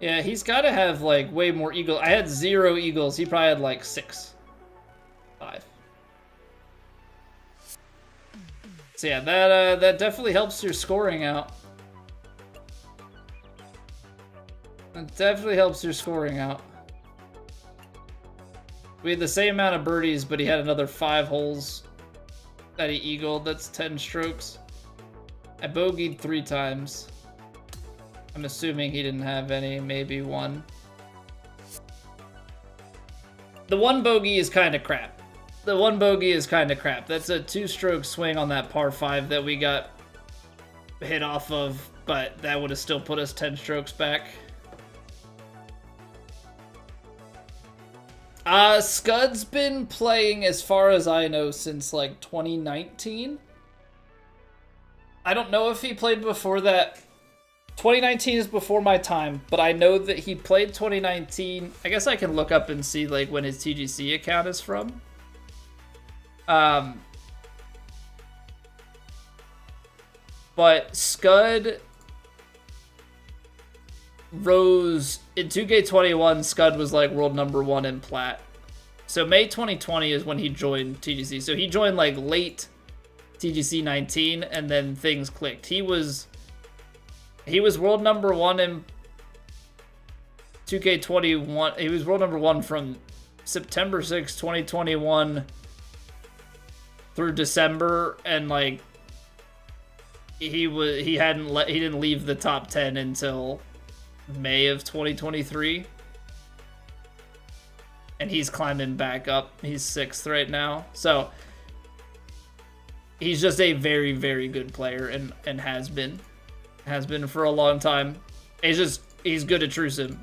Yeah, he's got to have, like, way more eagles. I had 0 eagles. He probably had, like, 6. 5. So, yeah, that definitely helps your scoring out. That definitely helps your scoring out. We had the same amount of birdies, but he had another 5 holes that he eagled. That's 10 strokes. I bogeyed 3 times. I'm assuming he didn't have any, maybe 1. The 1 bogey is kind of crap. The 1 bogey is kind of crap. That's a 2-stroke swing on that par 5 that we got hit off of, but that would have still put us 10 strokes back. Scud's been playing, as far as I know, since like 2019. I don't know if he played before that. 2019 is before my time, but I know that he played 2019. I guess I can look up and see like when his TGC account is from. But Scud rose in 2K21. Scud was like world #1 in plat. So May 2020 is when he joined TGC. So he joined like late TGC 19, and then things clicked. He was world number 1 in 2K21. He was world number 1 from September 6, 2021 through December, and like he didn't leave the top 10 until May of 2023. And he's climbing back up. He's 6th right now. So he's just a very, very good player, and has been for a long time. He's good at true sim.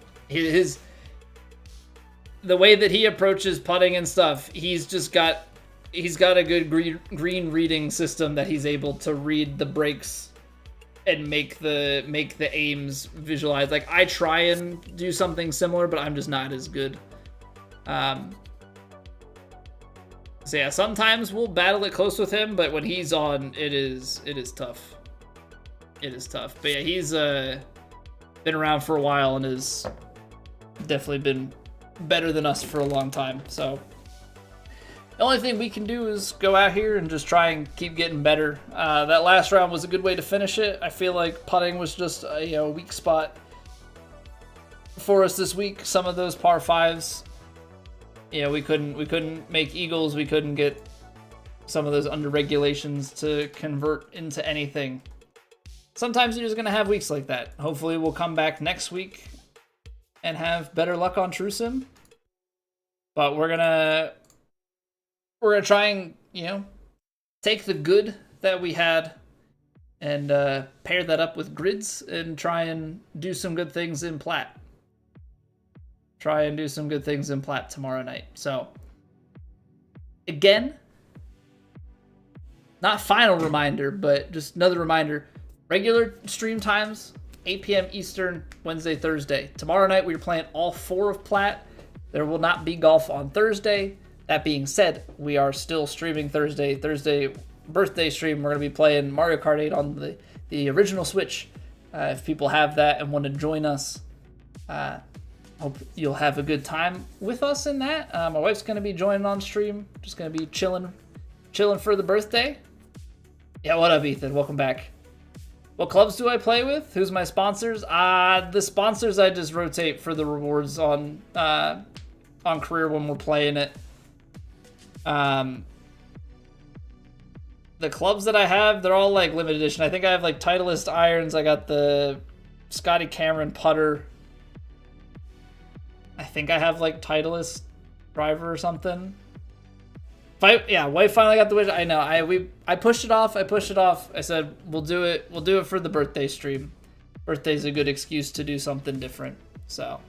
The way that he approaches putting and stuff, he's got a good green reading system that he's able to read the breaks and make the aims visualize. Like, I try and do something similar, but I'm just not as good. So yeah, sometimes we'll battle it close with him, but when he's on, it is tough. It is tough. But yeah, he's been around for a while and has definitely been better than us for a long time. So the only thing we can do is go out here and just try and keep getting better. That last round was a good way to finish it. I feel like putting was just a weak spot for us this week. Some of those par 5s, we couldn't make eagles. We couldn't get some of those under regulations to convert into anything. Sometimes you're just gonna have weeks like that. Hopefully we'll come back next week and have better luck on True Sim. But we're gonna try and take the good that we had and pair that up with grids and try and do some good things in Plat. Tomorrow night. So, again, not final reminder, but just another reminder. Regular stream times, 8 p.m. Eastern, Wednesday, Thursday. Tomorrow night, we're playing all 4 of Plat. There will not be golf on Thursday. That being said, we are still streaming Thursday birthday stream. We're going to be playing Mario Kart 8 on the original Switch. If people have that and want to join us, hope you'll have a good time with us in that. My wife's going to be joining on stream. Just going to be chilling for the birthday. Yeah, what up, Ethan? Welcome back. What clubs do I play with? Who's my sponsors? The sponsors I just rotate for the rewards on career when we're playing it. The clubs that I have, they're all like limited edition. I think I have like Titleist irons. I got the Scotty Cameron putter. I think I have like Titleist driver or something. Wife finally got the wish. I know. I pushed it off. I said we'll do it. We'll do it for the birthday stream. Birthday's a good excuse to do something different. So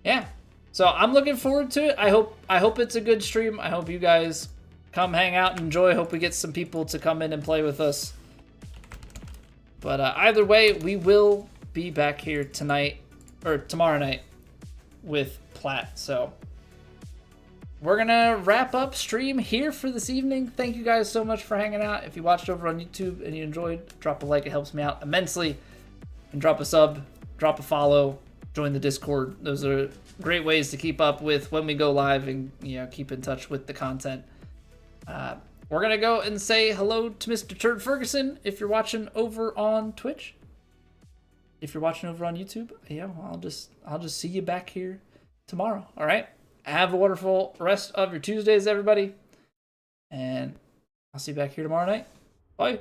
yeah. So I'm looking forward to it. I hope it's a good stream. I hope you guys come hang out and enjoy. Hope we get some people to come in and play with us. But either way, we will be back here tonight or tomorrow night with Plat. So we're gonna wrap up stream here for this evening. Thank you guys so much for hanging out. If you watched over on YouTube and you enjoyed, drop a like. It helps me out immensely. And drop a sub, drop a follow, join the Discord. Those are great ways to keep up with when we go live and keep in touch with the content. We're gonna go and say hello to Mr. Turd Ferguson if you're watching over on Twitch. If you're watching over on YouTube, I'll just see you back here tomorrow. All right. Have a wonderful rest of your Tuesdays, everybody. And I'll see you back here tomorrow night. Bye.